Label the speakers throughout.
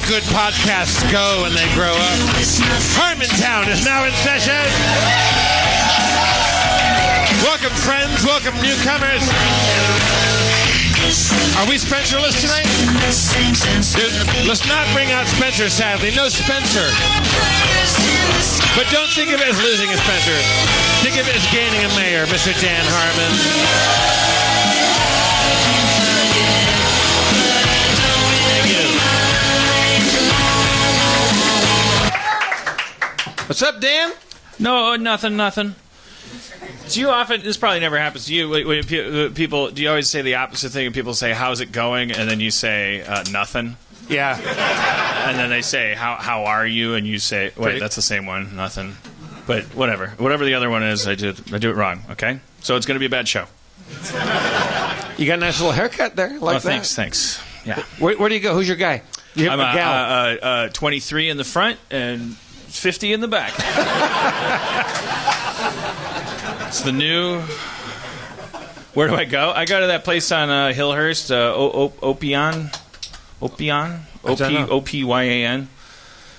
Speaker 1: good podcasts go when they grow up. Harmontown is now in session. Welcome, friends. Welcome, newcomers. Are we Spencerless tonight? Let's not bring out Spencer, sadly. No Spencer. But don't think of it as losing a Spencer. Think of it as gaining a mayor, Mr. Dan Harmon. What's up, Dan?
Speaker 2: No, nothing. Do you often, this probably never happens to you, when people, do you always say the opposite thing and people say, how's it going? And then you say, nothing?
Speaker 1: Yeah.
Speaker 2: And then they say, how are you? And you say, wait, that's the same one, nothing. But whatever. Whatever the other one is, I do it wrong, okay? So it's going to be a bad show.
Speaker 1: You got a nice little haircut there, like that.
Speaker 2: Thanks. Yeah.
Speaker 1: Where do you go? Who's your guy? You have
Speaker 2: I'm
Speaker 1: a gal.
Speaker 2: 23 in the front and 50 in the back. It's the new... Where do I go? I go to that place on Hillhurst, Opyan. Opyan.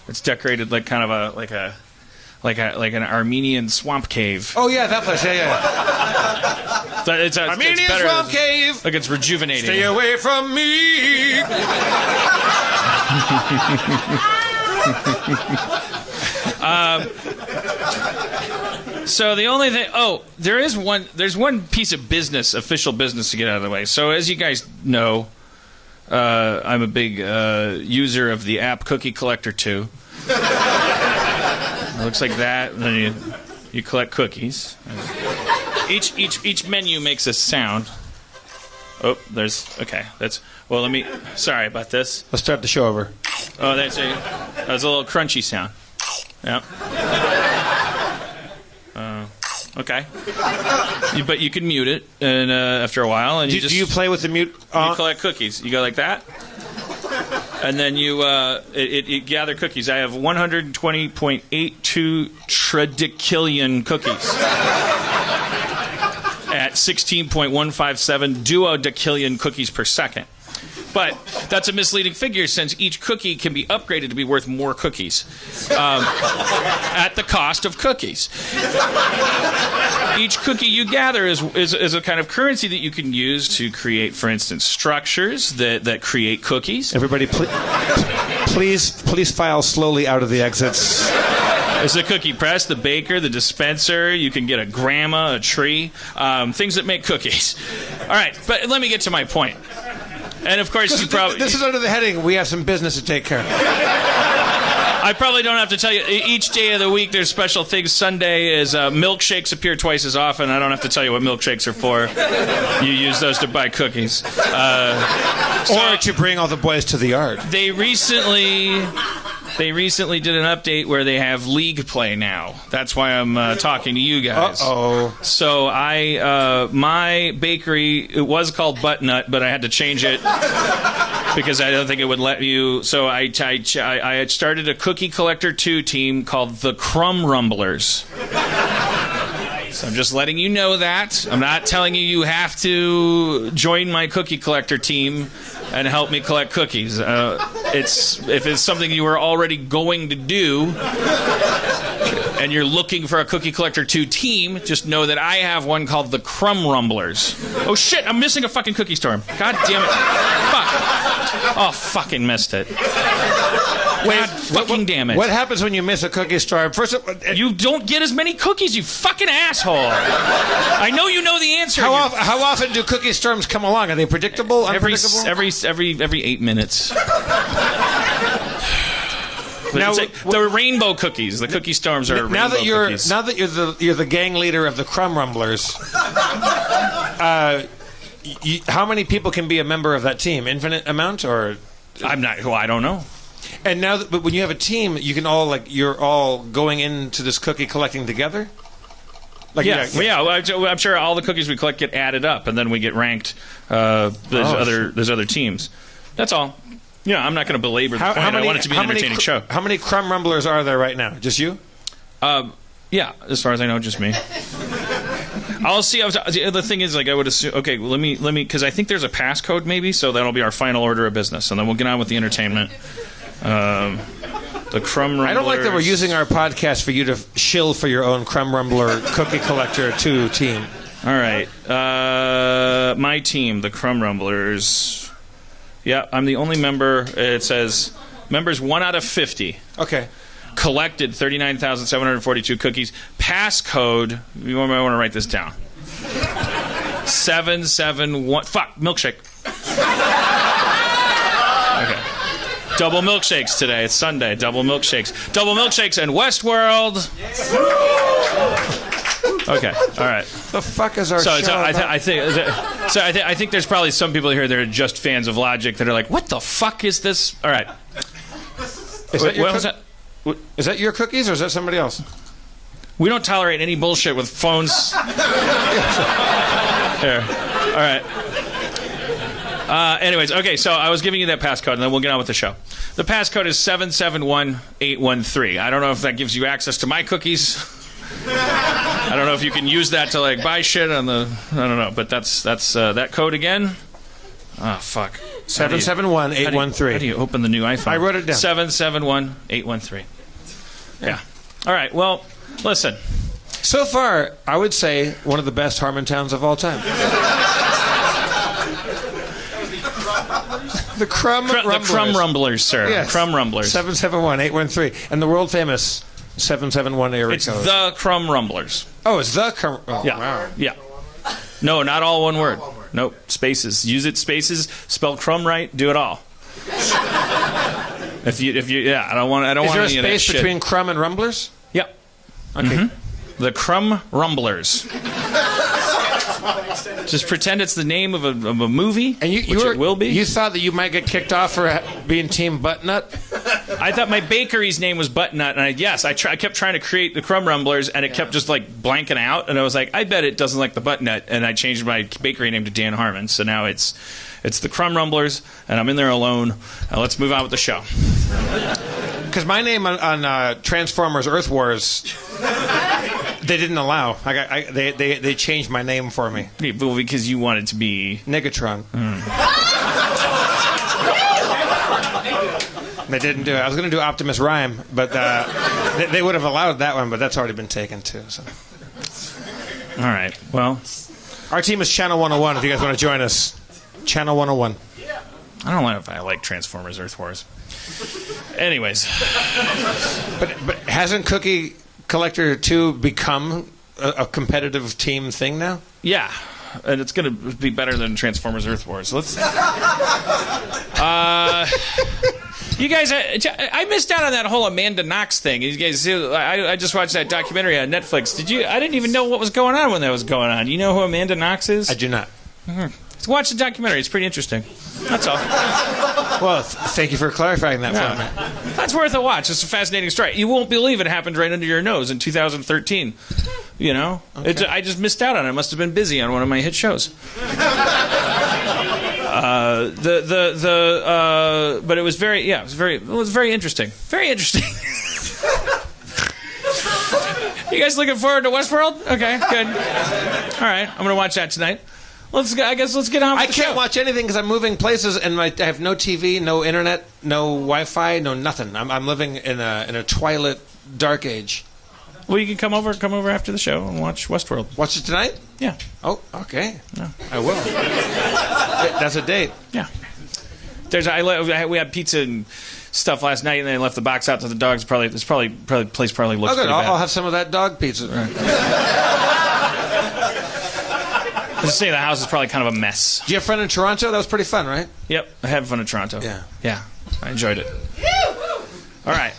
Speaker 2: It's decorated like kind of like an Armenian swamp cave.
Speaker 1: Oh yeah, that place. Yeah.
Speaker 2: It's
Speaker 1: Armenian
Speaker 2: better.
Speaker 1: Swamp Cave.
Speaker 2: Like it's rejuvenating.
Speaker 1: Stay away from me.
Speaker 2: So the only thing, there's one piece of business, official business to get out of the way. So as you guys know, I'm a big user of the app Cookie Collector 2. It looks like that, and then you collect cookies. Each menu makes a sound. Oh, sorry about this.
Speaker 1: Let's start the show over.
Speaker 2: Oh, that's a little crunchy sound. Yep. Okay. But you can mute it, and after a while, and
Speaker 1: do you play with the mute?
Speaker 2: You collect cookies. You go like that, and then you it gather cookies. I have 120.82 tridecillion cookies at 16.157 duodecillion cookies per second. But that's a misleading figure since each cookie can be upgraded to be worth more cookies at the cost of cookies. Each cookie you gather is a kind of currency that you can use to create, for instance, structures that create cookies.
Speaker 1: Everybody, please file slowly out of the exits.
Speaker 2: There's the cookie press, the baker, the dispenser. You can get a grandma, a tree, things that make cookies. All right, but let me get to my point. And of course,
Speaker 1: this is under the heading, we have some business to take care of.
Speaker 2: I probably don't have to tell you. Each day of the week, there's special things. Sunday is milkshakes appear twice as often. I don't have to tell you what milkshakes are for. You use those to buy cookies.
Speaker 1: Or to bring all the boys to the yard.
Speaker 2: They recently did an update where they have league play now. That's why I'm talking to you guys.
Speaker 1: Uh-oh.
Speaker 2: So my bakery, it was called Buttnut, but I had to change it because I don't think it would let you. So I had started a Cookie Collector 2 team called the Crumb Rumblers. So I'm just letting you know that. I'm not telling you have to join my Cookie Collector team and help me collect cookies. If it's something you are already going to do and you're looking for a Cookie Collector 2 team, just know that I have one called the Crumb Rumblers. Oh shit, I'm missing a fucking cookie storm. God damn it. Fuck. Oh, fucking missed it. God fucking damn it.
Speaker 1: What happens when you miss a cookie storm? First of all,
Speaker 2: you don't get as many cookies, you fucking asshole. I know you know the answer.
Speaker 1: How often do cookie storms come along? Are they predictable? Unpredictable?
Speaker 2: Every 8 minutes.
Speaker 1: Now,
Speaker 2: like the rainbow cookies. The cookie storms are rainbow cookies.
Speaker 1: Now that you're the gang leader of the Crumb Rumblers, how many people can be a member of that team? Infinite amount, or
Speaker 2: I'm not. Well, I don't know.
Speaker 1: And now, but when you have a team, you can all you're all going into this cookie collecting together.
Speaker 2: I'm sure all the cookies we collect get added up, and then we get ranked. There's other teams. That's all. Yeah, I'm not going to belabor the point. I want it to be an entertaining show.
Speaker 1: How many Crumb Rumblers are there right now? Just you?
Speaker 2: Yeah, as far as I know, just me. I'll see. The thing is, I would assume. Okay, let me, because I think there's a passcode maybe, so that'll be our final order of business, and then we'll get on with the entertainment. The Crumb Rumblers.
Speaker 1: I don't like that we're using our podcast for you to shill for your own Crumb Rumbler Cookie Collector 2 team.
Speaker 2: All right. My team, the Crumb Rumblers. Yeah, I'm the only member. It says members 1 out of 50.
Speaker 1: Okay.
Speaker 2: Collected 39,742 cookies. Passcode, you might want to write this down. 771. Fuck, milkshake. Okay. Double milkshakes today. It's Sunday. Double milkshakes. Double milkshakes and Westworld. Okay. All right.
Speaker 1: The fuck is our show?
Speaker 2: I think there's probably some people here that are just fans of Logic that are like, what the fuck is this? All right.
Speaker 1: What was that? Is that your cookies or is that somebody else?
Speaker 2: We don't tolerate any bullshit with phones. Here. All right. Anyways, okay, so I was giving you that passcode, and then we'll get on with the show. The passcode is 771813. I don't know if that gives you access to my cookies. I don't know if you can use that to, like, buy shit on the... I don't know, but that's that code again. Oh, fuck.
Speaker 1: 771813.
Speaker 2: How do you open the new iPhone?
Speaker 1: I wrote it down.
Speaker 2: 771813. Yeah. All right, well, listen.
Speaker 1: So far, I would say one of the best Harmontowns of all time. The Crumb Rumblers.
Speaker 2: The Crumb Rumblers, sir.
Speaker 1: Yes.
Speaker 2: Crumb Rumblers.
Speaker 1: 771813. And the world famous 771 area
Speaker 2: It's
Speaker 1: code.
Speaker 2: the Crumb Rumblers.
Speaker 1: Oh, it's the Crumb... Oh,
Speaker 2: Yeah.
Speaker 1: wow.
Speaker 2: Yeah. No, not all one word. Nope. Spaces. Use it spaces. Spell crumb right. Do it all. If you yeah, I don't want any of that
Speaker 1: Is there a space
Speaker 2: shit.
Speaker 1: between Crumb and Rumblers?
Speaker 2: Yep.
Speaker 1: Okay.
Speaker 2: Mm-hmm. The Crumb Rumblers. Just pretend it's the name of a movie,
Speaker 1: And
Speaker 2: which it will be.
Speaker 1: You thought that you might get kicked off for being Team Buttnut?
Speaker 2: I thought my bakery's name was Buttnut, and I kept trying to create the Crumb Rumblers, and it kept just like blanking out, and I was like, I bet it doesn't like the Buttnut, and I changed my bakery name to Dan Harmon, so now it's the Crumb Rumblers, and I'm in there alone. Now let's move on with the show.
Speaker 1: Because my name on Transformers Earth Wars, they didn't allow. They changed my name for me.
Speaker 2: Well, because you wanted to be
Speaker 1: Negatron. They didn't do it. I was going to do Optimus Rhyme, but they would have allowed that one, but that's already been taken too. So.
Speaker 2: All right. Well,
Speaker 1: our team is Channel 101. If you guys want to join us, Channel 101.
Speaker 2: I don't know if I like Transformers Earth Wars. Anyways,
Speaker 1: but hasn't Cookie Collector 2 become a competitive team thing now?
Speaker 2: yeah, and it's going to be better than Transformers Earth Wars. Let's. You guys, I missed out on that whole Amanda Knox thing. You guys, I just watched that documentary on Netflix. Did you? I didn't even know what was going on when that was going on. You know who Amanda Knox is?
Speaker 1: I do not.
Speaker 2: Let's watch the documentary. It's pretty interesting. That's all.
Speaker 1: Well, thank you for clarifying that for me.
Speaker 2: That's worth a watch. It's a fascinating story. You won't believe it happened right under your nose in 2013. You know,
Speaker 1: Okay.
Speaker 2: I just missed out on it. I must have been busy on one of my hit shows. But it was very interesting. Very interesting. You guys looking forward to Westworld? Okay, good. All right, I'm gonna watch that tonight. Let's get on with the show.
Speaker 1: I can't watch anything because I'm moving places and I have no TV, no internet, no Wi-Fi, no nothing. I'm living in a twilight dark age.
Speaker 2: Well, you can come over after the show and watch Westworld.
Speaker 1: Watch it tonight?
Speaker 2: Yeah.
Speaker 1: Oh, okay.
Speaker 2: Yeah.
Speaker 1: I will. That's a date.
Speaker 2: Yeah. We had pizza and stuff last night, and then I left the box out to the dogs. Place probably looks
Speaker 1: Oh, good.
Speaker 2: pretty bad.
Speaker 1: I'll have some of that dog pizza.
Speaker 2: I was just saying the house is probably kind of a mess.
Speaker 1: Did you have fun in Toronto? That was pretty fun, right?
Speaker 2: Yep, I had fun in Toronto. Yeah, I enjoyed it. All right.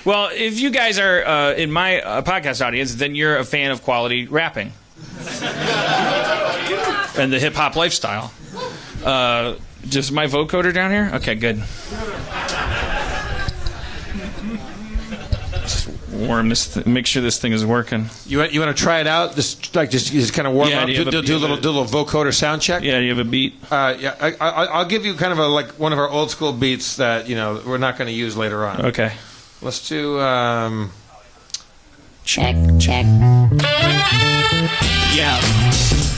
Speaker 2: Well, if you guys are in my podcast audience, then you're a fan of quality rapping and the hip hop lifestyle. Just my vocoder down here? Okay, good. Just warm this. Make sure this thing is working.
Speaker 1: You want to try it out? Just kind of warm up. Do a little vocoder sound check.
Speaker 2: Yeah, do you have a beat?
Speaker 1: Yeah, I'll give you kind of one of our old school beats that we're not going to use later on.
Speaker 2: Okay.
Speaker 1: Let's do.
Speaker 3: Check.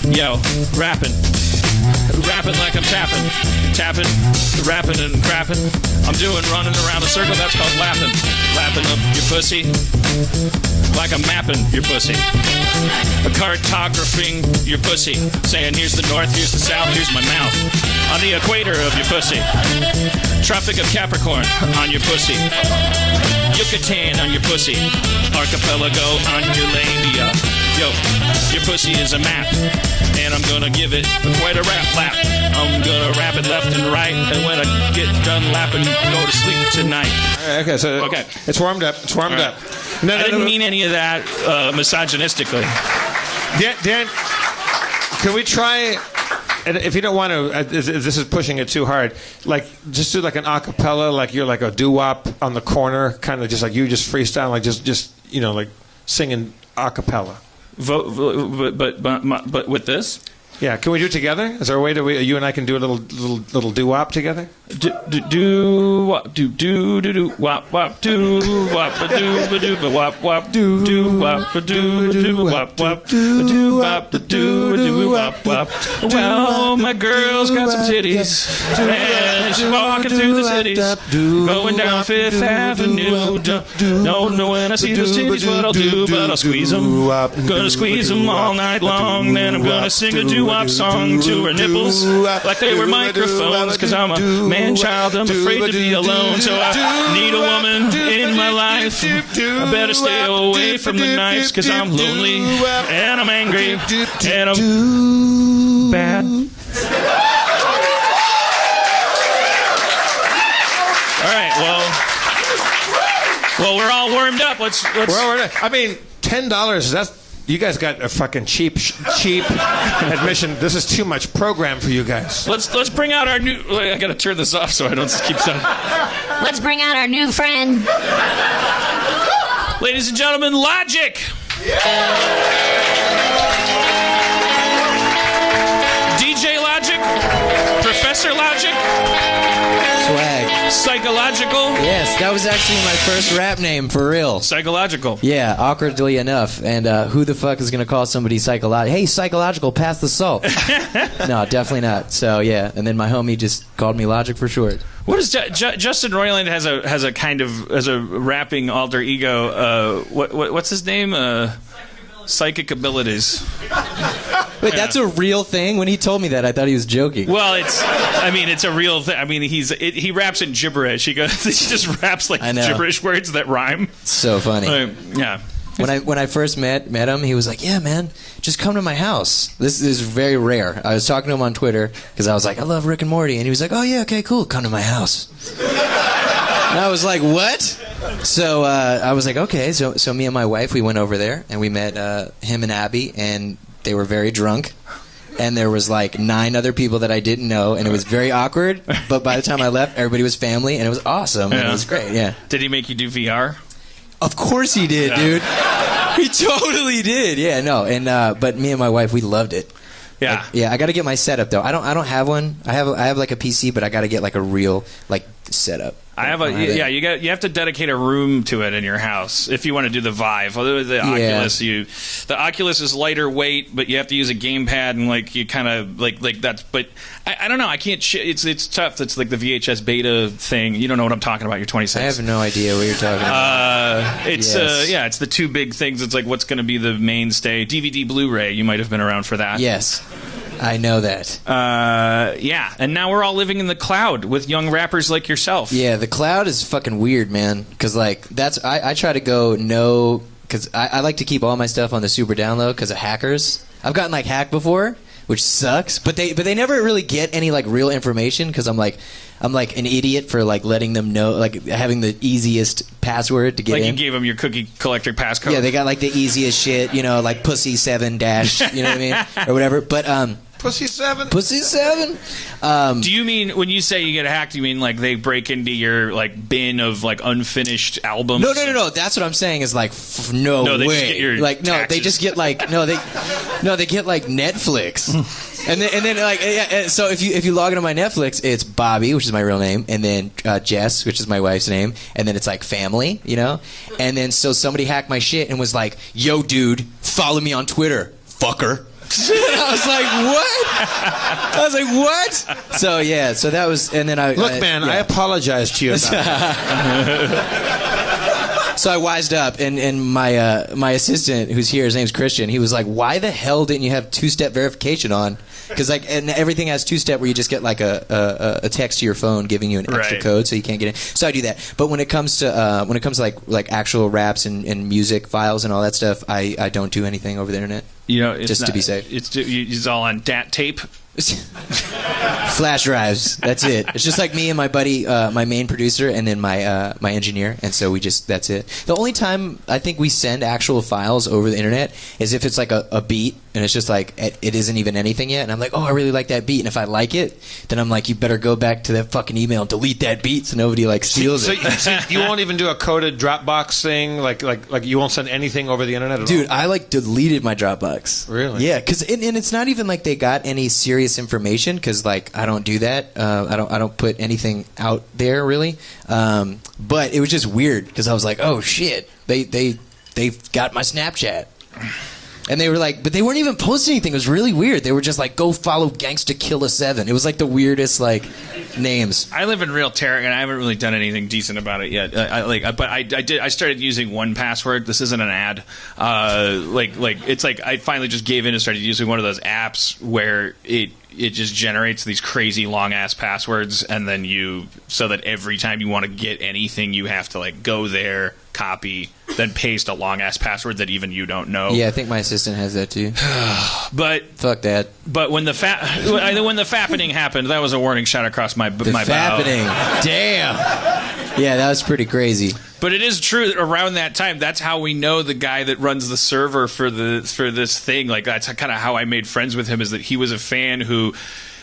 Speaker 2: Yo, rapping. rapping like I'm tapping, rapping and crapping. I'm doing running around a circle, that's called lapping. Lapping up your pussy like I'm mapping your pussy. A cartographing your pussy, saying here's the north, here's the south, here's my mouth. On the equator of your pussy. Tropic of Capricorn on your pussy. Yucatan on your pussy. Archipelago on your labia. Yo, your pussy is a map, and I'm gonna give it quite a rap lap. I'm gonna rap it left and right, and when I get done lapping, go to sleep tonight.
Speaker 1: Okay, so it's warmed up. It's warmed up.
Speaker 2: No, I didn't mean any of that misogynistically.
Speaker 1: Dan, can we try? And if you don't want to, if this is pushing it too hard, like just do like an acapella, like you're like a doo-wop on the corner, kind of just like you just freestyle, like just you know, like singing acapella.
Speaker 2: But with this?
Speaker 1: Yeah, can we do it together? Is there a way that you and I can do a little doo-wop together?
Speaker 2: Do wop do do do do wop wop do wop do do wop wop do wop do do wop wop do wop do do wop wop. Well, my girl's got some titties, and she's walking through the cities, going down Fifth Avenue. Don't know when I see those titties what I'll do, but I'll squeeze them. Gonna squeeze them all night long, then I'm gonna sing a doo-wop song to her nipples like they were microphones, 'cause I'm a man-child, I'm afraid to be alone, so I need a woman in my life. I better stay away from the knives, 'cause I'm lonely, and I'm angry, and I'm bad. All right, well, we're all warmed up. Let's.
Speaker 1: I mean, $10, that's... You guys got a fucking cheap admission. This is too much program for you guys.
Speaker 2: Let's bring out our new... I gotta turn this off so I don't keep sounding...
Speaker 3: Let's bring out our new friend.
Speaker 2: Ladies and gentlemen, Logic. DJ Logic. Professor Logic.
Speaker 4: Swag.
Speaker 2: Psychological.
Speaker 4: Yes, that was actually my first rap name, for real.
Speaker 2: Psychological.
Speaker 4: Yeah, awkwardly enough. And who the fuck is going to call somebody psychological? Hey, psychological, pass the salt. No, definitely not. So, yeah. And then my homie just called me Logic for short.
Speaker 2: What is Justin Roiland has a kind of, as a rapping alter ego, what's his name? Psychic abilities.
Speaker 4: Wait, that's a real thing? When he told me that, I thought he was joking.
Speaker 2: Well, it's a real thing. I mean, he raps in gibberish. He just raps like gibberish words that rhyme.
Speaker 4: So funny.
Speaker 2: Yeah.
Speaker 4: When I first met him, he was like, "Yeah, man, just come to my house." This is very rare. I was talking to him on Twitter because I was like, "I love Rick and Morty," and he was like, "Oh yeah, okay, cool, come to my house." And I was like, "What?" So I was like, "Okay." So me and my wife, we went over there and we met him and Abby, and they were very drunk. And there was like 9 other people that I didn't know, and it was very awkward. But by the time I left, everybody was family, and it was awesome. And it was great. Yeah.
Speaker 2: Did he make you do VR?
Speaker 4: Of course he did, dude. He totally did. Yeah, no. And but me and my wife, we loved it.
Speaker 2: Yeah.
Speaker 4: Like, I got to get my setup though. I don't have one. I have like a PC, but I got to get like a real like setup.
Speaker 2: I have you have to dedicate a room to it in your house if you want to do the Vive. The Oculus, the Oculus is lighter weight, but you have to use a gamepad and like you kind of like that's. But I don't know. I can't. It's tough. It's like the VHS beta thing. You don't know what I'm talking about. You're 26.
Speaker 4: I have no idea what you're talking about.
Speaker 2: It's the 2 big things. It's like what's going to be the mainstay. DVD, Blu-ray. You might have been around for that.
Speaker 4: Yes. I know that.
Speaker 2: And now we're all living in the cloud with young rappers like yourself.
Speaker 4: Yeah, the cloud is fucking weird, man. Because like I try to go no, because I like to keep all my stuff on the super down low because of hackers. I've gotten like hacked before, which sucks. But they never really get any like real information because I'm like an idiot for like letting them know, like having the easiest password to get in.
Speaker 2: Like you gave them your cookie collector passcode.
Speaker 4: Yeah, they got like the easiest shit, you know, like pussy 7 dash, you know what I mean, or whatever. But
Speaker 1: Pussy 7?
Speaker 4: Pussy 7?
Speaker 2: Do you mean, when you say you get hacked, you mean like they break into your like bin of like unfinished albums?
Speaker 4: No. That's what I'm saying is like, no
Speaker 2: they
Speaker 4: way.
Speaker 2: Just get your
Speaker 4: like, no,
Speaker 2: taxes.
Speaker 4: they just get like, they get like Netflix. and then like, so if you log into my Netflix, it's Bobby, which is my real name, and then Jess, which is my wife's name, and then it's like family, you know? And then so somebody hacked my shit and was like, yo, dude, follow me on Twitter, fucker. I was like, what? So yeah, so that was, and then I
Speaker 5: I apologize to you about that.
Speaker 4: So I wised up, and my assistant, who's here, his name's Christian, he was like, why the hell didn't you have two-step verification on? Because and everything has two-step where you just get like a text to your phone giving you an extra code so you can't get in. So I do that. But when it comes to like actual raps and music files and all that stuff, I don't do anything over the internet. To be safe.
Speaker 2: It's all on DAT tape.
Speaker 4: Flash drives. That's it. It's just like me and my buddy, my main producer, and then my engineer, and so that's it. The only time I think we send actual files over the internet is if it's like a beat, and it's just like it isn't even anything yet, and I'm like, oh, I really like that beat, and if I like it, then I'm like, you better go back to that fucking email and delete that beat so nobody like steals it.
Speaker 5: So you won't even do a coded Dropbox thing, like you won't send anything over the internet at all?
Speaker 4: Dude, I like deleted my Dropbox.
Speaker 5: Really?
Speaker 4: Yeah, because and it's not even like they got any serious information, because like I don't do that. I don't put anything out there really. But it was just weird because I was like, oh shit, they got my Snapchat. And they were like, but they weren't even posting anything. It was really weird. They were just like, go follow Gangsta Killa 7. It was like the weirdest like names.
Speaker 2: I live in real terror, and I haven't really done anything decent about it yet. I started using 1Password. This isn't an ad. It's like I finally just gave in and started using one of those apps where it just generates these crazy long ass passwords, and then so that every time you want to get anything, you have to like go there, copy, then paste a long ass password that even you don't know.
Speaker 4: Yeah, I think my assistant has that too.
Speaker 2: But
Speaker 4: fuck that.
Speaker 2: But when the fappening happened, that was a warning shot across my bow.
Speaker 4: Damn. Yeah, that was pretty crazy.
Speaker 2: But it is true that around that time, that's how we know the guy that runs the server for this thing. Like that's kind of how I made friends with him, is that he was a fan who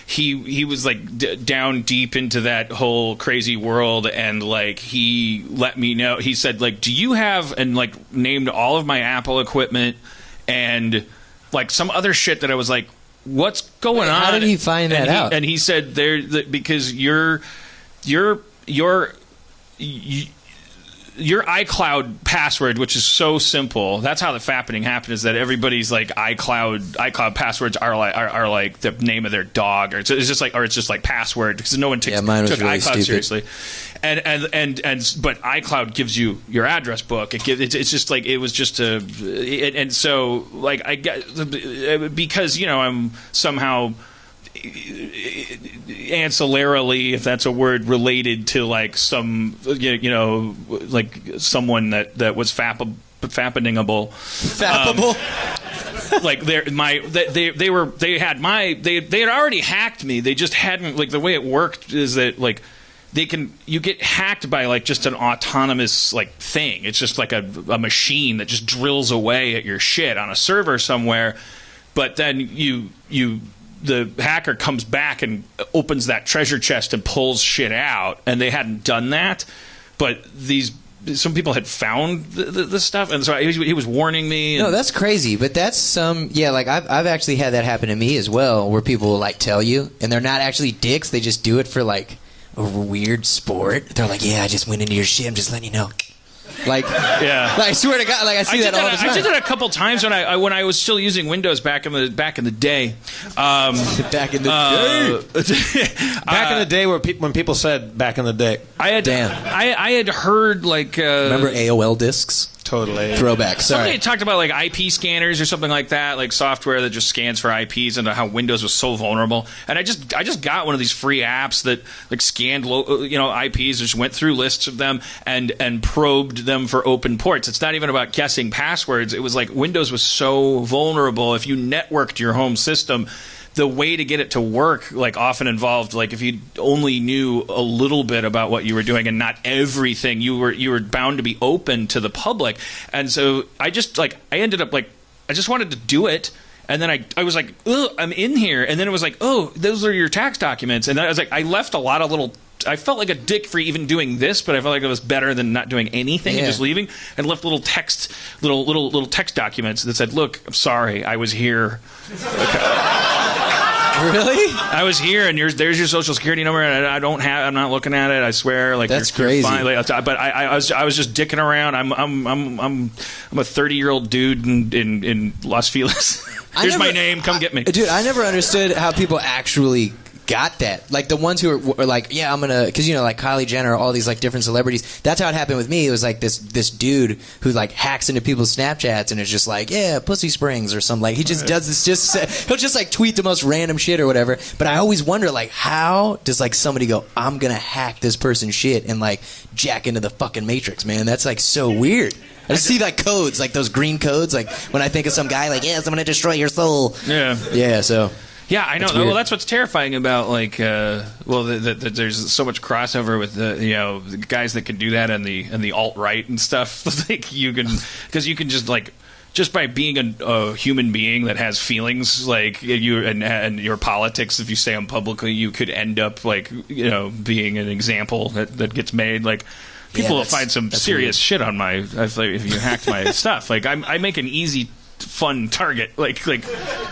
Speaker 2: he was like down deep into that whole crazy world, and like he let me know. He said like, "Do you have," and like named all of my Apple equipment and like some other shit that I was like, "What's going on?"
Speaker 4: How did he find that out?
Speaker 2: And he said because your iCloud password, which is so simple, that's how the fappening happened, is that everybody's like iCloud passwords are like the name of their dog, or it's just like password, because no one took
Speaker 4: really
Speaker 2: iCloud
Speaker 4: stupid.
Speaker 2: seriously. But iCloud gives you your address book. It's just like it was just and so like I get, because I'm somehow ancillarily, if that's a word, related to like some like someone that was fappeningable. Like they had already hacked me. They just hadn't, like, the way it worked is that like you get hacked by like just an autonomous like thing. It's just like a machine that just drills away at your shit on a server somewhere, but then the hacker comes back and opens that treasure chest and pulls shit out, and they hadn't done that, but some people had found the stuff, and so he was warning me.
Speaker 4: No, that's crazy, but that's like I've actually had that happen to me as well, where people will like tell you, and they're not actually dicks, they just do it for like a weird sport. They're like, yeah, I just went into your shit, I'm just letting you know. Like, yeah, like, I swear to God, like I see that all the time.
Speaker 2: I did that a couple times when I was still using Windows back in the day.
Speaker 4: Back in the day,
Speaker 5: when people said back in the day,
Speaker 2: I had heard like
Speaker 4: remember AOL discs.
Speaker 5: Totally.
Speaker 4: Throwback. Sorry.
Speaker 2: Somebody had talked about like IP scanners or something like that, like software that just scans for IPs, and how Windows was so vulnerable. And I just got one of these free apps that like scanned IPs, just went through lists of them and probed them for open ports. It's not even about guessing passwords. It was like Windows was so vulnerable. If you networked your home system, the way to get it to work like often involved, like, if you only knew a little bit about what you were doing and not everything, you were bound to be open to the public. And so I ended up like, I just wanted to do it. And then I was like, ugh, I'm in here. And then it was like, oh, those are your tax documents. And then I was like, I left a lot of little, I felt like a dick for even doing this, but I felt like it was better than not doing anything and just leaving, and left little text documents that said, look, I'm sorry, I was here.
Speaker 4: Really?
Speaker 2: I was here, and there's your social security number, and I'm not looking at it. I swear, like
Speaker 4: that's
Speaker 2: you're
Speaker 4: crazy.
Speaker 2: Fine. Like, but I was just dicking around. I'm a 30-year-old dude in Los Feliz. Here's my name. Come get me,
Speaker 4: dude. I never understood how people actually got that. Like the ones who were like, yeah, I'm gonna, because like Kylie Jenner, all these like different celebrities. That's how it happened with me. It was like this dude who like hacks into people's Snapchats and is just like, yeah, Pussy Springs or something. Like he just does this. He'll just like tweet the most random shit or whatever. But I always wonder, like, how does like somebody go, I'm gonna hack this person's shit and like jack into the fucking Matrix, man? That's like so weird. I just see like codes, like those green codes. Like when I think of some guy, like, yes, I'm gonna destroy your soul. Yeah. So.
Speaker 2: Yeah, I know. Well, that's what's terrifying about like, there's so much crossover with the guys that can do that and the alt right and stuff. Like you can just like. Just by being a human being that has feelings, like you and your politics, if you say them publicly, you could end up like being an example that gets made. Like people will find some serious shit on if you hacked my stuff. Like I make an easy, fun target. Like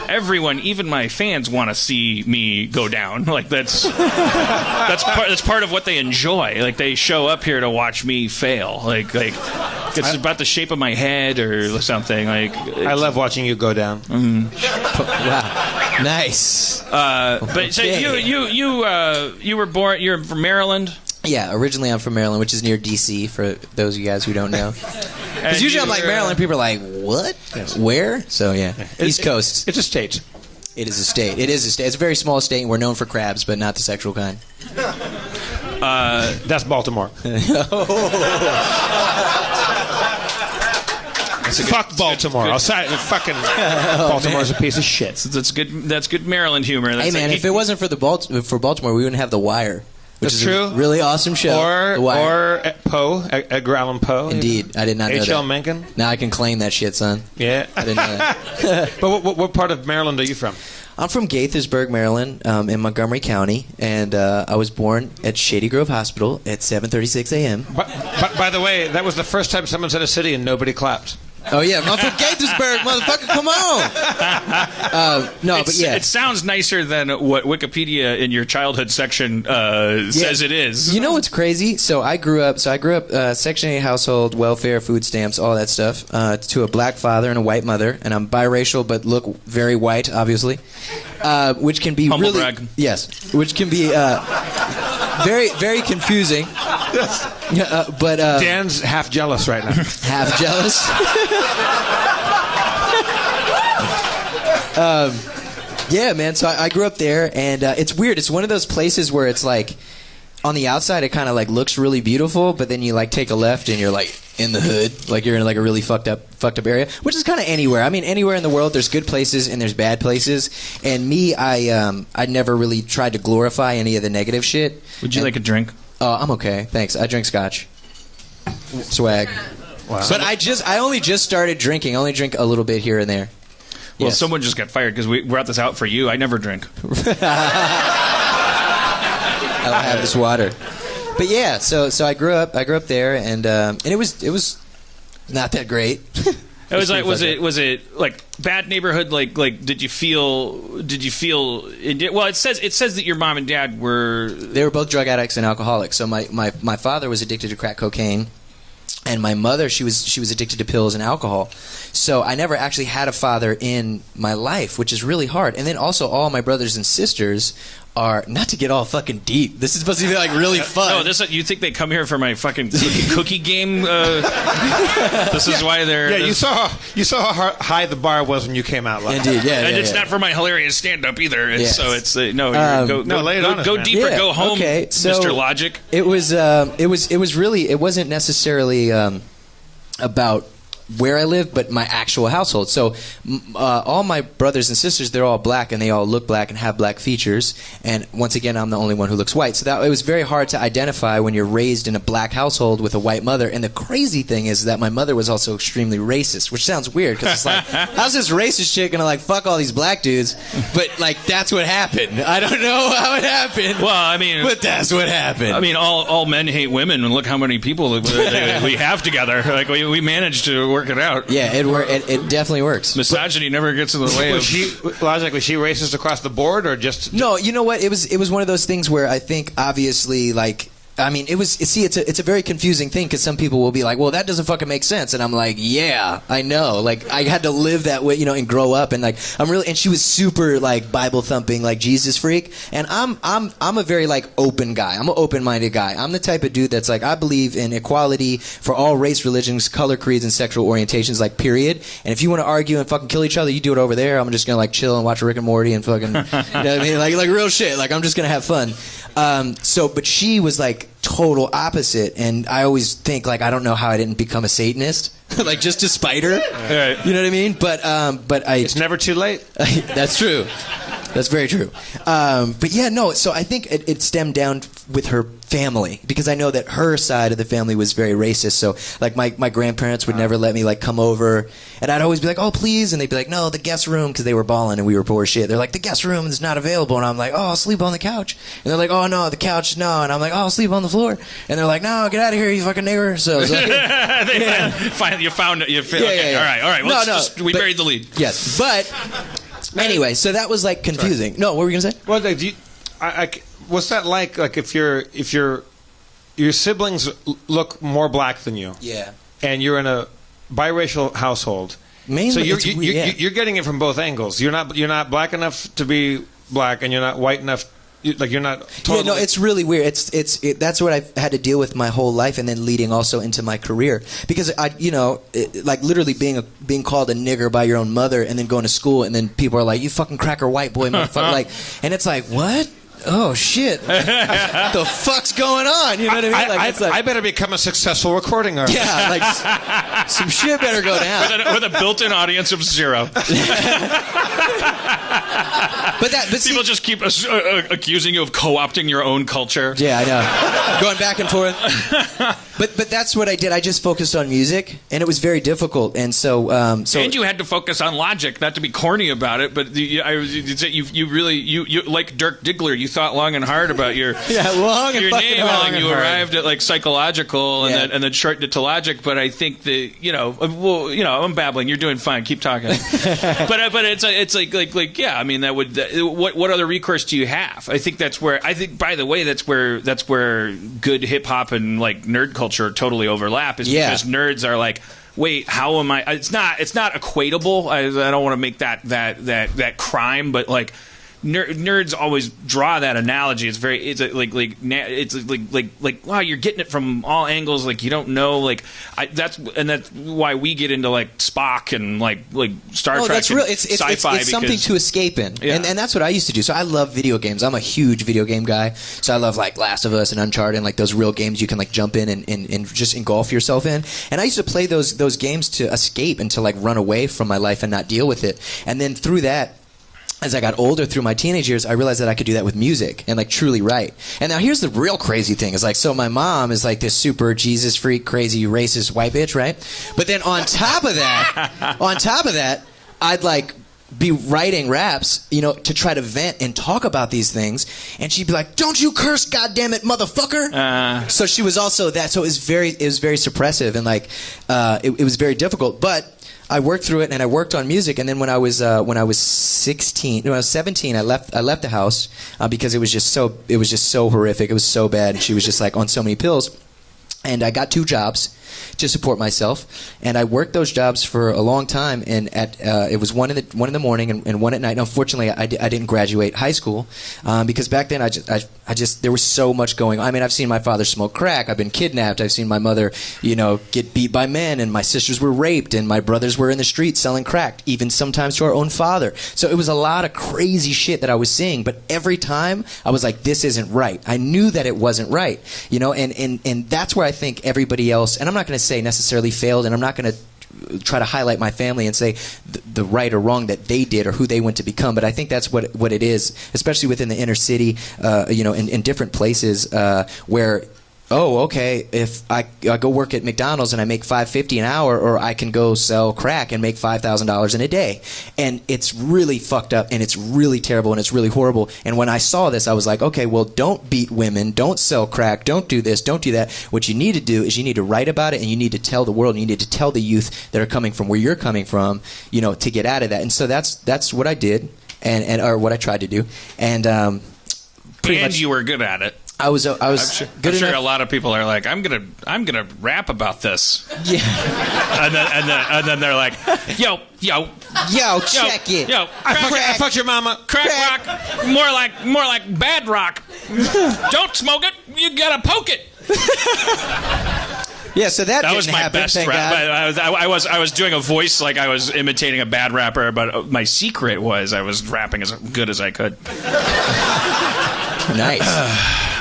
Speaker 2: everyone, even my fans, want to see me go down. Like that's part of what they enjoy. Like they show up here to watch me fail. Like it's about the shape of my head or something. Like
Speaker 5: I love watching you go down.
Speaker 4: Wow, nice.
Speaker 2: But so you were born. You're from Maryland.
Speaker 4: Yeah, originally I'm from Maryland, which is near D.C. for those of you guys who don't know. Because usually I'm like Maryland, people are like, what? Yes. Where? So yeah, East Coast.
Speaker 5: It's a state.
Speaker 4: It is a state. It is a state. It's a very small state, and we're known for crabs, but not the sexual kind.
Speaker 5: That's Baltimore. Fuck Baltimore. I'll say fucking Baltimore's a piece of shit.
Speaker 2: That's good. That's good Maryland humor. That's
Speaker 4: hey man, if it wasn't for for Baltimore, we wouldn't have The Wire. Which is
Speaker 5: true.
Speaker 4: A really awesome show.
Speaker 5: Or Poe, Edgar Allan Poe.
Speaker 4: Indeed. I did not know that.
Speaker 5: H.L. Mencken.
Speaker 4: Now I can claim that shit, son.
Speaker 5: Yeah.
Speaker 4: I didn't know that.
Speaker 5: But what part of Maryland are you from?
Speaker 4: I'm from Gaithersburg, Maryland, in Montgomery County, and I was born at Shady Grove Hospital at 7:36 a.m.
Speaker 5: By the way, that was the first time someone said a city and nobody clapped.
Speaker 4: Oh yeah, I'm from Gaithersburg, motherfucker! Come on. But yeah,
Speaker 2: it sounds nicer than what Wikipedia in your childhood section says it is.
Speaker 4: You know what's crazy? So I grew up Section 8 household, welfare, food stamps, all that stuff, to a black father and a white mother, and I'm biracial but look very white, obviously, which can be
Speaker 2: humble
Speaker 4: really
Speaker 2: brag.
Speaker 4: Yes, which can be very very confusing. But
Speaker 5: Dan's half jealous right now.
Speaker 4: Half jealous. Yeah, man. So I grew up there, and it's weird. It's one of those places where it's like, on the outside, it kind of like looks really beautiful, but then you like take a left, and you're like in the hood, like you're in like a really fucked up area, which is kind of anywhere. I mean, anywhere in the world, there's good places and there's bad places. And me, I never really tried to glorify any of the negative shit.
Speaker 2: Would you like a drink?
Speaker 4: Oh, I'm okay, thanks. I drink scotch. Swag. Wow. But I only just started drinking. I only drink a little bit here and there.
Speaker 2: Well,
Speaker 4: Yes.
Speaker 2: someone just got fired because we brought this out for you. I never drink.
Speaker 4: I don't have this water. But yeah, so I grew up there, and it was not that great.
Speaker 2: It was like was it like bad neighborhood? Like did you feel? Well, it says that your mom and dad were
Speaker 4: both drug addicts and alcoholics. So my father was addicted to crack cocaine, and my mother she was addicted to pills and alcohol. So I never actually had a father in my life, which is really hard. And then also all my brothers and sisters are, not to get all fucking deep, this is supposed to be like really fun.
Speaker 2: No, you think they come here for my fucking cookie game? This is why they're...
Speaker 5: Yeah, you saw how high the bar was when you came out live.
Speaker 4: Indeed, yeah.
Speaker 2: And it's not for my hilarious stand-up either. Yes. So it's... lay it on us, go deeper,
Speaker 4: yeah,
Speaker 2: go home,
Speaker 4: okay, so
Speaker 2: Mr. Logic.
Speaker 4: It wasn't necessarily about where I live, but my actual household. So all my brothers and sisters, they're all black, and they all look black and have black features. And once again, I'm the only one who looks white. So it was very hard to identify when you're raised in a black household with a white mother. And the crazy thing is that my mother was also extremely racist, which sounds weird because it's like, how's this racist chick gonna like fuck all these black dudes? But like, that's what happened. I don't know how it happened.
Speaker 2: Well, I mean,
Speaker 4: but that's what happened.
Speaker 2: I mean, all men hate women, and look how many people we have together. Like we managed to work it out.
Speaker 4: Yeah, it definitely works.
Speaker 2: Misogyny never gets in the way
Speaker 5: Was
Speaker 2: of...
Speaker 5: she racist across the board, or just
Speaker 4: No, you know what? It was one of those things where I think obviously like. I mean, it's a very confusing thing because some people will be like, well, that doesn't fucking make sense. And I'm like, yeah, I know. Like, I had to live that way, and grow up. And like, and she was super like Bible thumping, like Jesus freak. And I'm a very like open guy. I'm an open-minded guy. I'm the type of dude that's like, I believe in equality for all race, religions, color, creeds, and sexual orientations, like period. And if you want to argue and fucking kill each other, you do it over there. I'm just going to like chill and watch Rick and Morty and fucking, you know what I mean? Like real shit. Like, I'm just going to have fun. But she was like total opposite, and I always think like I don't know how I didn't become a Satanist, like just to spite her.
Speaker 2: Right.
Speaker 4: You know what I mean? But
Speaker 5: it's never too late.
Speaker 4: That's true. That's very true. But yeah, no. So I think it stemmed down with her family, because I know that her side of the family was very racist. So like my grandparents would never let me like come over, and I'd always be like, oh please, and they'd be like, no, the guest room, because they were balling and we were poor as shit. They're like, the guest room is not available, and I'm like, oh, I'll sleep on the couch. And they're like, oh no, the couch, no. And I'm like, oh, I'll sleep on the floor. And they're like, no, get out of here, you fucking nigger. So it's like,
Speaker 2: Finally, you found it. You feel
Speaker 4: Yeah,
Speaker 2: okay.
Speaker 4: yeah, yeah.
Speaker 2: All right. Well, we
Speaker 4: but-
Speaker 2: buried the lead.
Speaker 4: yes, but anyway, so that was like confusing. No, what were we gonna say?
Speaker 5: Well, what's that like? Like if your siblings look more black than you,
Speaker 4: Yeah.
Speaker 5: and you're in a biracial household,
Speaker 4: Mainly,
Speaker 5: so
Speaker 4: it's weird, yeah.
Speaker 5: you're getting it from both angles. You're not black enough to be black, and you're not white enough. You're not. Totally,
Speaker 4: Yeah, no, it's really weird. That's what I've had to deal with my whole life, and then leading also into my career, because like literally being called a nigger by your own mother, and then going to school, and then people are like, "You fucking cracker white boy, motherfucker!" Like, and it's like, what? Oh shit! The fuck's going on? You know what I mean? Like, it's like,
Speaker 5: I better become a successful recording artist.
Speaker 4: yeah, like some shit better go down.
Speaker 2: With a built-in audience of 0.
Speaker 4: But
Speaker 2: People just keep accusing you of co-opting your own culture.
Speaker 4: yeah, I know. Going back and forth. But that's what I did. I just focused on music, and it was very difficult. And so
Speaker 2: And you had to focus on logic, not to be corny about it, but you really like Dirk Diggler. You thought long and hard about your
Speaker 4: long and
Speaker 2: your
Speaker 4: fucking
Speaker 2: name.
Speaker 4: long
Speaker 2: Like
Speaker 4: and
Speaker 2: you
Speaker 4: hard.
Speaker 2: arrived at like psychological, and
Speaker 4: Yeah.
Speaker 2: then shortened it to logic. But I think I'm babbling. You're doing fine. Keep talking. but it's like yeah. I mean, what other recourse do you have? I think by the way, that's where good hip hop and like nerd culture totally overlap. Is because nerds are like, wait, how am I? It's not equatable. I don't want to make that crime, but like. Nerds always draw that analogy. It's like wow, you're getting it from all angles. Like you don't know. That's why we get into like Spock and like Star Trek.
Speaker 4: That's real.
Speaker 2: And
Speaker 4: It's
Speaker 2: sci-fi.
Speaker 4: something to escape in,
Speaker 2: Yeah.
Speaker 4: and that's what I used to do. So I love video games. I'm a huge video game guy. So I love like Last of Us and Uncharted, and like those real games you can like jump in and just engulf yourself in. And I used to play those games to escape and to like run away from my life and not deal with it. And then through that, as I got older through my teenage years, I realized that I could do that with music and like truly write. And now here's the real crazy thing is like, so my mom is like this super Jesus freak, crazy, racist white bitch, right? But then on top of that, I'd like be writing raps, to try to vent and talk about these things. And she'd be like, don't you curse, goddammit, motherfucker. So she was also that. So it was very suppressive, and like, it was very difficult. But I worked through it, and I worked on music. And then when I was 17, I left the house because it was just so horrific. It was so bad. And she was just like on so many pills. And I got 2 jobs to support myself, and I worked those jobs for a long time. And it was one in the morning and one at night. And unfortunately, I didn't graduate high school because back then I just there was so much going on. I mean, I've seen my father smoke crack. I've been kidnapped. I've seen my mother, get beat by men, and my sisters were raped, and my brothers were in the streets selling crack, even sometimes to our own father. So it was a lot of crazy shit that I was seeing. But every time I was like, this isn't right. I knew that it wasn't right, and that's where I think everybody else, and I'm not going to say necessarily failed, and I'm not going to try to highlight my family and say the right or wrong that they did or who they went to become, but I think that's what it is, especially within the inner city, in different places where oh, okay, if I go work at McDonald's and I make $5.50 an hour, or I can go sell crack and make $5,000 in a day. And it's really fucked up, and it's really terrible, and it's really horrible. And when I saw this, I was like, okay, well, don't beat women, don't sell crack, don't do this, don't do that. What you need to do is you need to write about it, and you need to tell the world, and you need to tell the youth that are coming from where you're coming from, to get out of that. And so that's what I did, and or what I tried to do. And pretty much
Speaker 2: you were good at it.
Speaker 4: I was
Speaker 2: I'm
Speaker 4: good
Speaker 2: sure
Speaker 4: enough.
Speaker 2: a lot of people are like, I'm gonna rap about this.
Speaker 4: Yeah.
Speaker 2: and then they're like, yo,
Speaker 4: check it.
Speaker 2: Yo,
Speaker 5: I fucked your mama.
Speaker 2: crack rock, more like bad rock. Don't smoke it. You gotta poke it.
Speaker 4: Yeah, so that
Speaker 2: was
Speaker 4: didn't
Speaker 2: my
Speaker 4: happen,
Speaker 2: best
Speaker 4: thank
Speaker 2: rap.
Speaker 4: God.
Speaker 2: I was doing a voice like I was imitating a bad rapper, but my secret was I was rapping as good as I could.
Speaker 4: Nice.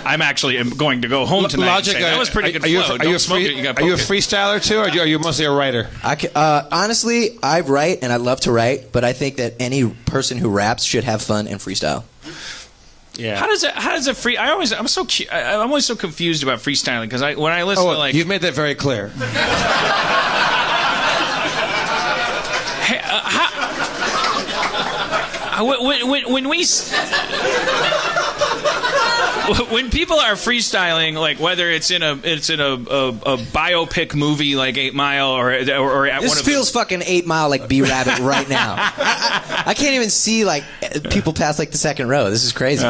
Speaker 2: I'm actually going to go home tonight.
Speaker 5: Logic,
Speaker 2: and say, that was pretty good
Speaker 5: are you,
Speaker 2: flow.
Speaker 5: are you a
Speaker 2: Don't smoke it, you gotta
Speaker 5: are you a
Speaker 2: poke it.
Speaker 5: freestyler too, or are you mostly a writer?
Speaker 4: Honestly, I write and I love to write, but I think that any person who raps should have fun and freestyle.
Speaker 5: Yeah.
Speaker 2: How does it free? I'm always so confused about freestyling because when I listen to like
Speaker 5: you've made that very clear.
Speaker 2: When people are freestyling, like whether it's in a biopic movie like 8 Mile or at
Speaker 4: This
Speaker 2: one of
Speaker 4: feels fucking 8 Mile like B-Rabbit right now. I can't even see like people past like the second row. This is crazy.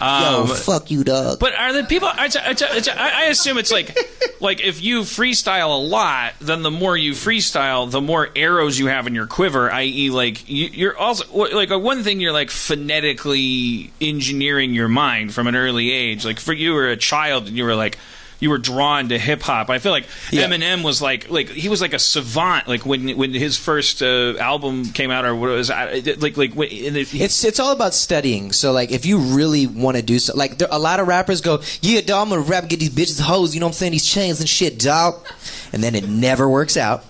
Speaker 4: Yo, fuck you, dog.
Speaker 2: But are the people? I assume it's like if you freestyle a lot, then the more you freestyle, the more arrows you have in your quiver. I.e., like you're also like one thing you're like phonetically engineering your mind from an early age. Like for you were a child and you were drawn to hip hop. I feel like Eminem was like he was like a savant. Like when his first album came out, or what it was
Speaker 4: It's all about studying. So like if you really want to do so, like a lot of rappers go, yeah, dog, I'm gonna rap and get these bitches hoes. You know what I'm saying? These chains and shit, dog. And then it never works out.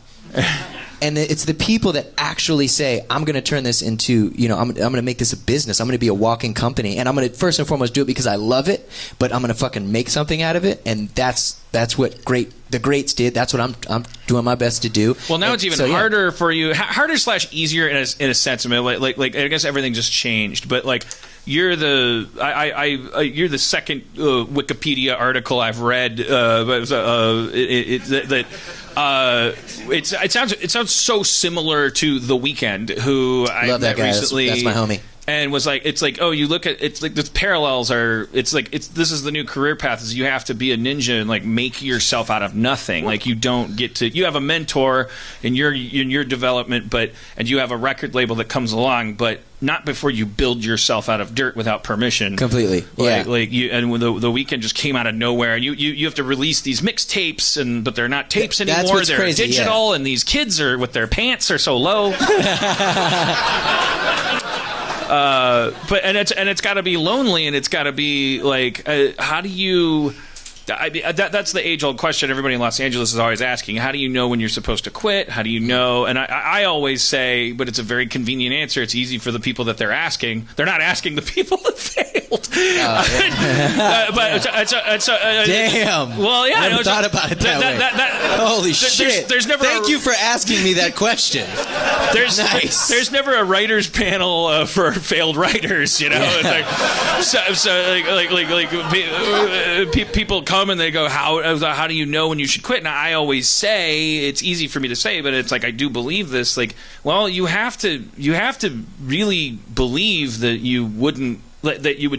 Speaker 4: And it's the people that actually say, I'm going to turn this into, I'm going to make this a business. I'm going to be a walking company. And I'm going to first and foremost do it because I love it, but I'm going to fucking make something out of it. And that's what the greats did. That's what I'm doing my best to do.
Speaker 2: Well, now it's even harder for you. Harder / easier in a sense. I mean, like I guess everything just changed. But like you're the you're the second Wikipedia article I've read. It sounds so similar to The Weeknd, who I met recently.
Speaker 4: That's my homie.
Speaker 2: And was like, it's like, oh, you look at it's like the parallels are. It's like this is the new career path. Is you have to be a ninja and like make yourself out of nothing. Like you don't get to. You have a mentor in your development, and you have a record label that comes along, but not before you build yourself out of dirt without permission.
Speaker 4: Completely.
Speaker 2: Like you, and when the Weeknd just came out of nowhere, and you have to release these mixtapes, but they're not tapes anymore.
Speaker 4: That's what's
Speaker 2: they're
Speaker 4: crazy,
Speaker 2: digital, and these kids are with their pants are so low. But it's got to be lonely, and it's got to be like, how do you? That's the age-old question everybody in Los Angeles is always asking. How do you know when you're supposed to quit? How do you know? And I always say, but it's a very convenient answer. It's easy for the people that they're asking. They're not asking the people that failed.
Speaker 4: Damn.
Speaker 2: Well, yeah.
Speaker 4: I never thought about it that way. Holy shit.
Speaker 2: There's never
Speaker 4: Thank you for asking me that question.
Speaker 2: There's never a writers panel for failed writers, you know.
Speaker 4: Yeah.
Speaker 2: It's like people come and they go, how do you know when you should quit? And I always say, it's easy for me to say, but it's like I do believe this. Like, well, you have to really believe that you would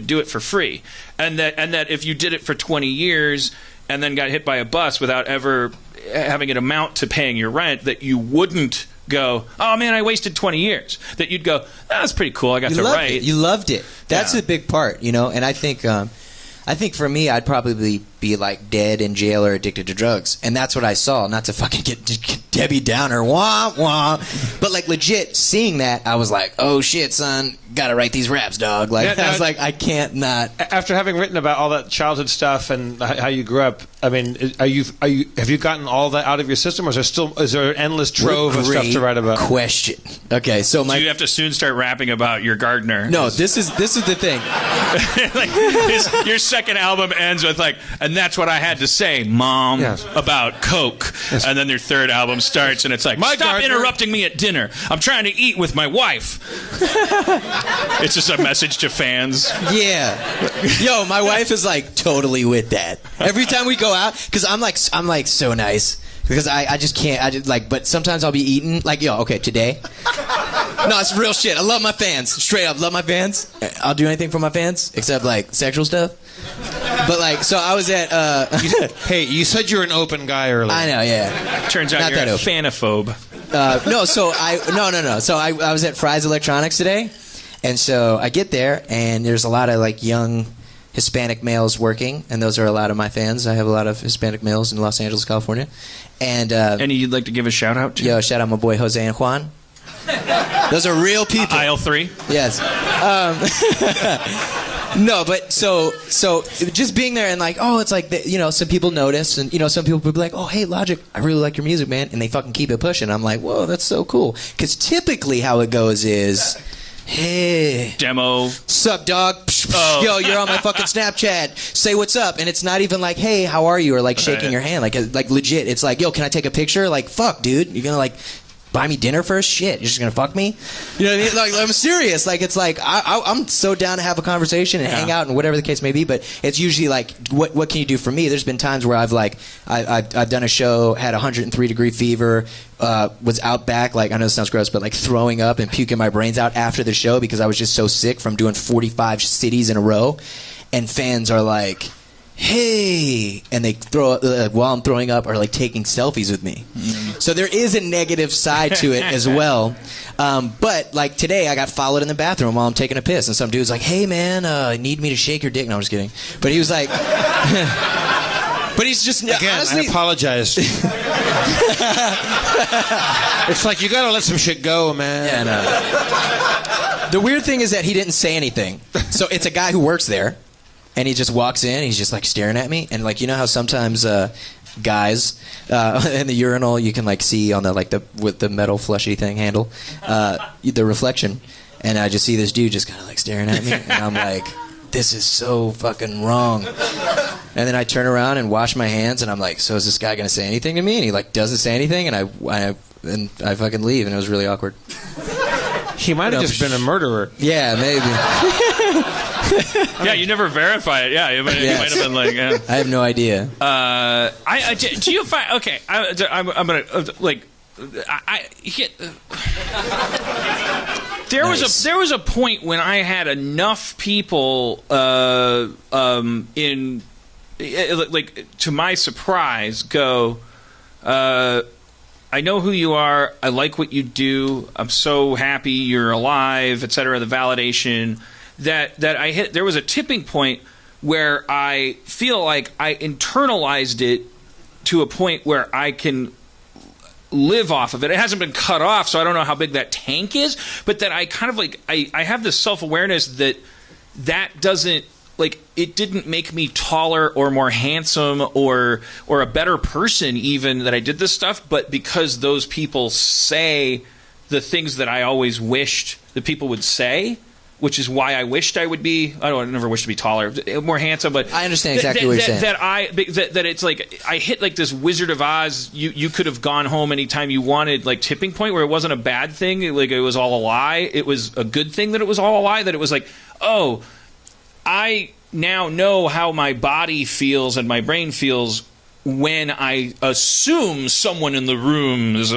Speaker 2: do it for free, and that if you did it for 20 years and then got hit by a bus without ever having it amount to paying your rent, that you wouldn't go, oh man, I wasted 20 years. That you'd go, that's pretty cool. I got to write.
Speaker 4: You loved it. That's a big part, And I think for me, I'd probably be like dead in jail or addicted to drugs, and that's what I saw. Not to fucking get Debbie Downer, wah wah, but like legit seeing that, I was like, oh shit, son, gotta write these raps, dog. Like I was like, I can't not.
Speaker 5: After having written about all that childhood stuff and how you grew up, I mean, have you gotten all that out of your system, or is there an endless trove of stuff to write about?
Speaker 4: Question. Okay, so
Speaker 2: you have to soon start rapping about your gardener.
Speaker 4: No, this is the thing.
Speaker 2: Like your second album ends with like, and And that's what I had to say, Mom,
Speaker 5: Yes.
Speaker 2: about Coke.
Speaker 5: Yes.
Speaker 2: And then their third album starts, and it's like,
Speaker 5: My
Speaker 2: stop
Speaker 5: gardener-
Speaker 2: interrupting me at dinner. I'm trying to eat with my wife. It's just a message to fans.
Speaker 4: Yeah. Yo, my wife is like totally with that. Every time we go out, because I'm like so nice. Because I just can't, but sometimes I'll be eating, like, yo, okay, today. No, it's real shit. I love my fans. Straight up, love my fans. I'll do anything for my fans, except, like, sexual stuff. But, like, so I was at,
Speaker 5: Hey, you said you're an open guy earlier.
Speaker 4: I know, yeah.
Speaker 2: Turns out
Speaker 4: Not
Speaker 2: you're
Speaker 4: that
Speaker 2: a
Speaker 4: open.
Speaker 2: fanophobe.
Speaker 4: No, so I was at Fry's Electronics today, and so I get there, and there's a lot of, like, young Hispanic males working, and those are a lot of my fans. I have a lot of Hispanic males in Los Angeles, California. And
Speaker 2: Any you'd like to give a shout out to?
Speaker 4: yo, shout out my boy Jose and Juan. Those are real people.
Speaker 2: Aisle 3.
Speaker 4: Yes. No, but so just being there and like, oh, it's like, some people notice, and some people will be like, oh, hey, Logic, I really like your music, man, and they fucking keep it pushing. I'm like, whoa, that's so cool. Because typically how it goes is, hey,
Speaker 2: Demo.
Speaker 4: sup, dog?
Speaker 2: Oh.
Speaker 4: Yo, you're on my fucking Snapchat. Say what's up. And it's not even like, hey, how are you? Or like shaking
Speaker 2: Right.
Speaker 4: your hand. Like legit. It's like, yo, can I take a picture? Like, fuck, dude. You're gonna like buy me dinner first? Shit. You're just gonna fuck me? You know what I mean? Like, I'm serious. Like, it's like, I'm so down to have a conversation and hang out and whatever the case may be. But it's usually like, what can you do for me? There's been times where I've done a show, had 103-degree fever, was out back, like, I know this sounds gross, but like throwing up and puking my brains out after the show because I was just so sick from doing 45 cities in a row. And fans are like, hey, and they throw while I'm throwing up are like taking selfies with me. So there is a negative side to it as well. But like today I got followed in the bathroom while I'm taking a piss, and some dude's like, hey man, need me to shake your dick? No, I'm just kidding. But he was like but he's just
Speaker 5: Again,
Speaker 4: honestly,
Speaker 5: I apologize. It's like, you gotta let some shit go, man.
Speaker 4: yeah, no. The weird thing is that he didn't say anything. So it's a guy who works there, and he just walks in, and he's just like staring at me, and like, you know how sometimes guys in the urinal you can like see on the with the metal flushy thing handle the reflection, and I just see this dude just kind of like staring at me, and I'm like, this is so fucking wrong. And then I turn around and wash my hands, and I'm like, so is this guy gonna say anything to me? And he like doesn't say anything, and I fucking leave, and it was really awkward.
Speaker 5: He might have just been a murderer.
Speaker 4: Yeah, maybe.
Speaker 2: Yeah, you never verify it. Yeah, you might have been like, yeah.
Speaker 4: I have no idea.
Speaker 2: Do you find? Okay, I'm gonna like. There was a point when I had enough people in like, to my surprise, go. I know who you are. I like what you do. I'm so happy you're alive, etc. The validation that I hit. There was a tipping point where I feel like I internalized it to a point where I can live off of it. It hasn't been cut off, so I don't know how big that tank is, but that I kind of like, I have this self-awareness that doesn't, like, it didn't make me taller or more handsome or a better person even that I did this stuff, but because those people say the things that I always wished that people would say, which is why I wished I would be. I never wished to be taller, more handsome. But
Speaker 4: I understand exactly what you're saying.
Speaker 2: That it's like I hit like this Wizard of Oz. You could have gone home anytime you wanted, like, tipping point where it wasn't a bad thing. Like, it was all a lie. It was a good thing that it was all a lie. That it was like, oh, I now know how my body feels and my brain feels when I assume someone in the room is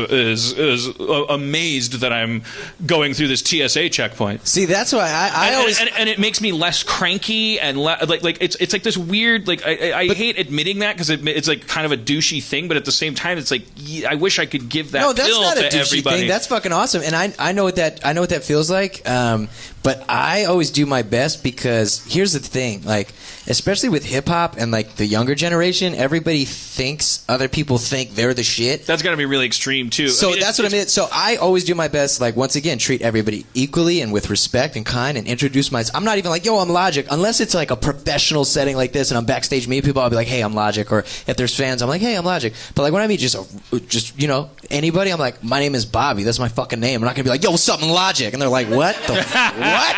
Speaker 2: amazed that I'm going through this TSA checkpoint.
Speaker 4: See, that's why I always...
Speaker 2: And it makes me less cranky and like it's like this weird, like, I hate admitting that because it's like kind of a douchey thing, but at the same time it's like, I wish I could give that
Speaker 4: no, that's
Speaker 2: pill
Speaker 4: not a
Speaker 2: to
Speaker 4: douchey
Speaker 2: everybody.
Speaker 4: thing. That's fucking awesome, and I know what that feels like. But I always do my best because here's the thing, like, especially with hip hop and like the younger generation, everybody thinks other people think they're the shit.
Speaker 2: That's got to be really extreme too.
Speaker 4: So
Speaker 2: I mean,
Speaker 4: that's what I mean. So I always do my best, like, once again, treat everybody equally and with respect and kind, and introduce myself. I'm not even like, yo, I'm Logic, unless it's like a professional setting like this and I'm backstage meeting people. I'll be like, hey, I'm Logic. Or if there's fans, I'm like, hey, I'm Logic. But like when I meet just you know, anybody, I'm like, my name is Bobby. That's my fucking name. I'm not gonna be like, yo, what's up, I'm Logic. And they're like, what? What?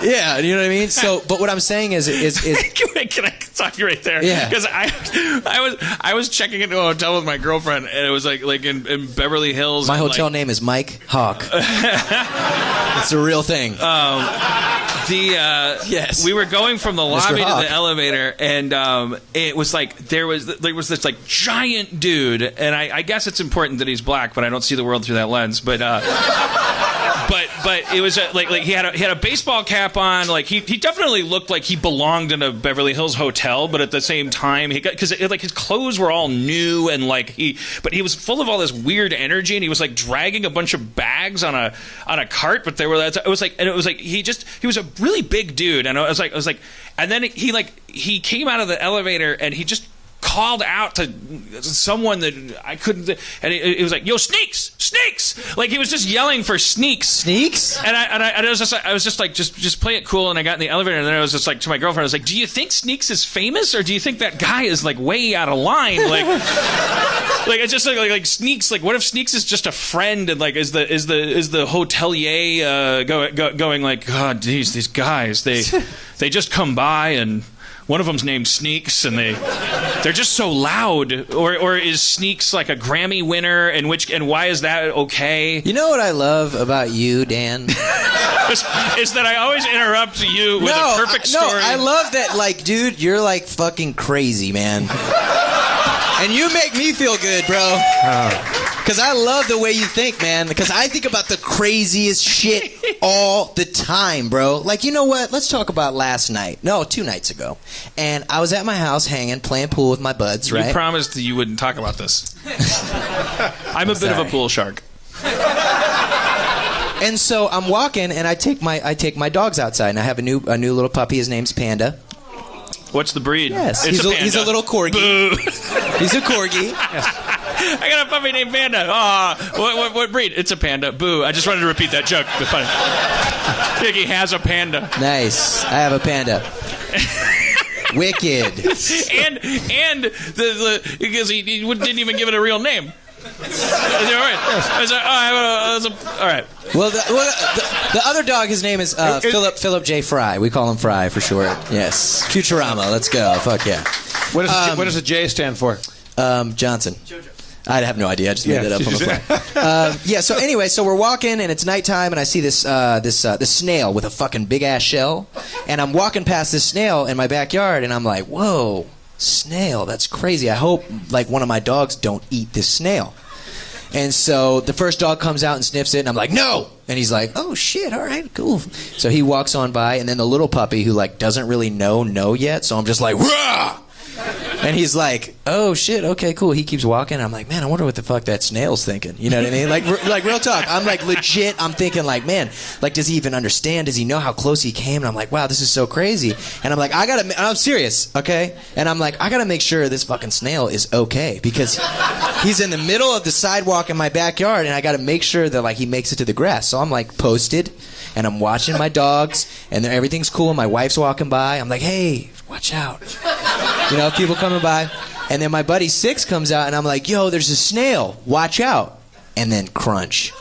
Speaker 4: Yeah, you know what I mean. So, but what I'm saying is
Speaker 2: Can I stop you right there?
Speaker 4: Yeah.
Speaker 2: Because I was checking into a hotel with my girlfriend, and it was like in Beverly Hills.
Speaker 4: my hotel name is Mike Hawk. It's a real thing.
Speaker 2: Yes. We were going from the lobby to the elevator, and it was like there was this like giant dude, and I guess it's important that he's black, but I don't see the world through that lens. But it was like he had a baseball cap on. Like he definitely looked like he belonged in a Beverly Hills hotel, but at the same time because like his clothes were all new, and like he was full of all this weird energy, and he was like dragging a bunch of bags on a cart. But it was like he was a really big dude, and I was like, and then he came out of the elevator, and he just called out to someone that I couldn't, and it was like, "Yo, Sneaks!" Like he was just yelling for Sneaks.
Speaker 4: And
Speaker 2: I was just like, just play it cool. And I got in the elevator, and then I was just like to my girlfriend, I was like, "Do you think Sneaks is famous, or do you think that guy is like way out of line?" Like, like it's just like Sneaks. Like, what if Sneaks is just a friend, and like is the hotelier going like, God, these guys, they just come by and. One of them's named Sneaks, and they're just so loud. Or is Sneaks like a Grammy winner? And why is that okay?
Speaker 4: You know what I love about you, Dan?
Speaker 2: is that I always interrupt you with a perfect story.
Speaker 4: No, I love that. Like, dude, you're like fucking crazy, man. And you make me feel good, bro. Because I love the way you think, man. Because I think about the craziest shit all the time, bro. Like, you know what? Let's talk about last night. No, 2 nights ago. And I was at my house hanging, playing pool with my buds, right?
Speaker 2: You promised that you wouldn't talk about this. I'm a bit of a pool shark.
Speaker 4: And so I'm walking, and I take my dogs outside, and I have a new little puppy. His name's Panda.
Speaker 2: What's the breed?
Speaker 4: Yes,
Speaker 2: he's
Speaker 4: a little corgi.
Speaker 2: Boo.
Speaker 4: He's a corgi.
Speaker 2: I got a puppy named Panda. Aw, what breed? It's a panda. Boo. I just wanted to repeat that joke. It's funny. He has a panda.
Speaker 4: Nice. I have a panda. Wicked.
Speaker 2: and because he didn't even give it a real name. Is it all right? All right.
Speaker 4: Well, the other dog, his name is Philip J. Fry. We call him Fry for short. Yes. Futurama. Let's go. Fuck yeah.
Speaker 5: What does the J stand for?
Speaker 4: Johnson. I have no idea. I just made that up on the fly. So anyway, so we're walking, and it's nighttime, and I see this snail with a fucking big ass shell, and I'm walking past this snail in my backyard, and I'm like, whoa, snail, that's crazy. I hope like one of my dogs don't eat this snail. And so the first dog comes out and sniffs it, and I'm like, no! And he's like, oh shit, all right, cool. So he walks on by, and then the little puppy who like doesn't really know yet, so I'm just like, rah! And he's like, oh shit, okay, cool. He keeps walking. I'm like, man, I wonder what the fuck that snail's thinking. You know what I mean? Like real talk. I'm like legit. I'm thinking like, man, like does he even understand? Does he know how close he came? And I'm like, wow, this is so crazy. And I'm like, I'm serious, okay? And I'm like, I gotta make sure this fucking snail is okay because he's in the middle of the sidewalk in my backyard, and I gotta make sure that like he makes it to the grass. So I'm like posted, and I'm watching my dogs, and everything's cool. My wife's walking by. I'm like, hey, watch out. You know, people coming by. And then my buddy Six comes out, and I'm like, yo, there's a snail. Watch out. And then crunch.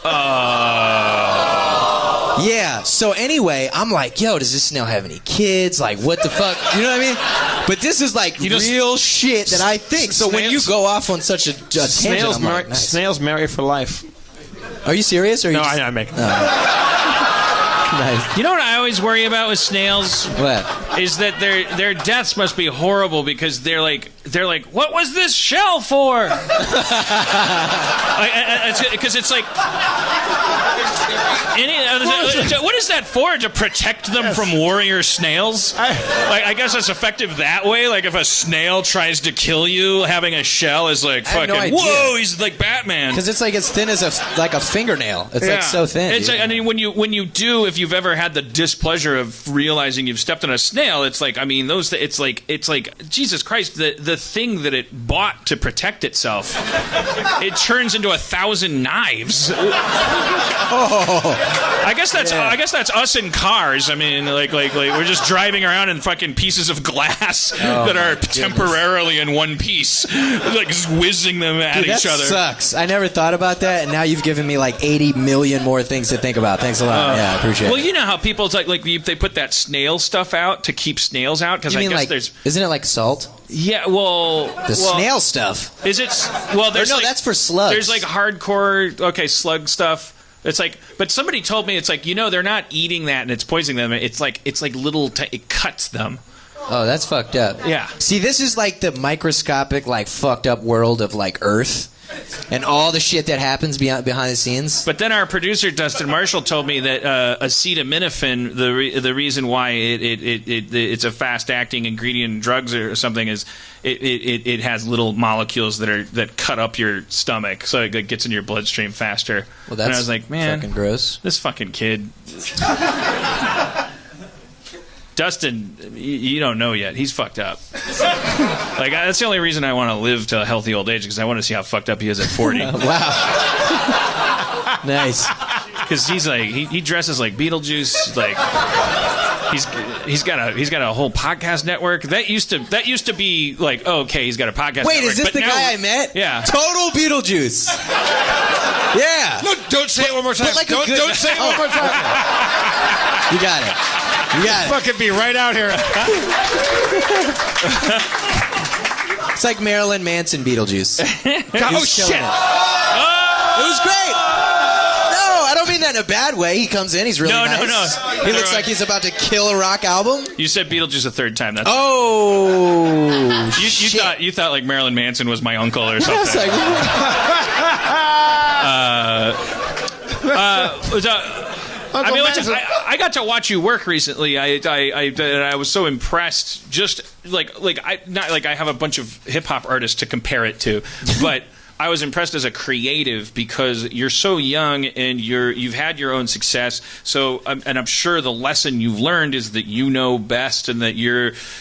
Speaker 4: Yeah. So anyway, I'm like, yo, does this snail have any kids? Like, what the fuck? You know what I mean? But this is like real shit that I think. So when you go off on such a tangent, I'm like, nice.
Speaker 5: Snails marry for life.
Speaker 4: Are you serious? Or are you
Speaker 5: I make it.
Speaker 4: Nice.
Speaker 2: You know what I always worry about with snails?
Speaker 4: What?
Speaker 2: Is that their deaths must be horrible because they're like, what was this shell for? Because it's like, what is that for? To protect them from warrior snails? I guess it's effective that way. Like if a snail tries to kill you, having a shell is like fucking whoa. He's like Batman.
Speaker 4: Because it's like as thin as a fingernail. It's like so thin.
Speaker 2: It's like, I mean, when you do, if you've ever had the displeasure of realizing you've stepped on a snail, it's like, I mean, it's like Jesus Christ, the thing that it bought to protect itself, it turns into 1,000 knives. I guess that's us in cars. I mean, like we're just driving around in fucking pieces of glass that are temporarily in one piece, like just whizzing them at each other.
Speaker 4: That sucks. I never thought about that, and now you've given me like 80 million more things to think about. Thanks a lot. Yeah, I appreciate it.
Speaker 2: Well, you know how people they put that snail stuff out to keep snails out, because I guess there's
Speaker 4: isn't it like salt?
Speaker 2: Yeah, well,
Speaker 4: snail stuff.
Speaker 2: Is it? Well, there's
Speaker 4: that's for slugs.
Speaker 2: There's like hardcore slug stuff. It's like, but somebody told me it's like, they're not eating that and it's poisoning them. It's like little it cuts them.
Speaker 4: Oh, that's fucked up.
Speaker 2: Yeah.
Speaker 4: See, this is like the microscopic, like fucked up world of like Earth. And all the shit that happens behind the scenes.
Speaker 2: But then our producer Dustin Marshall told me that acetaminophen, the reason why it's a fast acting ingredient in drugs or something is it has little molecules that cut up your stomach, so it gets in your bloodstream faster.
Speaker 4: Well, that's
Speaker 2: and I was like, man,
Speaker 4: fucking gross.
Speaker 2: This fucking kid. Dustin, you don't know yet. He's fucked up. Like, that's the only reason I want to live to a healthy old age, because I want to see how fucked up he is at 40.
Speaker 4: Wow. Nice.
Speaker 2: Because he's like, he dresses like Beetlejuice. Like, he's got a whole podcast network. That used to be like, oh, okay, he's got a podcast.
Speaker 4: Wait,
Speaker 2: network.
Speaker 4: is this the guy I met?
Speaker 2: Yeah.
Speaker 4: Total Beetlejuice. Yeah.
Speaker 5: No, don't say it one more time.
Speaker 4: Like
Speaker 5: don't say it one more time.
Speaker 4: You got it. You got it.
Speaker 5: Fucking be right out here.
Speaker 4: It's like Marilyn Manson Beetlejuice.
Speaker 5: Oh, shit.
Speaker 4: It was great. No, I don't mean that in a bad way. He comes in, he's really nice.
Speaker 2: No.
Speaker 4: He looks like he's about to kill a rock album.
Speaker 2: You said Beetlejuice a third time. That's you thought like Marilyn Manson was my uncle or something. I mean, I got to watch you work recently. I was so impressed. Just I have a bunch of hip hop artists to compare it to, but I was impressed as a creative because you're so young and you've had your own success. So, and I'm sure the lesson you've learned is that you know best, and that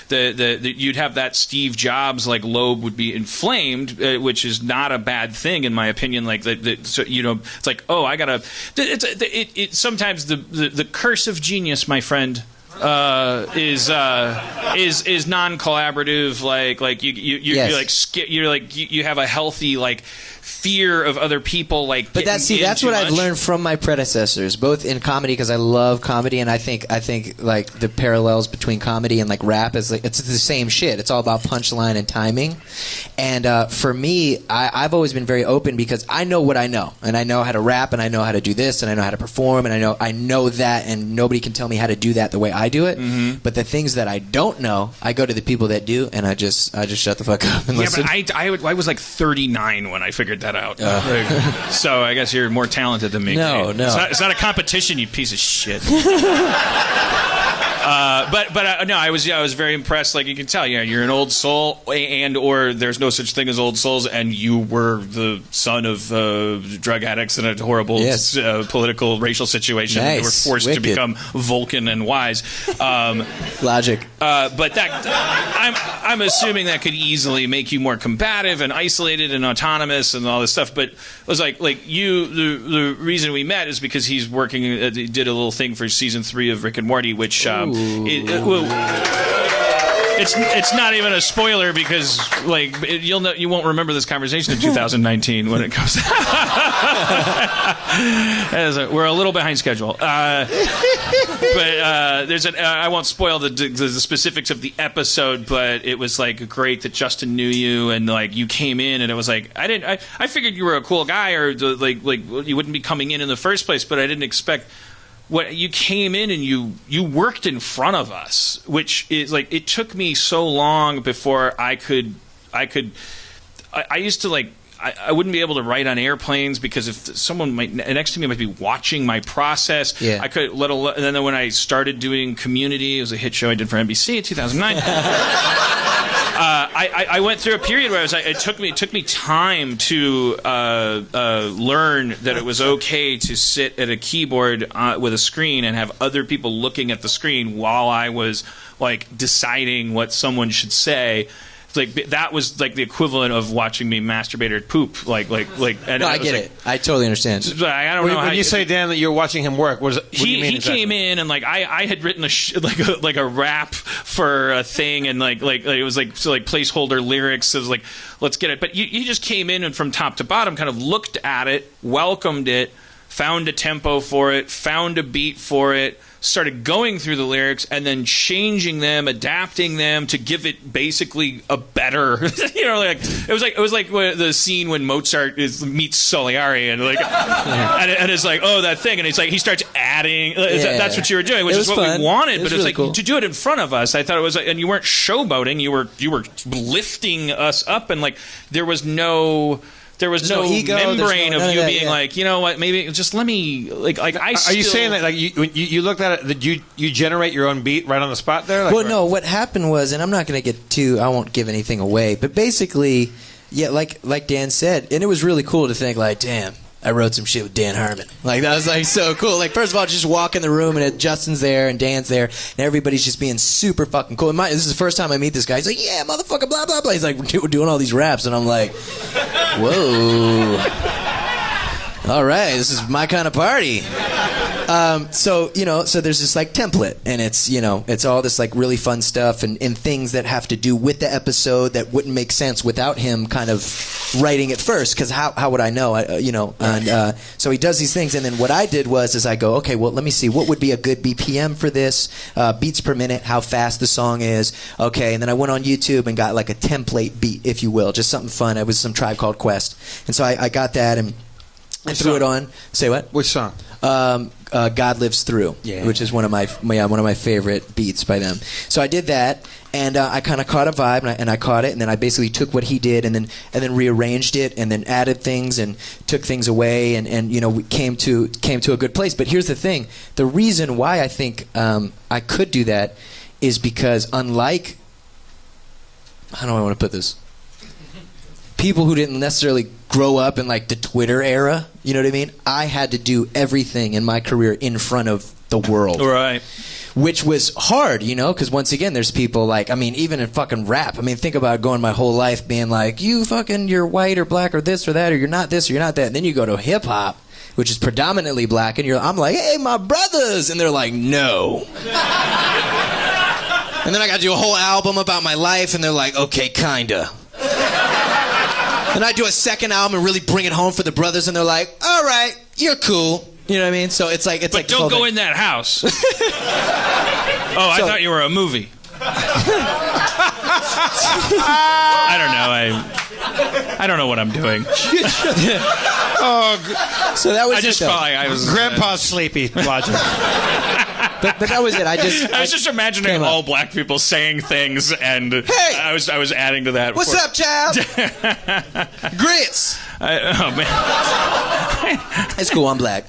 Speaker 2: that you'd have that Steve Jobs like lobe would be inflamed, which is not a bad thing in my opinion. Like so, it's like, oh, I gotta. It sometimes the curse of genius, my friend. Is non-collaborative, like you have a healthy like fear of other people, like. But
Speaker 4: that's what I've learned from my predecessors, both in comedy, because I love comedy, and I think like the parallels between comedy and like rap is like it's the same shit. It's all about punchline and timing. And for me, I've always been very open because I know what I know, and I know how to rap, and I know how to do this, and I know how to perform, and I know that, and nobody can tell me how to do that the way I do it. Mm-hmm. But the things that I don't know, I go to the people that do, and I just shut the fuck up and listen.
Speaker 2: But I was like 39 when I figured that out. So I guess you're more talented than me.
Speaker 4: No.
Speaker 2: It's not a competition, you piece of shit. No, I was very impressed. Like, you can tell, you're an old soul, or there's no such thing as old souls, and you were the son of drug addicts in a horrible political, racial situation.
Speaker 4: Nice.
Speaker 2: They were forced to become Vulcan and wise.
Speaker 4: Logic.
Speaker 2: But I'm assuming that could easily make you more combative and isolated and autonomous and all this stuff. But it was like you. The reason we met is because he's working. He did a little thing for season 3 of Rick and Morty, which. It's not even a spoiler because you won't remember this conversation in 2019 when it comes out. We're a little behind schedule, but I won't spoil the specifics of the episode. But it was like great that Justin knew you, and like you came in, and it was like I figured you were a cool guy, or like you wouldn't be coming in the first place, but I didn't expect. What you came in and you worked in front of us, which is like it took me so long before I used to like I wouldn't be able to write on airplanes because if someone next to me might be watching my process. Yeah. I could and then when I started doing Community, it was a hit show I did for NBC in 2009. I went through a period where it took me time to learn that it was okay to sit at a keyboard with a screen and have other people looking at the screen while I was like deciding what someone should say. like that was like the equivalent of watching me masturbate or poop. And
Speaker 4: No, I get it. I totally understand.
Speaker 2: I don't know
Speaker 5: When
Speaker 2: how
Speaker 5: you say, Dan, that you're watching him work, what do you mean?
Speaker 2: He came in and like I had written a rap for a thing, and like it was like placeholder lyrics. It was like, let's get it. But you just came in and from top to bottom kind of looked at it, welcomed it, found a tempo for it, found a beat for it, started going through the lyrics and then changing them, adapting them to give it basically a better, it was like the scene when Mozart meets Salieri and and it's like, oh, that thing, and he starts adding. That's what you were doing, which is what
Speaker 4: fun.
Speaker 2: we wanted, but it was
Speaker 4: really
Speaker 2: like
Speaker 4: cool.
Speaker 2: To do it in front of us. I thought it was, and you weren't showboating, you were lifting us up, and like there was no
Speaker 4: ego,
Speaker 2: membrane of you being
Speaker 4: yeah.
Speaker 2: like, you know what, maybe just let me
Speaker 5: Are you saying that when you looked at it, that you generate your own beat right on the spot there?
Speaker 4: Well, no. What happened was, and I'm not going to get too. I won't give anything away. But basically, yeah, like Dan said, and it was really cool to think like, damn, I wrote some shit with Dan Harmon. Like that was like so cool. Like first of all, just walk in the room and Justin's there and Dan's there and everybody's just being super fucking cool. And this is the first time I meet this guy. He's like, yeah, motherfucker, blah blah blah. He's like doing all these raps, and I'm like, whoa. All right, this is my kind of party. So there's this like template, and it's all this like really fun stuff and things that have to do with the episode that wouldn't make sense without him kind of writing it first, because how would I know? And so he does these things, and then what I did is I go, okay, well, let me see what would be a good BPM for this, beats per minute, how fast the song is, okay, and then I went on YouTube and got like a template beat, if you will, just something fun. It was some Tribe Called Quest, and so I got that and I threw it on. Say what?
Speaker 5: Which song?
Speaker 4: God Lives Through, which is one of my favorite beats by them. So I did that, and I kind of caught a vibe, and I caught it, and then I basically took what he did, and then rearranged it, and then added things, and took things away, and we came to a good place. But here's the thing: the reason why I think I could do that is because unlike, how do I want to put this? People who didn't necessarily grow up in like the Twitter era, you know what I mean? I had to do everything in my career in front of the world.
Speaker 2: Right.
Speaker 4: Which was hard, because once again, there's people like, even in fucking rap, think about going my whole life being like, you're white or black or this or that, or you're not this or you're not that. And then you go to hip hop, which is predominantly black, and I'm like, hey, my brothers. And they're like, no. And then I got to do a whole album about my life, and they're like, okay, kinda. And I do a second album and really bring it home for the brothers, and they're like, all right, you're cool. You know what I mean? So it's like...
Speaker 2: But don't go in that house. I thought you were a movie. I don't know. I don't know what I'm doing.
Speaker 4: So that was
Speaker 2: I just felt like I was...
Speaker 5: Grandpa's sleepy. Watching.
Speaker 4: But that was it. I
Speaker 2: was just imagining all black people saying things, and
Speaker 4: hey!
Speaker 2: I was adding to that.
Speaker 4: What's up, child? Grits.
Speaker 2: Oh man,
Speaker 4: it's cool. I'm black.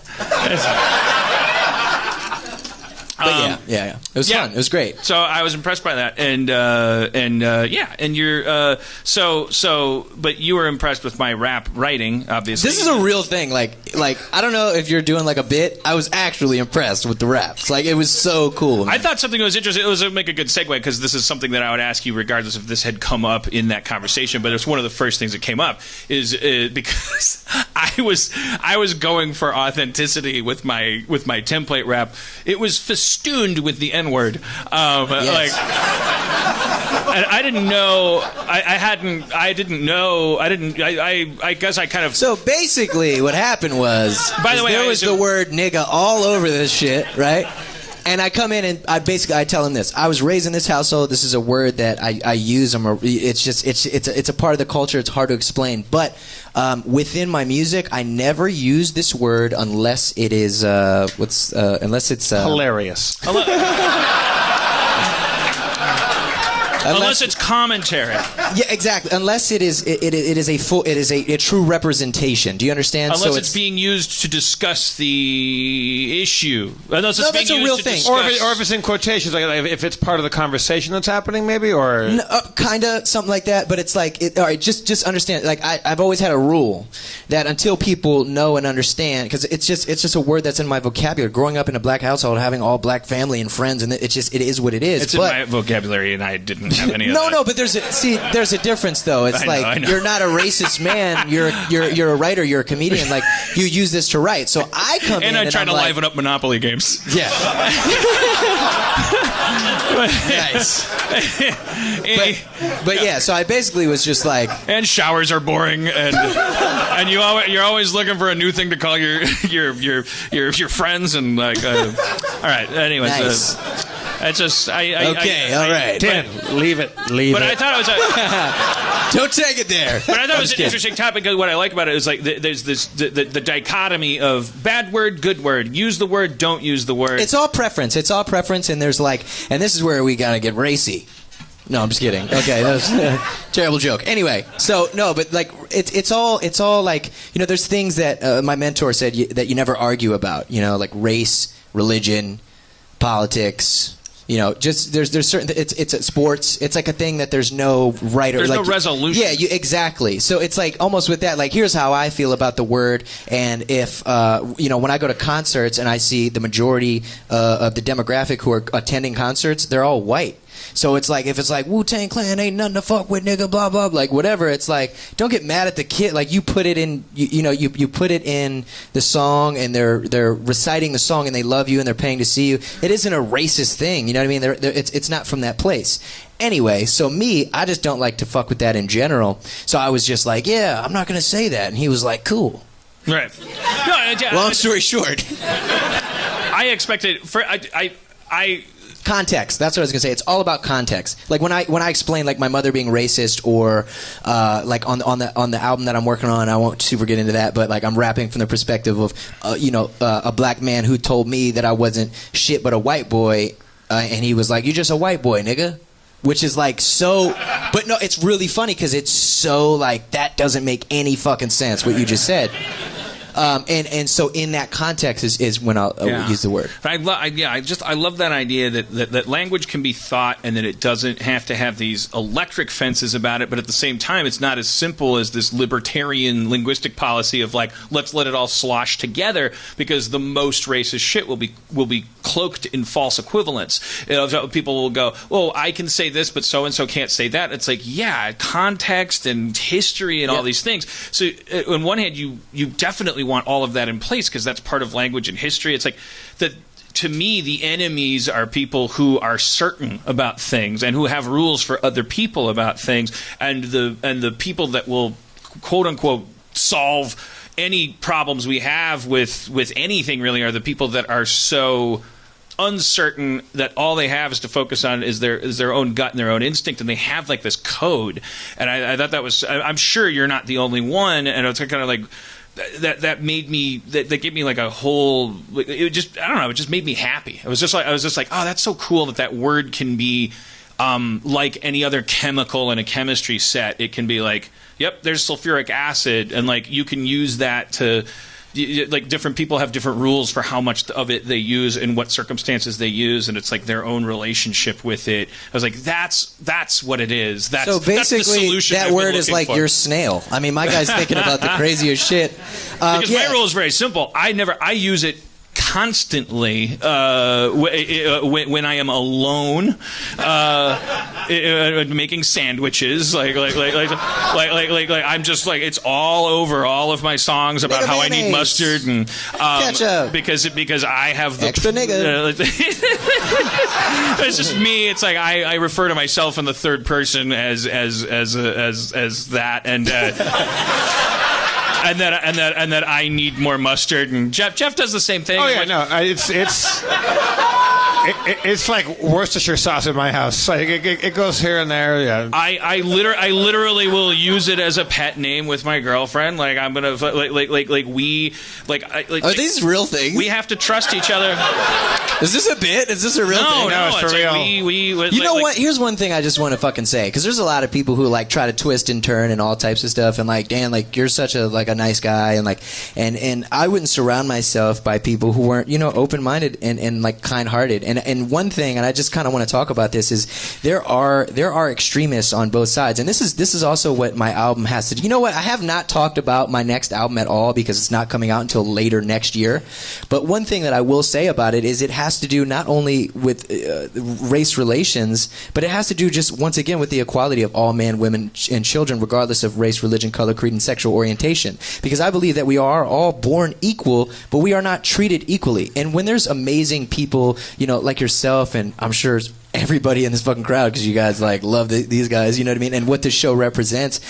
Speaker 4: But yeah. It was fun. It was great.
Speaker 2: So I was impressed by that, and you're but you were impressed with my rap writing, obviously.
Speaker 4: This is a real thing. Like I don't know if you're doing like a bit. I was actually impressed with the raps. Like it was so cool. Man.
Speaker 2: I thought something was interesting. It was make a good segue, because this is something that I would ask you regardless if this had come up in that conversation. But it's one of the first things that came up is because I was going for authenticity with my template rap. It was festooned with the N-word.
Speaker 4: Yes.
Speaker 2: And I didn't know. I guess I kind of.
Speaker 4: So basically, what happened was,
Speaker 2: by the way,
Speaker 4: there was the word nigga all over this shit, right? And I come in and I tell him this. I was raised in this household. This is a word that I use. It's a part of the culture. It's hard to explain. But within my music, I never use this word unless it is unless it's
Speaker 5: hilarious.
Speaker 2: Unless it's commentary.
Speaker 4: Yeah, exactly. Unless it is a true representation. Do you understand?
Speaker 2: Unless it's being used to discuss the issue. Unless it's being
Speaker 4: that's a
Speaker 2: used
Speaker 4: real
Speaker 2: to
Speaker 4: thing.
Speaker 2: discuss...
Speaker 5: Or if it's in quotations, like if it's part of the conversation that's happening, maybe, or
Speaker 4: kind of something like that. But it's like, all right, just understand. Like I've always had a rule that until people know and understand, because it's just a word that's in my vocabulary. Growing up in a black household, having all black family and friends, and it is what it is.
Speaker 2: It's in my vocabulary, and I didn't. have any of
Speaker 4: No,
Speaker 2: that.
Speaker 4: no, but there's a difference though. It's
Speaker 2: I know.
Speaker 4: you're not a racist man. You're a writer. You're a comedian. Like you use this to write. So I come in
Speaker 2: And I try
Speaker 4: I'm
Speaker 2: to
Speaker 4: like,
Speaker 2: liven up Monopoly games.
Speaker 4: Yeah. Nice. But yeah, so I basically was just like,
Speaker 2: And showers are boring, and you're always looking for a new thing to call your friends, and like, all right. Anyways,
Speaker 4: nice.
Speaker 2: it's just
Speaker 4: All right.
Speaker 5: Dan, leave it.
Speaker 2: But I thought it was
Speaker 4: Don't take it there.
Speaker 2: But I thought it was an interesting topic. Because what I like about it is like there's this the dichotomy of bad word, good word, use the word, don't use the word.
Speaker 4: It's all preference. And there's like, and this is where we gotta get racy. No, I'm just kidding. Okay, that was a terrible joke. Anyway, so no, but like it's all like, there's things that my mentor said that you never argue about. Like race, religion, politics. Just there's certain. It's sports. It's like a thing that there's no right or
Speaker 2: there's
Speaker 4: like,
Speaker 2: no resolution.
Speaker 4: Yeah, exactly. So it's like almost with that. Like here's how I feel about the word. And if when I go to concerts and I see the majority of the demographic who are attending concerts, they're all white. So it's like, if it's like Wu-Tang Clan ain't nothing to fuck with, nigga, blah blah, like whatever. It's like, don't get mad at the kid. Like you put it in, you put it in the song, and they're reciting the song, and they love you, and they're paying to see you. It isn't a racist thing, you know what I mean? It's not from that place. Anyway, so I just don't like to fuck with that in general. So I was just like, yeah, I'm not gonna say that, and he was like, cool.
Speaker 2: Right. No,
Speaker 4: Long story short,
Speaker 2: I expected for I.
Speaker 4: Context. That's what I was gonna say. It's all about context. Like when I explain like my mother being racist, or like on the album that I'm working on, I won't super get into that, but like I'm rapping from the perspective of a black man who told me that I wasn't shit but a white boy, and he was like, "You just a white boy, nigga." Which is like so, but no, it's really funny because it's so like that doesn't make any fucking sense what you just said. And so in that context is when I'll use the word.
Speaker 2: But I love that idea that language can be thought, and that it doesn't have to have these electric fences about it. But at the same time, it's not as simple as this libertarian linguistic policy of like, let's let it all slosh together, because the most racist shit will be cloaked in false equivalence. People will go, "Oh, I can say this, but so and so can't say that." It's like, yeah, context and history and all these things. So on one hand, you definitely want all of that in place, because that's part of language and history. It's like that. To me, the enemies are people who are certain about things and who have rules for other people about things, and the people that will quote unquote solve any problems we have with anything really are the people that are so uncertain that all they have is to focus on is their own gut and their own instinct, and they have like this code. And I thought that was, I'm sure you're not the only one, and it's kind of like that made me that gave me like a whole, it just, I don't know, it just made me happy. I was just like, oh, that's so cool that word can be like any other chemical in a chemistry set. It can be like, yep, there's sulfuric acid, and like you can use that to, like, different people have different rules for how much of it they use and what circumstances they use, and it's like their own relationship with it. I was like, that's what it is.
Speaker 4: So basically,
Speaker 2: that's the solution
Speaker 4: that word is like your snail. I mean, my guy's thinking about the craziest shit.
Speaker 2: Because my rule is very simple. I use it constantly when I am alone, making sandwiches. Like I'm just like, it's all over all of my songs about how mayonnaise. I need mustard and ketchup, because I have the
Speaker 4: extra nigga.
Speaker 2: It's just me. It's like I refer to myself in the third person as that, and that I need more mustard, and Jeff does the same thing.
Speaker 5: Oh yeah, no, it's like Worcestershire sauce in my house. Like it goes here and there. Yeah,
Speaker 2: I literally will use it as a pet name with my girlfriend. Like I'm gonna
Speaker 4: Are these real things?
Speaker 2: We have to trust each other.
Speaker 4: Is this a bit? Is this a real thing?
Speaker 2: No,
Speaker 5: it's for real.
Speaker 4: You know what? Here's one thing I just want to fucking say, because there's a lot of people who like try to twist and turn and all types of stuff, and like, Dan, like you're such a nice guy, and like, and I wouldn't surround myself by people who weren't, open-minded and like kind-hearted. And one thing, and I just kind of want to talk about this, is there are extremists on both sides, and this is also what my album has to do. You know what? I have not talked about my next album at all because it's not coming out until later next year. But one thing that I will say about it is it has to do not only with race relations, but it has to do just once again with the equality of all men, women, and children, regardless of race, religion, color, creed, and sexual orientation. Because I believe that we are all born equal, but we are not treated equally. And when there's amazing people, you know, like yourself, and I'm sure everybody in this fucking crowd, because you guys like love these guys, you know what I mean? And what this show represents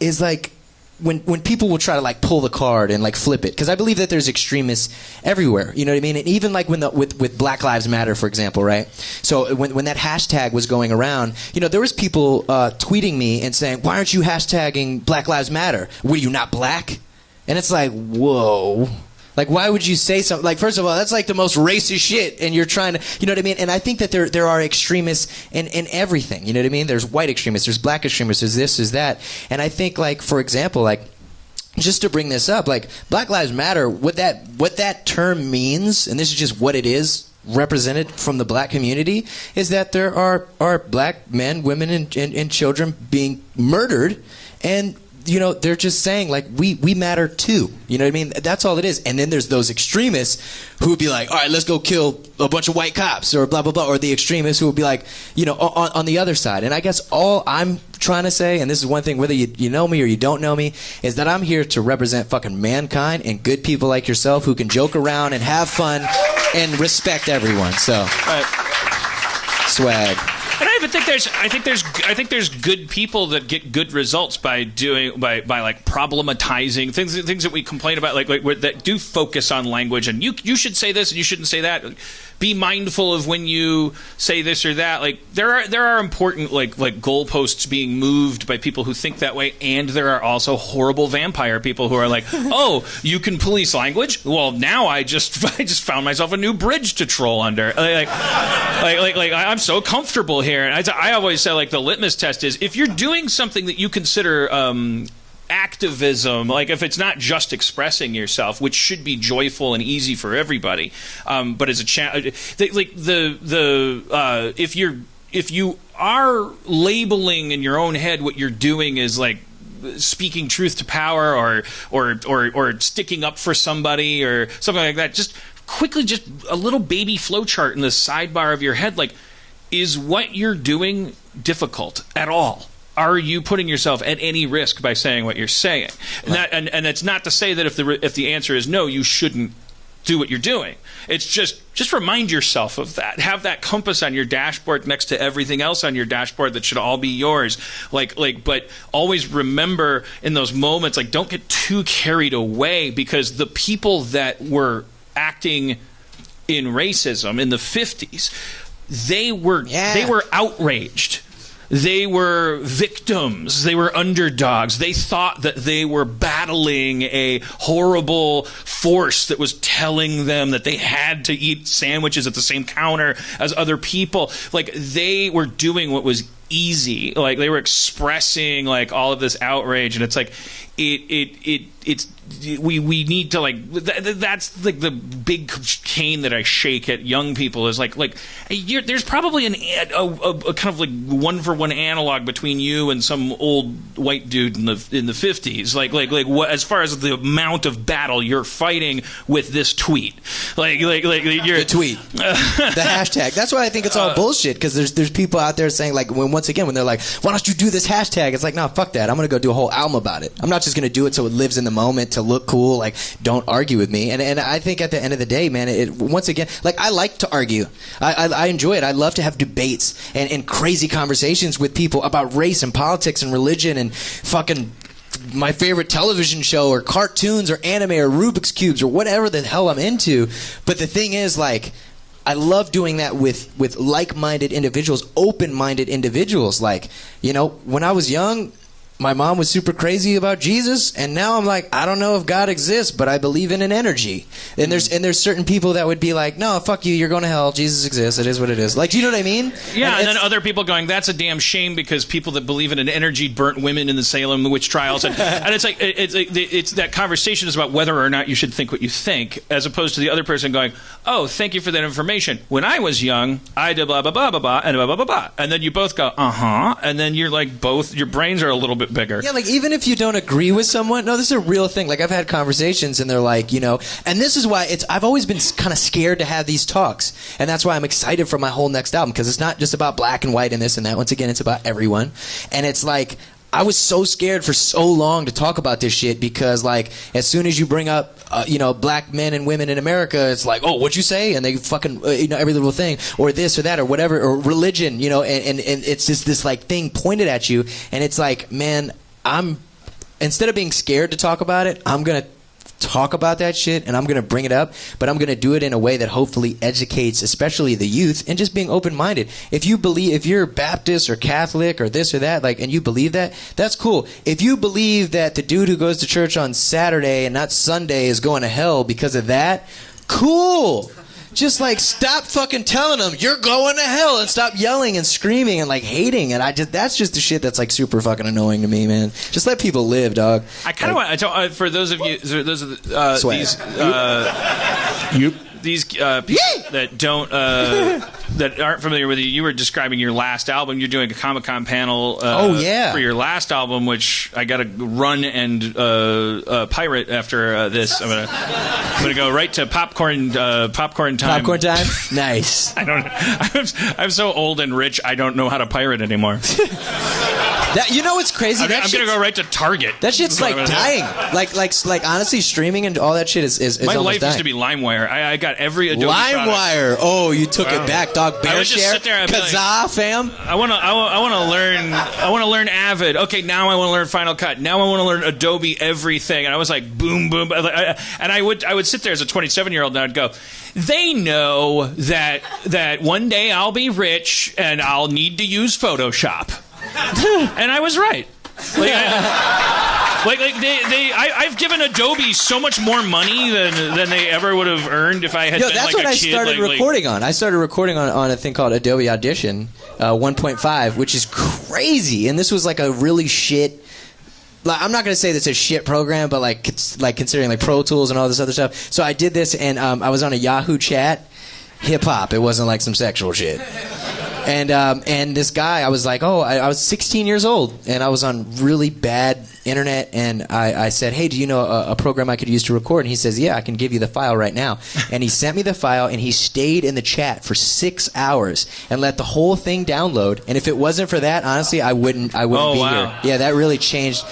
Speaker 4: is like when people will try to like pull the card and like flip it, because I believe that there's extremists everywhere, you know what I mean? And even like with Black Lives Matter, for example, right? So when that hashtag was going around, you know, there was people tweeting me and saying, why aren't you hashtagging Black Lives Matter? Were you not black? And it's like, whoa. Like, why would you say something? Like, first of all, that's like the most racist shit, and you're trying to, you know what I mean? And I think that there are extremists in everything, you know what I mean? There's white extremists, there's black extremists, there's this, there's that. And I think, like, for example, like, just to bring this up, like, Black Lives Matter, what that term means, and this is just what it is, represented from the black community, is that there are black men, women, and children being murdered, and you know, they're just saying, like, we matter too. You know what I mean? That's all it is. And then there's those extremists who would be like, all right, let's go kill a bunch of white cops or blah, blah, blah. Or the extremists who would be like, you know, on the other side. And I guess all I'm trying to say, and this is one thing, whether you know me or you don't know me, is that I'm here to represent fucking mankind and good people like yourself who can joke around and have fun and respect everyone. So, swag.
Speaker 2: And I think there's good people that get good results by like problematizing things that we complain about, like that do focus on language, and you should say this and you shouldn't say that. Be mindful of when you say this or that. Like there are important like goalposts being moved by people who think that way, and there are also horrible vampire people who are like, oh, you can police language? Well, now I just found myself a new bridge to troll under. Like I'm so comfortable here. And I always say, like, the litmus test is if you're doing something that you consider activism, like if it's not just expressing yourself, which should be joyful and easy for everybody, but as a if you are labeling in your own head what you're doing is like speaking truth to power or sticking up for somebody or something like that, just quickly, just a little baby flowchart in the sidebar of your head, like, is what you're doing difficult at all? Are you putting yourself at any risk by saying what you're saying? And it's not to say that if the answer is no, you shouldn't do what you're doing. It's just remind yourself of that. Have that compass on your dashboard next to everything else on your dashboard that should all be yours. But always remember in those moments, like, don't get too carried away, because the people that were acting in racism in the 50s, they were outraged. They were victims. They were underdogs. They thought that they were battling a horrible force that was telling them that they had to eat sandwiches at the same counter as other people. Like, they were doing what was easy. Like, they were expressing, like, all of this outrage, and it's like we need to, like, that's like the big cane that I shake at young people is like there's probably a kind of like one-for-one analog between you and some old white dude in the 50s, like what, as far as the amount of battle you're fighting with this tweet, like you're
Speaker 4: the tweet, the hashtag. That's why I think it's all bullshit, because there's people out there saying, like, when they're like, why don't you do this hashtag? It's like, no, fuck that. I'm gonna go do a whole album about it. I'm not just gonna do it so it lives in the moment to look cool. Like, don't argue with me. And I think at the end of the day, man, it once again, like, I like to argue. I enjoy it. I love to have debates and crazy conversations with people about race and politics and religion and fucking my favorite television show or cartoons or anime or Rubik's Cubes or whatever the hell I'm into. But the thing is, like, I love doing that with like-minded individuals, open-minded individuals. Like, you know, when I was young, my mom was super crazy about Jesus, and now I'm like, I don't know if God exists, but I believe in an energy. And there's certain people that would be like, no, fuck you, you're going to hell. Jesus exists. It is what it is. Like, do you know what I mean?
Speaker 2: Yeah, and then other people going, that's a damn shame because people that believe in an energy burnt women in the Salem witch trials, and it's like it's that conversation is about whether or not you should think what you think, as opposed to the other person going, oh, thank you for that information. When I was young, I did blah blah blah blah blah and blah blah blah blah, and then you both go, and then you're like both your brains are a little bit bigger.
Speaker 4: Yeah, like even if you don't agree with someone, no, this is a real thing. Like I've had conversations and they're like, you know, and this is why I've always been kind of scared to have these talks, and that's why I'm excited for my whole next album, because it's not just about black and white and this and that. Once again, it's about everyone, and it's like I was so scared for so long to talk about this shit because, like, as soon as you bring up, you know, black men and women in America, it's like, oh, what'd you say? And they fucking, you know, every little thing, or this or that, or whatever, or religion, you know, and it's just this, like, thing pointed at you, and it's like, man, instead of being scared to talk about it, I'm going to talk about that shit, and I'm going to bring it up, but I'm going to do it in a way that hopefully educates, especially the youth, and just being open-minded. If you're Baptist or Catholic or this or that, like, and you believe that, that's cool. If you believe that the dude who goes to church on Saturday and not Sunday is going to hell because of that, cool. Just like stop fucking telling them you're going to hell, and stop yelling and screaming and like hating. And that's just the shit that's like super fucking annoying to me, man. Just let people live, dog.
Speaker 2: I kind of want for those of you, these people that don't that aren't familiar with you. You were describing your last album. You're doing a Comic-Con panel for your last album, which I got to run and pirate after this. I'm gonna go right to popcorn time.
Speaker 4: Popcorn time? Nice.
Speaker 2: I'm so old and rich, I don't know how to pirate anymore.
Speaker 4: You know what's crazy?
Speaker 2: I'm gonna go right to Target.
Speaker 4: That shit's like dying. Like honestly, streaming and all that shit is
Speaker 2: my
Speaker 4: almost
Speaker 2: life
Speaker 4: dying.
Speaker 2: used to be LimeWire. I got every Adobe
Speaker 4: LimeWire. Oh, you took it back, dog.
Speaker 2: I would just
Speaker 4: Bearshare,
Speaker 2: sit there and be
Speaker 4: Kazaa, fam.
Speaker 2: I want to learn Avid. Okay, now I want to learn Final Cut. Now I want to learn Adobe everything. And I was like, boom, boom. And I would sit there as a 27-year-old and I'd go, they know that one day I'll be rich and I'll need to use Photoshop. And I was right. I've given Adobe so much more money than they ever would have earned if I had been like a kid.
Speaker 4: That's what I started recording on. I started recording on a thing called Adobe Audition 1.5, which is crazy. And this was like a really shit. Like, I'm not going to say that's a shit program, but like considering like Pro Tools and all this other stuff. So I did this, and I was on a Yahoo chat, hip hop. It wasn't like some sexual shit. And this guy, I was like, I was 16 years old, and I was on really bad internet, and I said, hey, do you know a program I could use to record? And he says, yeah, I can give you the file right now. And he sent me the file, and he stayed in the chat for 6 hours and let the whole thing download. And if it wasn't for that, honestly, I wouldn't be here. Yeah, that really changed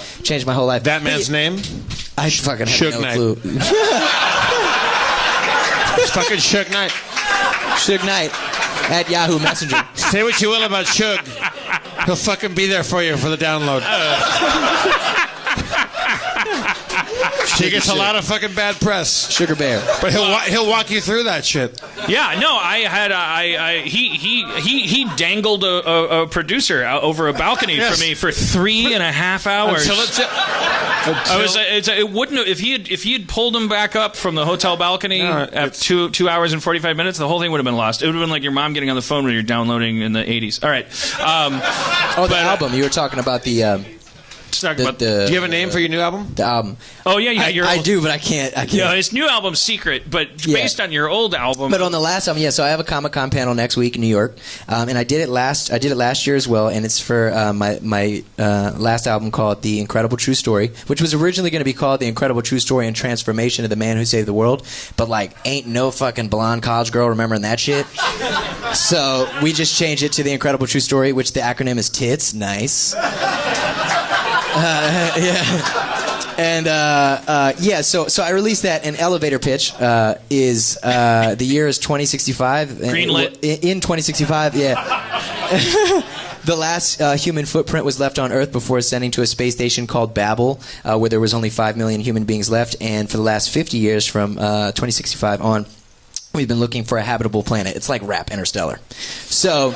Speaker 4: my whole life.
Speaker 5: That man's name?
Speaker 4: I fucking have no clue.
Speaker 5: It's fucking Suge Knight.
Speaker 4: Suge Knight. At Yahoo Messenger.
Speaker 5: Say what you will about Suge. He'll fucking be there for you for the download. He gets a lot of fucking bad press.
Speaker 4: Sugar Bear.
Speaker 5: But he'll walk you through that shit.
Speaker 2: Yeah, no, he dangled a producer out over a balcony for me for 3.5 hours. It wouldn't have, if he had pulled him back up from the hotel balcony at 2 hours and 45 minutes, the whole thing would have been lost. It would have been like your mom getting on the phone when you're downloading in the 80s. All right.
Speaker 4: The album. You were talking about the...
Speaker 5: Do you have a name for your new album?
Speaker 4: The album.
Speaker 2: Oh yeah,
Speaker 4: I do, but I can't.
Speaker 2: Yeah, his new album's secret, but based on your old album.
Speaker 4: But on the last album, so I have a Comic-Con panel next week in New York, and I did it last year as well, and it's for my last album called The Incredible True Story, which was originally going to be called The Incredible True Story and Transformation of the Man Who Saved the World, but like ain't no fucking blonde college girl remembering that shit. So we just changed it to The Incredible True Story, which the acronym is TITS. Nice. So I released that, and elevator pitch is the year is 2065.
Speaker 2: Greenlit.
Speaker 4: In 2065, yeah. The last human footprint was left on Earth before ascending to a space station called Babel, where there was only 5 million human beings left, and for the last 50 years, from 2065 on, we've been looking for a habitable planet. It's like rap Interstellar. So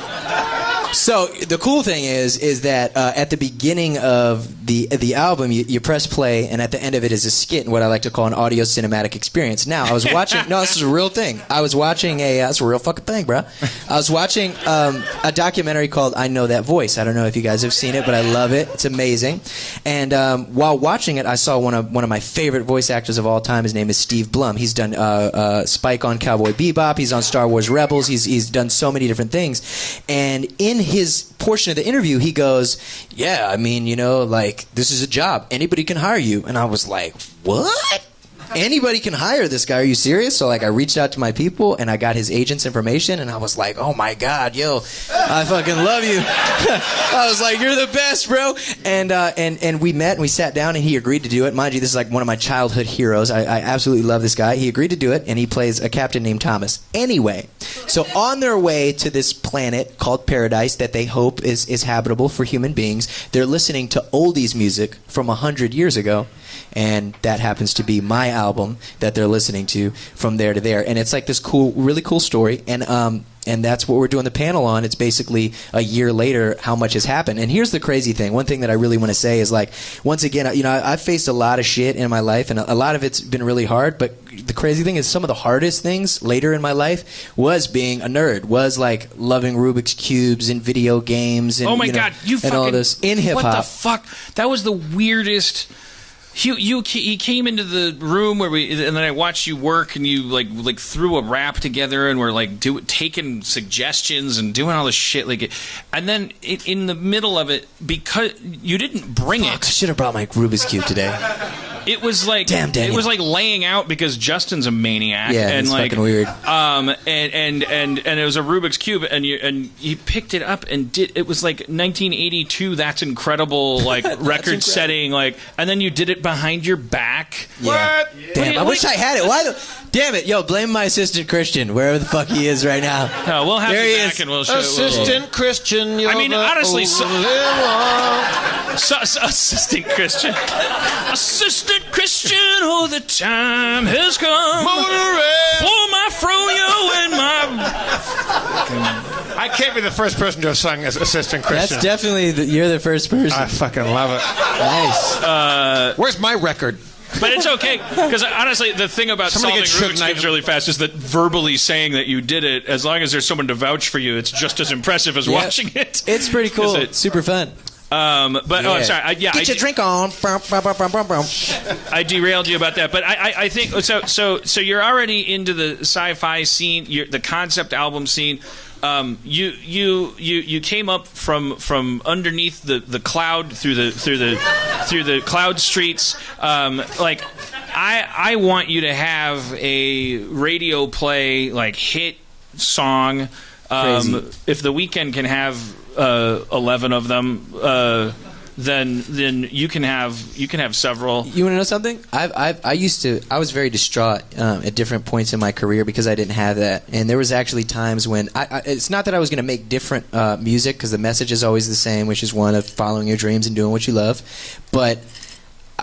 Speaker 4: So the cool thing is that at the beginning of the album, you press play, and at the end of it is a skit, what I like to call an audio cinematic experience. Now, I was watching. No, this is a real thing. I was watching that's a real fucking thing, bro. I was watching a documentary called "I Know That Voice." I don't know if you guys have seen it, but I love it. It's amazing. And while watching it, I saw one of my favorite voice actors of all time. His name is Steve Blum. He's done Spike on Cowboy Bebop. He's on Star Wars Rebels. He's done so many different things. And in his portion of the interview, he goes, "Yeah, I mean, like, this is a job. Anybody can hire you." And I was like, "What? Anybody can hire this guy? Are you serious?" So, like, I reached out to my people, and I got his agent's information, and I was like, "Oh, my God, yo, I fucking love you." I was like, "You're the best, bro." And we met, and we sat down, and he agreed to do it. Mind you, this is like one of my childhood heroes. I absolutely love this guy. He agreed to do it, and he plays a captain named Thomas. Anyway, so on their way to this planet called Paradise that they hope is habitable for human beings, they're listening to oldies music from 100 years ago. And that happens to be my album that they're listening to from there to there. And it's like this cool, really cool story. And that's what we're doing the panel on. It's basically a year later how much has happened. And here's the crazy thing. One thing that I really want to say is, like, once again, I've faced a lot of shit in my life, and a lot of it's been really hard. But the crazy thing is some of the hardest things later in my life was being a nerd, was like loving Rubik's Cubes and video games and,
Speaker 2: oh my God, you
Speaker 4: and
Speaker 2: fucking,
Speaker 4: all this in hip-hop.
Speaker 2: What the fuck? That was the weirdest... He came into the room where and then I watched you work, and you like threw a rap together, and we're like taking suggestions and doing all this shit, like, and then in the middle of it, because you didn't bring it.
Speaker 4: I should have brought my Rubik's Cube today.
Speaker 2: It was like
Speaker 4: damn, Daniel.
Speaker 2: It was like laying out because Justin's a maniac.
Speaker 4: Yeah,
Speaker 2: and
Speaker 4: it's
Speaker 2: like
Speaker 4: fucking weird.
Speaker 2: And it was a Rubik's Cube, and you picked it up and it was like 1982. That's incredible, like record setting, like, and then you did it behind your back.
Speaker 4: Yeah.
Speaker 2: What?
Speaker 4: Damn, I wish I had it. Why damn it, yo, blame my assistant Christian, wherever the fuck he is right now.
Speaker 2: No, we'll have
Speaker 4: there
Speaker 2: you
Speaker 4: he
Speaker 2: back
Speaker 4: is.
Speaker 2: and we'll show
Speaker 5: Assistant Christian, you're
Speaker 2: honestly,
Speaker 5: assistant
Speaker 2: Christian. Assistant Christian, oh, the time has come for my froyo and my...
Speaker 5: I can't be the first person to have sung as Assistant Christian.
Speaker 4: That's definitely you're the first person.
Speaker 5: I fucking love it.
Speaker 4: Nice.
Speaker 5: Where's my record?
Speaker 2: But it's okay, because honestly, the thing about solving Rubik's Cubes really fast is that verbally saying that you did it, as long as there's someone to vouch for you, it's just as impressive as watching it.
Speaker 4: It's pretty cool. It's super fun.
Speaker 2: But oh, I'm sorry.
Speaker 4: Get your drink on.
Speaker 2: I derailed you about that, but I think so. You're already into the sci-fi scene, the concept album scene. You came up from underneath the cloud through the cloud streets. Like, I want you to have a radio play, like, hit song. If The Weeknd can have 11 of them, then you can have several. You
Speaker 4: want to know something? I was very distraught at different points in my career because I didn't have that, and there was actually times when it's not that I was going to make different music, because the message is always the same, which is one of following your dreams and doing what you love, but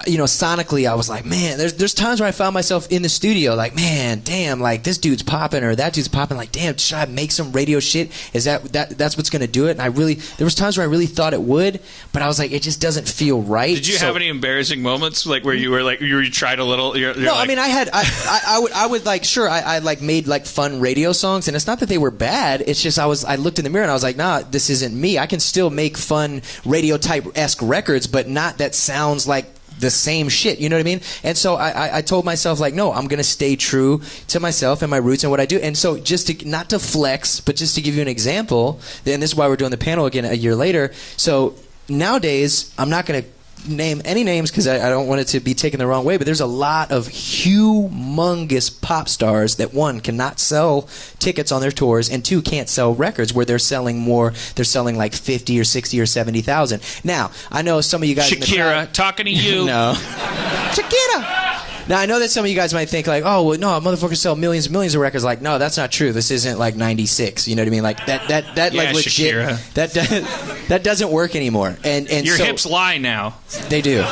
Speaker 4: sonically, I was like, man, there's times where I found myself in the studio, like, man, damn, like, this dude's popping or that dude's popping, like, damn, should I make some radio shit? Is that's what's gonna do it? And there was times where I really thought it would, but I was like, it just doesn't feel right.
Speaker 2: Did you have any embarrassing moments, like, where you were like, you tried a little? No,
Speaker 4: like, I mean, I would like, sure, I like made like fun radio songs, and it's not that they were bad. It's just I looked in the mirror and I was like, nah, this isn't me. I can still make fun radio type-esque records, but not that sounds like the same shit, you know what I mean? And so I told myself, like, no, I'm gonna stay true to myself and my roots and what I do. And so just to, not to flex, but just to give you an example, and this is why we're doing the panel again a year later. So nowadays, I'm not gonna name any names because I don't want it to be taken the wrong way, but there's a lot of humongous pop stars that, one, cannot sell tickets on their tours, and two, can't sell records where they're selling more. They're selling like 50 or 60 or 70,000. Now, I know some of you guys
Speaker 2: Shakira,
Speaker 4: in the crowd,
Speaker 2: talking to you.
Speaker 4: No. Shakira! Now, I know that some of you guys might think, like, oh, well, no, motherfuckers sell millions and millions of records. Like, no, that's not true. This isn't like 96. You know what I mean? Like, that
Speaker 2: yeah,
Speaker 4: like, legit.
Speaker 2: Shakira.
Speaker 4: That doesn't work anymore. And
Speaker 2: your
Speaker 4: so,
Speaker 2: hips lie now.
Speaker 4: They do.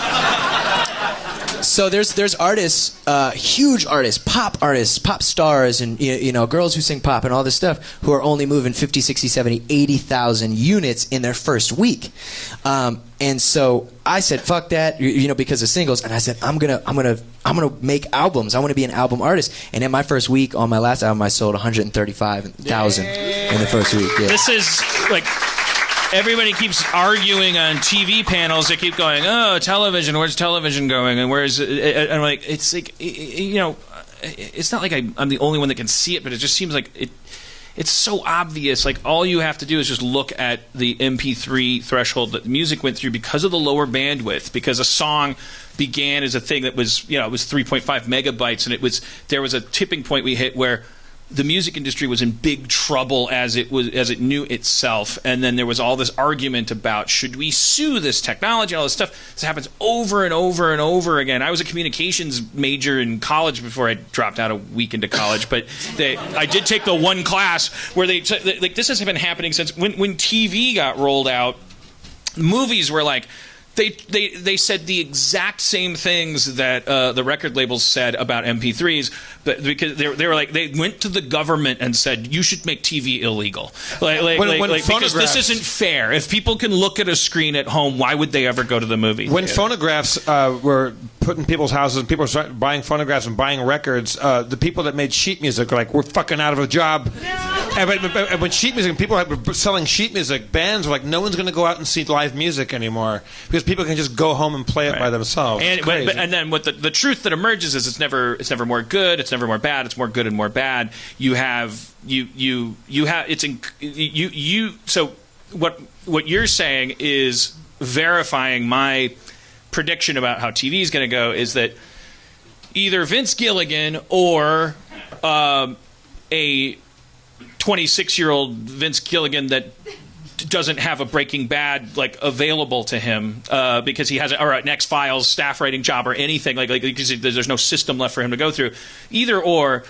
Speaker 4: So there's artists, huge artists, pop stars, and girls who sing pop and all this stuff who are only moving 50, 60, 70, 80,000 units in their first week. And so I said, fuck that, because of singles. And I said, I'm gonna make albums. I want to be an album artist. And in my first week on my last album, I sold 135,000 in the first week. Yeah.
Speaker 2: This is like, everybody keeps arguing on TV panels. They keep going, oh, television, where's television going? And where's, and I'm like, it's like, it's not like I'm the only one that can see it, but it just seems like it's so obvious. Like, all you have to do is just look at the MP3 threshold that the music went through because of the lower bandwidth, because a song began as a thing that was, it was 3.5 megabytes, and there was a tipping point we hit where the music industry was in big trouble as it knew itself, and then there was all this argument about, should we sue this technology and all this stuff. This happens over and over and over again. I was a communications major in college before I dropped out a week into college, but I did take the one class where this has been happening since when TV got rolled out. Movies were like, They said the exact same things that the record labels said about MP3s, but because they were like, they went to the government and said, you should make TV illegal, because this isn't fair. If people can look at a screen at home, why would they ever go to the movie?
Speaker 5: When phonographs were put in people's houses and people started buying phonographs and buying records, the people that made sheet music were like, we're fucking out of a job. And when sheet music, people were selling sheet music, bands were like, no one's going to go out and see live music anymore because people can just go home and play it by themselves.
Speaker 2: And then what the truth that emerges is it's never more good, it's never more bad, it's more good and more bad. So what you're saying is verifying my prediction about how TV is going to go, is that either Vince Gilligan or a 26-year-old Vince Gilligan that doesn't have a Breaking Bad available to him because he has an X-Files staff writing job or anything because there's no system left for him to go through. Either or,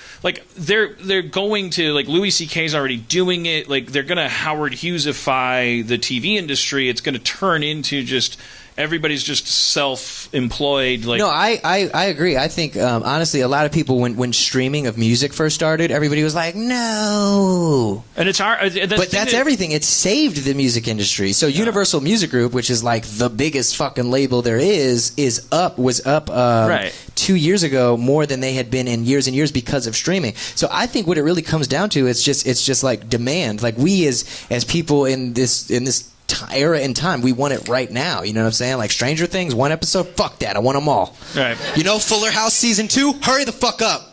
Speaker 2: they're going to, Louis C.K.'s already doing it. They're going to Howard Hughesify the TV industry. It's going to turn into just everybody's just self-employed.
Speaker 4: No, I agree. I think honestly, a lot of people when streaming of music first started, everybody was like, no.
Speaker 2: And it's hard.
Speaker 4: But that's everything. It saved the music industry. So Universal Music Group, which is the biggest fucking label there was up 2 years ago more than they had been in years and years because of streaming. So I think what it really comes down to, it's just like demand. We as people in this era in time, we want it right now. You know what I'm saying? Stranger Things, one episode, fuck that, I want them all.
Speaker 2: Right.
Speaker 4: Fuller House season 2, hurry the fuck up.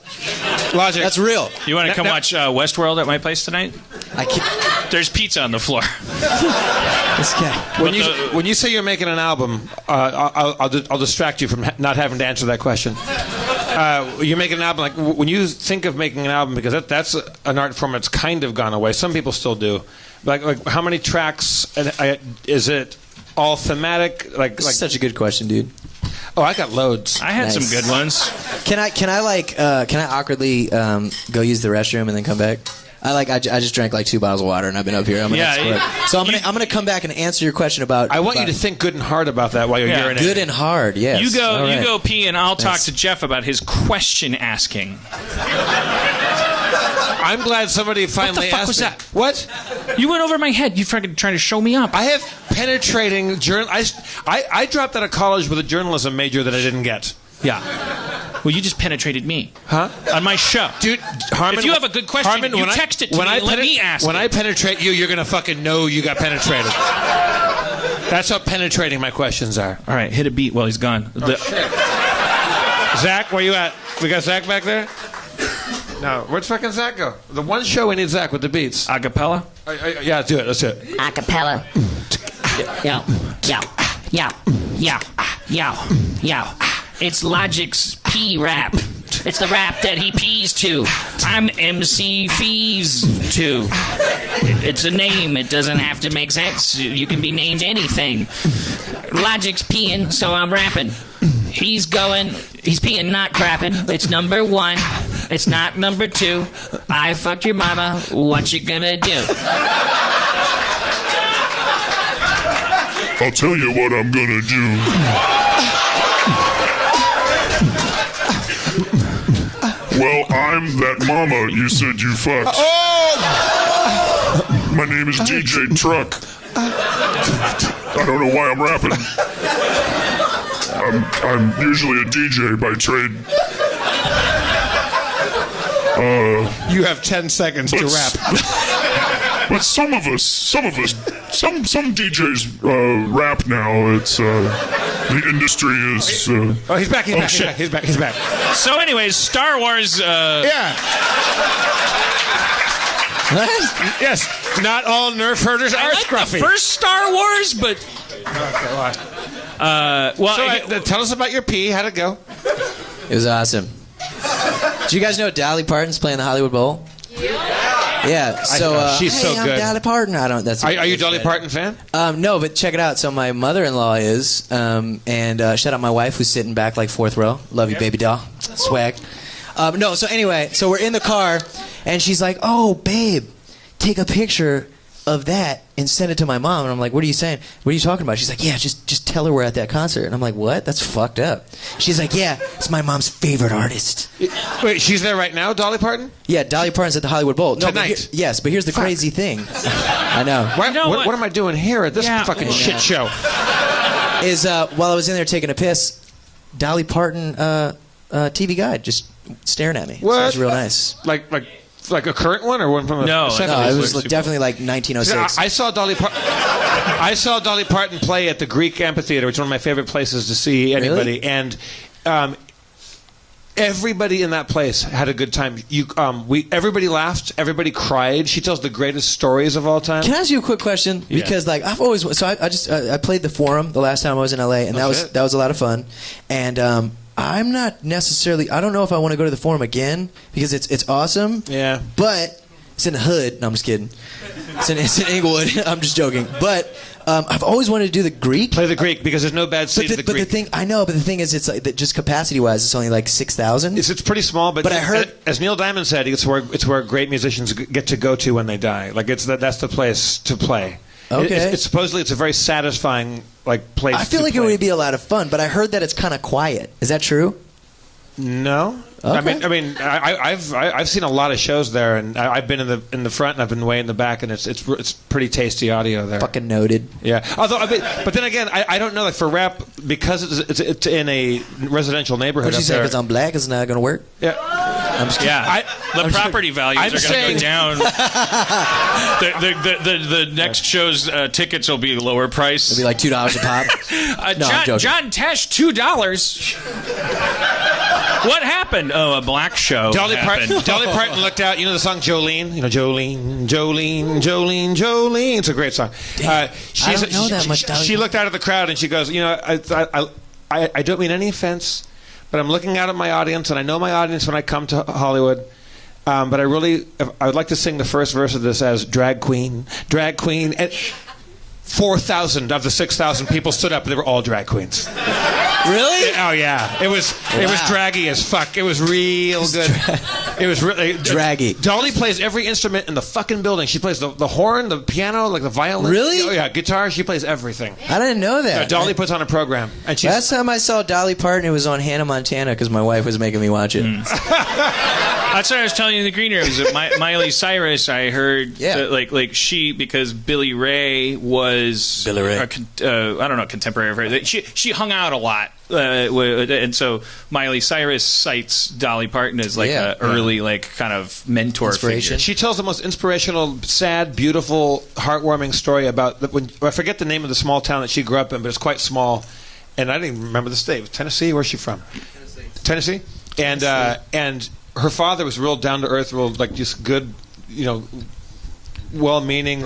Speaker 5: Logic.
Speaker 4: That's real.
Speaker 2: You want to come watch Westworld at my place tonight?
Speaker 4: I can't.
Speaker 2: There's pizza on the floor.
Speaker 4: This guy.
Speaker 5: When you say you're making an album, I'll distract you from not having to answer that question. You're making an album, when you think of making an album, because that's an art form that's kind of gone away. Some people still do. How many tracks? Is it all thematic?
Speaker 4: Such a good question, dude.
Speaker 5: Oh, I got loads.
Speaker 2: I had some good ones.
Speaker 4: Can I awkwardly go use the restroom and then come back? I just drank 2 bottles of water and I've been up here. I'm an expert. So I'm gonna come back and answer your question about.
Speaker 5: I want you to think good and hard about that while you're urinating.
Speaker 4: Good and hard, yes.
Speaker 2: You go pee, and I'll talk to Jeff about his question asking.
Speaker 5: I'm glad somebody finally asked.
Speaker 2: What the fuck
Speaker 5: me.
Speaker 2: was that? What? You went over my head. You fucking trying to show me up.
Speaker 5: I have penetrating I dropped out of college with a journalism major that I didn't get.
Speaker 2: Yeah. Well, you just penetrated me.
Speaker 5: Huh?
Speaker 2: On my show.
Speaker 5: Dude, Harmon,
Speaker 2: if you have a good question,
Speaker 5: Harmon,
Speaker 2: you text it to me and let me ask
Speaker 5: When
Speaker 2: it.
Speaker 5: I penetrate you, you're going to fucking know you got penetrated. That's how penetrating my questions are.
Speaker 2: All right, hit a beat while he's gone.
Speaker 5: Zach, where you at? We got Zach back there? No. Where'd fucking Zach go? The one show we need Zach with the beats.
Speaker 2: Acapella?
Speaker 5: Yeah, let's do it. Let's do it.
Speaker 3: Acapella. Yo, yo, yo, yo, yo, yo. It's Logic's pee rap. It's the rap that he pees to. I'm MC Fees to. It's a name. It doesn't have to make sense. You can be named anything. Logic's peeing, so I'm rapping. He's peeing, not crapping. It's number 1. It's not number 2. I fucked your mama. What you gonna do?
Speaker 6: I'll tell you what I'm gonna do. Well, I'm that mama you said you fucked.
Speaker 5: Oh!
Speaker 6: My name is DJ Truck. I don't know why I'm rapping. I'm usually a DJ by trade.
Speaker 5: You have 10 seconds to rap.
Speaker 6: But some DJs rap now. It's the industry is.
Speaker 5: Oh, he's back. He's back.
Speaker 2: So, anyways, Star Wars.
Speaker 5: Yeah. Yes. Not all nerf herders are scruffy.
Speaker 2: The first Star Wars, but.
Speaker 5: Tell us about your pee. How'd it go?
Speaker 4: It was awesome. Do you guys know Dolly Parton's playing the Hollywood Bowl? Yeah. So
Speaker 5: she's so
Speaker 4: I'm
Speaker 5: good.
Speaker 4: Dolly Parton. I don't. That's.
Speaker 5: Are you a Dolly Parton fan?
Speaker 4: No, but check it out. So my mother-in-law is, and shout out my wife who's sitting back like fourth row. Love you, baby doll. Swag. No. So anyway, so we're in the car, and she's like, "Oh, babe, take a picture of that and send it to my mom." And I'm like, "What are you saying? What are you talking about?" She's like, "Yeah, just tell her we're at that concert." And I'm like, "What? That's fucked up." She's like, "Yeah, it's my mom's favorite artist."
Speaker 5: Wait, she's there right now, Dolly Parton?
Speaker 4: Yeah, Dolly Parton's at the Hollywood Bowl. No,
Speaker 5: Tonight?
Speaker 4: Yes, but here's the crazy thing. I know.
Speaker 5: What am I doing here at this fucking shit show?
Speaker 4: Is while I was in there taking a piss, Dolly Parton TV guide just staring at me.
Speaker 5: What?
Speaker 4: So it was real nice.
Speaker 5: Like a current one or one from the 70s?
Speaker 4: No, it was definitely like 1906.
Speaker 5: I saw Dolly Parton play at the Greek Amphitheater, which is one of my favorite places to see anybody.
Speaker 4: Really?
Speaker 5: And everybody in that place had a good time. Everybody laughed. Everybody cried. She tells the greatest stories of all time.
Speaker 4: Can I ask you a quick question?
Speaker 5: Yeah.
Speaker 4: Because like I've always I played the Forum the last time I was in LA, and that was a lot of fun. And I'm not necessarily. I don't know if I want to go to the Forum again because it's awesome.
Speaker 5: Yeah.
Speaker 4: But it's in the hood. No, I'm just kidding. It's in Inglewood. I'm just joking. But I've always wanted to do the Greek.
Speaker 5: Play the Greek because there's no bad seat at the Greek.
Speaker 4: But the thing is, it's like just capacity-wise, it's only like 6,000.
Speaker 5: It's pretty small, but
Speaker 4: I heard,
Speaker 5: as Neil Diamond said, it's where great musicians get to go to when they die. Like that's the place to play.
Speaker 4: Okay.
Speaker 5: Supposedly it's a very satisfying place.
Speaker 4: I feel like it would be a lot of fun, but I heard that it's kind of quiet. Is that true?
Speaker 5: No.
Speaker 4: Okay.
Speaker 5: I've seen a lot of shows there, and I've been in the front and I've been way in the back, and it's pretty tasty audio there.
Speaker 4: Fucking noted.
Speaker 5: Yeah. Although, but then again, I don't know. Like for rap, because it's in a residential neighborhood.
Speaker 4: What you say? Because I'm black, it's not going to work.
Speaker 5: Yeah.
Speaker 2: The property values are going to go down. The next show's tickets will be lower price.
Speaker 4: It'll be like $2 a pop.
Speaker 2: John Tesh, $2. What happened? Oh, a black show.
Speaker 5: Dolly Parton looked out. You know the song Jolene? You know Jolene. It's a great song.
Speaker 4: I don't know that much.
Speaker 5: She looked out at the crowd and she goes, "You know, I don't mean any offense, but I'm looking out at my audience, and I know my audience when I come to Hollywood. But I would like to sing the first verse of this as drag queen. And 4,000 of the 6,000 people stood up, and they were all drag queens.
Speaker 4: Really?
Speaker 5: Oh yeah, it was draggy as fuck. It was real good. It was really
Speaker 4: draggy.
Speaker 5: Dolly plays every instrument in the fucking building. She plays the horn, the piano, like the violin.
Speaker 4: Really?
Speaker 5: Oh yeah, guitar. She plays everything.
Speaker 4: I didn't know that.
Speaker 5: Yeah, Dolly puts on a program. And
Speaker 4: last time I saw Dolly Parton, it was on Hannah Montana because my wife was making me watch it.
Speaker 2: That's what I was telling you in the green room. Is that Miley Cyrus? I heard that, she, because Billy Ray was I don't know, contemporary of her. She hung out a lot. And so Miley Cyrus cites Dolly Parton as a early kind of mentor figure.
Speaker 5: She tells the most inspirational, sad, beautiful, heartwarming story about I forget the name of the small town that she grew up in, but it's quite small, and I didn't even remember the state. Tennessee? Where's she from? Tennessee. And her father was real down to earth, real just good, well-meaning,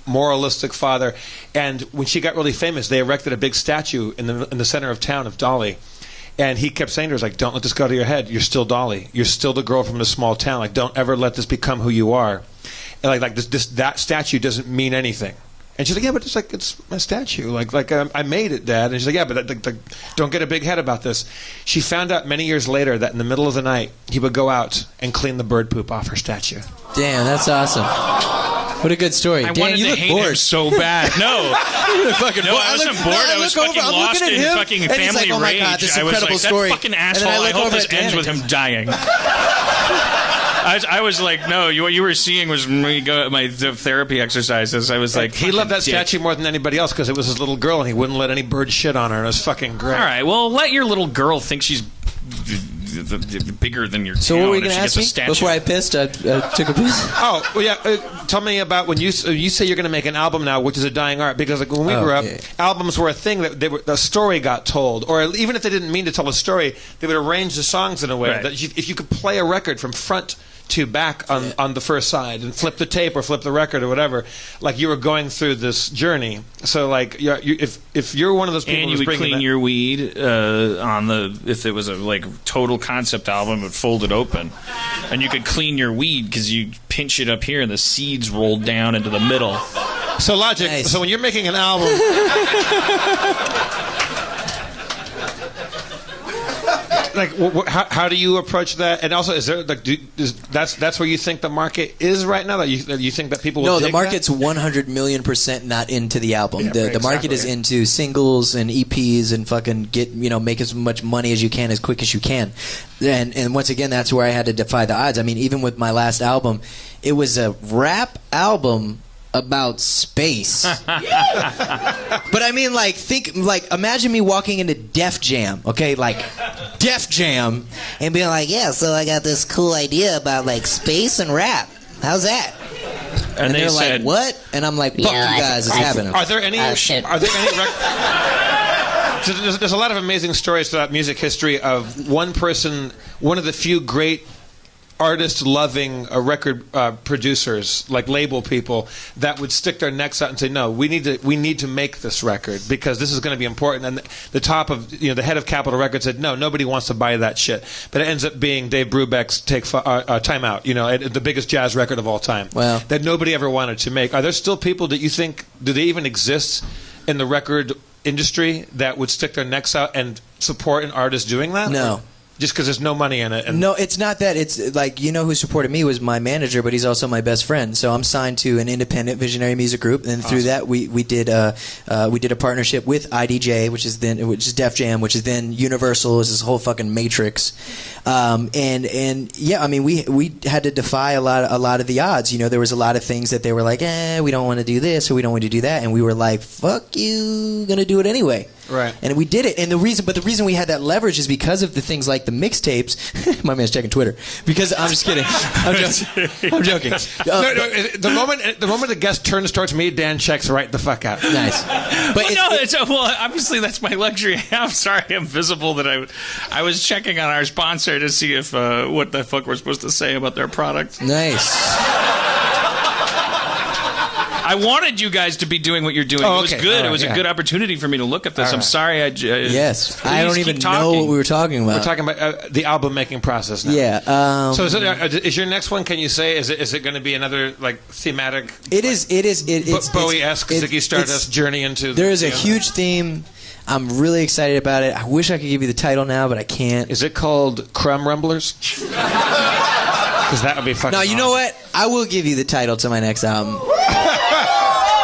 Speaker 5: moralistic father. And when she got really famous, they erected a big statue in the center of town of Dolly. And he kept saying to her, don't let this go to your head. You're still Dolly. You're still the girl from the small town. Don't ever let this become who you are. And that statue doesn't mean anything. And she's like, yeah, but it's my statue. I made it, Dad. And she's like, yeah, but don't get a big head about this. She found out many years later that in the middle of the night, he would go out and clean the bird poop off her statue.
Speaker 4: Damn, that's awesome. What a good story.
Speaker 2: I
Speaker 4: Dan,
Speaker 2: wanted
Speaker 4: you
Speaker 2: to
Speaker 4: look
Speaker 2: hate
Speaker 4: bored.
Speaker 2: him so bad. No.
Speaker 4: You look fucking bored.
Speaker 2: I wasn't bored. I was fucking lost in fucking family rage.
Speaker 4: Oh my God, this
Speaker 2: I was
Speaker 4: incredible
Speaker 2: like,
Speaker 4: story.
Speaker 2: that fucking asshole. I hope this ends with him dying. I was like, no, what you were seeing was me go at my therapy exercises. I was like,
Speaker 5: he loved that
Speaker 2: dick.
Speaker 5: statue more than anybody else because it was his little girl and he wouldn't let any bird shit on her. It was fucking great.
Speaker 2: All right, well, let your little girl think she's bigger than your
Speaker 4: So
Speaker 2: town
Speaker 4: what were you
Speaker 2: if
Speaker 4: going to
Speaker 2: she
Speaker 4: ask
Speaker 2: gets a
Speaker 4: me?
Speaker 2: statue.
Speaker 4: Before I pissed, I took a piss.
Speaker 5: Oh, well, yeah. Tell me about when you say you're going to make an album now, which is a dying art. Because like, when we grew up, albums were a thing that the story got told. Or even if they didn't mean to tell a story, they would arrange the songs in a way that if you could play a record from front to back on the first side and flip the tape or flip the record or whatever, like you were going through this journey. So like if you're one of those people
Speaker 2: and you would clean your weed on the if it was a like total concept album, it would fold it open, and you could clean your weed because you pinch it up here and the seeds rolled down into the middle.
Speaker 5: So Logic.
Speaker 4: Nice.
Speaker 5: So when you're making an album. Like, how do you approach that? And also, is there like, that's where you think the market is right now? That you think that people will
Speaker 4: No,
Speaker 5: dig
Speaker 4: the market's 100,000,000% not into the album.
Speaker 5: Yeah,
Speaker 4: The market is into singles and EPs and fucking make as much money as you can as quick as you can. And once again, that's where I had to defy the odds. I mean, even with my last album, it was a rap album about space. But I mean, imagine me walking into Def Jam, okay? Like, Def Jam, and being like, yeah, so I got this cool idea about, like, space and rap. How's that? And
Speaker 2: they
Speaker 4: they're
Speaker 2: said,
Speaker 4: like, what? And I'm like, fuck you guys, it's happening.
Speaker 5: Are there any? There's a lot of amazing stories throughout music history of one person, one of the few great artist-loving record producers, like label people, that would stick their necks out and say, "No, we need to make this record because this is going to be important." And the top of the head of Capitol Records said, "No, nobody wants to buy that shit." But it ends up being Dave Brubeck's Time Out, the biggest jazz record of all time.
Speaker 4: Wow.
Speaker 5: That nobody ever wanted to make. Are there still people that you think, do they even exist in the record industry that would stick their necks out and support an artist doing that?
Speaker 4: No.
Speaker 5: Just because there's no money in it.
Speaker 4: No, it's not that. It's like, who supported me was my manager, but he's also my best friend. So I'm signed to an independent visionary music group, and through that we did a partnership with IDJ, which is Def Jam, which is then Universal, is this whole fucking matrix. And yeah, I mean, we had to defy a lot of the odds. There was a lot of things that they were like, we don't want to do this or we don't want to do that, and we were like, fuck you, gonna do it anyway.
Speaker 5: Right.
Speaker 4: And we did it. And the reason we had that leverage is because of the things like the mixtapes. My man's checking Twitter. Because I'm just kidding. I'm joking.
Speaker 5: The moment the guest turns towards me, Dan checks right the fuck out.
Speaker 4: Nice. But
Speaker 2: obviously that's my luxury. I'm sorry, I'm visible that I was checking on our sponsor to see if what the fuck we're supposed to say about their product.
Speaker 4: Nice.
Speaker 2: I wanted you guys to be doing what you're doing.
Speaker 5: Oh,
Speaker 2: it was
Speaker 5: okay.
Speaker 2: good.
Speaker 5: Right,
Speaker 2: it was a good opportunity for me to look at this. I'm sorry.
Speaker 4: Yes. I don't even know what we were talking about.
Speaker 5: We're talking about the album making process now.
Speaker 4: Yeah.
Speaker 5: So is your next one? Can you say is it going to be another like thematic?
Speaker 4: It is. It's
Speaker 5: Bowie-esque Ziggy Stardust journey into.
Speaker 4: There is a huge theme. I'm really excited about it. I wish I could give you the title now, but I can't.
Speaker 5: Is it called Crumb Rumblers? Because that would be fucking.
Speaker 4: No, you know what? I will give you the title to my next album.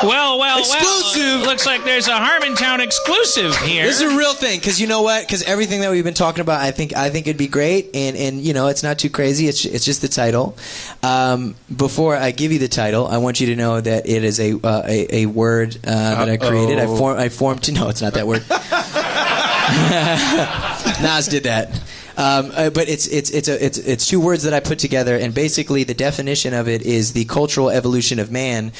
Speaker 2: Well.
Speaker 4: Exclusive.
Speaker 2: Looks like there's a Harmontown exclusive here.
Speaker 4: This is a real thing, because you know what? Because everything that we've been talking about, I think it'd be great, and it's not too crazy. It's just the title. Before I give you the title, I want you to know that it is a word that I created. I formed. No, it's not that word. Nas did that. But it's two words that I put together, and basically the definition of it is the cultural evolution of man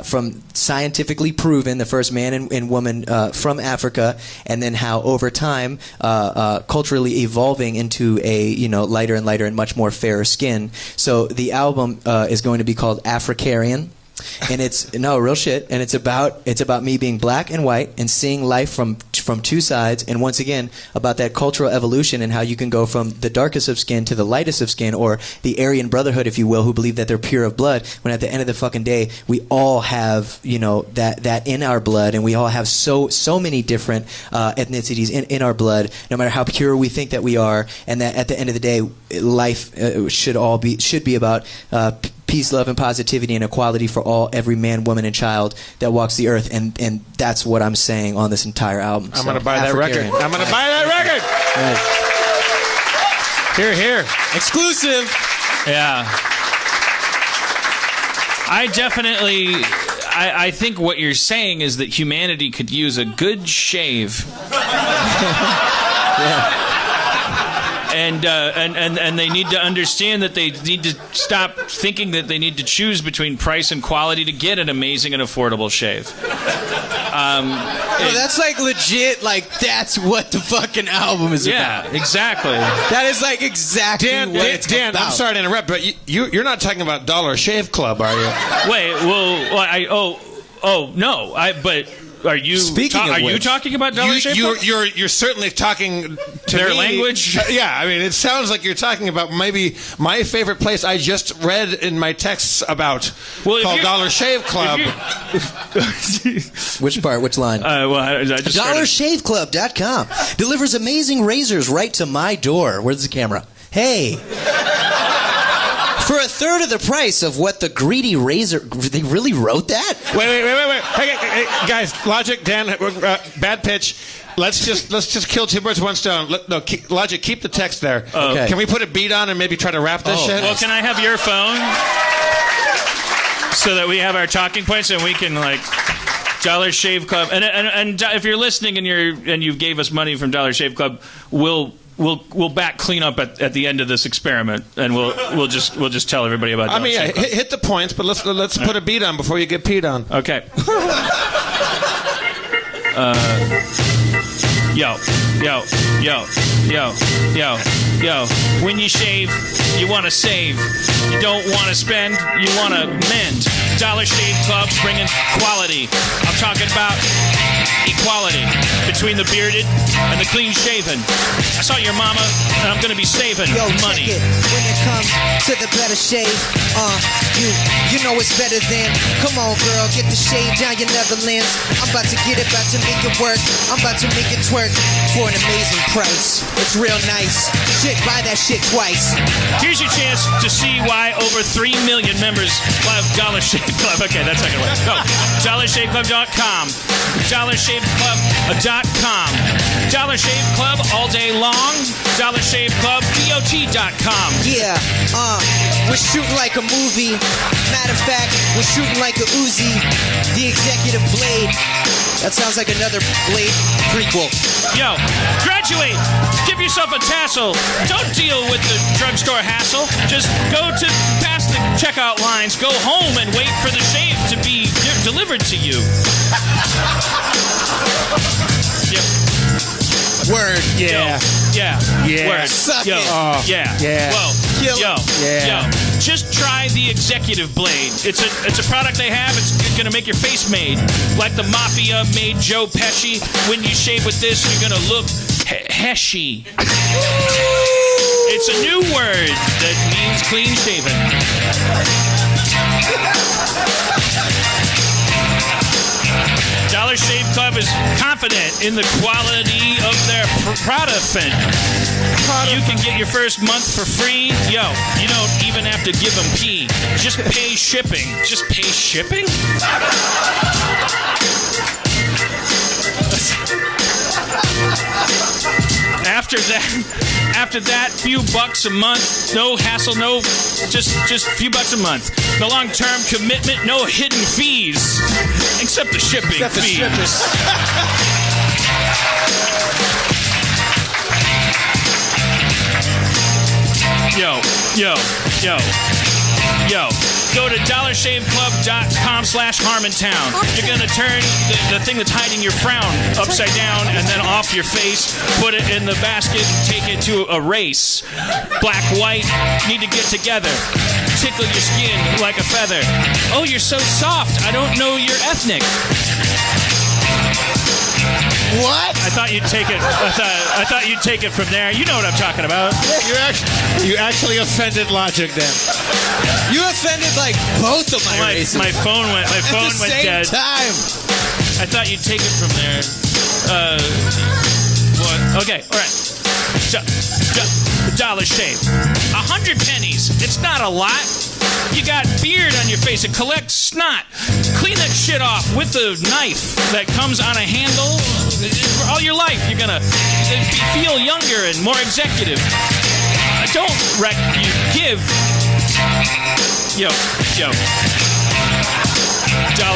Speaker 4: from scientifically proven, the first man and woman from Africa, and then how over time culturally evolving into a lighter and lighter and much more fairer skin. So the album is going to be called Africarian. And it's real shit, and it's about me being black and white and seeing life from two sides, and once again about that cultural evolution and how you can go from the darkest of skin to the lightest of skin, or the Aryan Brotherhood, if you will, who believe that they're pure of blood, when at the end of the fucking day we all have that in our blood, and we all have so many different ethnicities in our blood, no matter how pure we think that we are, and that at the end of the day life should be about peace, love, and positivity and equality for every man, woman, and child that walks the earth, and that's what I'm saying on this entire album.
Speaker 5: I'm going to buy that record. I'm going to buy that record.
Speaker 4: Right.
Speaker 5: Here.
Speaker 4: Exclusive.
Speaker 2: Yeah. I think what you're saying is that humanity could use a good shave.
Speaker 4: Yeah.
Speaker 2: And they need to understand that they need to stop thinking that they need to choose between price and quality to get an amazing and affordable shave.
Speaker 4: No, that's like legit. Like that's what the fucking album is about.
Speaker 2: Yeah, exactly.
Speaker 4: That is like exactly what it's
Speaker 5: Dan,
Speaker 4: about.
Speaker 5: I'm sorry to interrupt, but you're not talking about Dollar Shave Club, are you?
Speaker 2: Wait, no. But are you?
Speaker 4: Speaking of
Speaker 2: are you
Speaker 4: which,
Speaker 2: talking about Dollar Shave Club?
Speaker 5: You're certainly talking to
Speaker 2: their
Speaker 5: me.
Speaker 2: language.
Speaker 5: Yeah, I mean, it sounds like you're talking about maybe my favorite place I just read in my texts about called Dollar Shave Club.
Speaker 4: Which part? Which line?
Speaker 2: I just
Speaker 4: DollarShaveClub.com delivers amazing razors right to my door. Where's the camera? Hey. For a third of the price of what the greedy razor... They really wrote that?
Speaker 5: Wait. Hey, guys, Logic, Dan, bad pitch. Let's just kill two birds with one stone. Logic, keep the text there.
Speaker 4: Okay.
Speaker 5: Can we put a beat on and maybe try to wrap this shit?
Speaker 2: Well, can I have your phone so that we have our talking points and we can Dollar Shave Club and if you're listening and you gave us money from Dollar Shave Club, we'll back clean up at the end of this experiment, and we'll just tell everybody about.
Speaker 5: I mean, hit the points, but let's put a beat on before you get peed on.
Speaker 2: Okay. Yo. When you shave, you want to save. You don't want to spend, you want to mend. Dollar Shave Club bringing quality. I'm talking about equality between the bearded and the clean shaven. I saw your mama, and I'm going to be saving money.
Speaker 7: Check it. When it comes to the better shave, you know it's better than. Come on, girl, get the shave down your Netherlands. I'm about to get it, about to make it work. I'm about to make it twerk for an amazing price. It's real nice. Shit, buy that shit twice.
Speaker 2: Here's your chance to see why over 3 million members love Dollar Shave Club. Okay, that's not going to work. Go. DollarShaveClub.com. DollarShaveClub.com. Dollar Shave Club all day long. DollarShaveClub.com.
Speaker 7: Yeah, we're shooting like a movie. Matter of fact, we're shooting like a Uzi. The Executive Blade. That sounds like another Blade prequel.
Speaker 2: Yo, graduate. Give yourself a tassel. Don't deal with the drugstore hassle. Just go past the checkout lines. Go home and wait for the shave to be delivered to you. Yep.
Speaker 7: Word.
Speaker 5: Yeah.
Speaker 2: Yeah. Word.
Speaker 7: Suck
Speaker 2: yo.
Speaker 7: it.
Speaker 2: Yeah.
Speaker 5: Yeah.
Speaker 2: Whoa.
Speaker 7: Kill
Speaker 2: Yo.
Speaker 5: Yeah.
Speaker 2: Yo. Just try the Executive Blade. It's a product they have. It's gonna make your face made like the Mafia made Joe Pesci. When you shave with this, you're gonna look heshy. It's a new word that means clean shaven. Dollar Shave Club is confident in the quality of their product. You can get your first month for free. Yo, you don't even have to give them pee. Just pay shipping. Just pay shipping? After that, few bucks a month, no hassle, no, just few bucks a month. The long-term commitment, no hidden fees, except the shipping fees. Yo. Go to DollarShaveClub.com/Harmontown. You're going to turn the thing that's hiding your frown upside down and then off your face, put it in the basket, and take it to a race. Black, white, need to get together. Tickle your skin like a feather. Oh, you're so soft. I don't know you're ethnic.
Speaker 7: What?
Speaker 2: I thought you'd take it. I thought you'd take it from there. You know what I'm talking about.
Speaker 5: You actually offended Logic then.
Speaker 7: You offended like both of my races.
Speaker 2: My phone went. My phone
Speaker 7: At the
Speaker 2: went
Speaker 7: same
Speaker 2: dead.
Speaker 7: time.
Speaker 2: I thought you'd take it from there. What? Okay. All right. Dollar Shave. 100 pennies. It's not a lot. You got beard on your face. It collects snot. Clean that shit off with the knife that comes on a handle. For all your life, you're gonna feel younger and more executive. Don't wreck. You give Yo.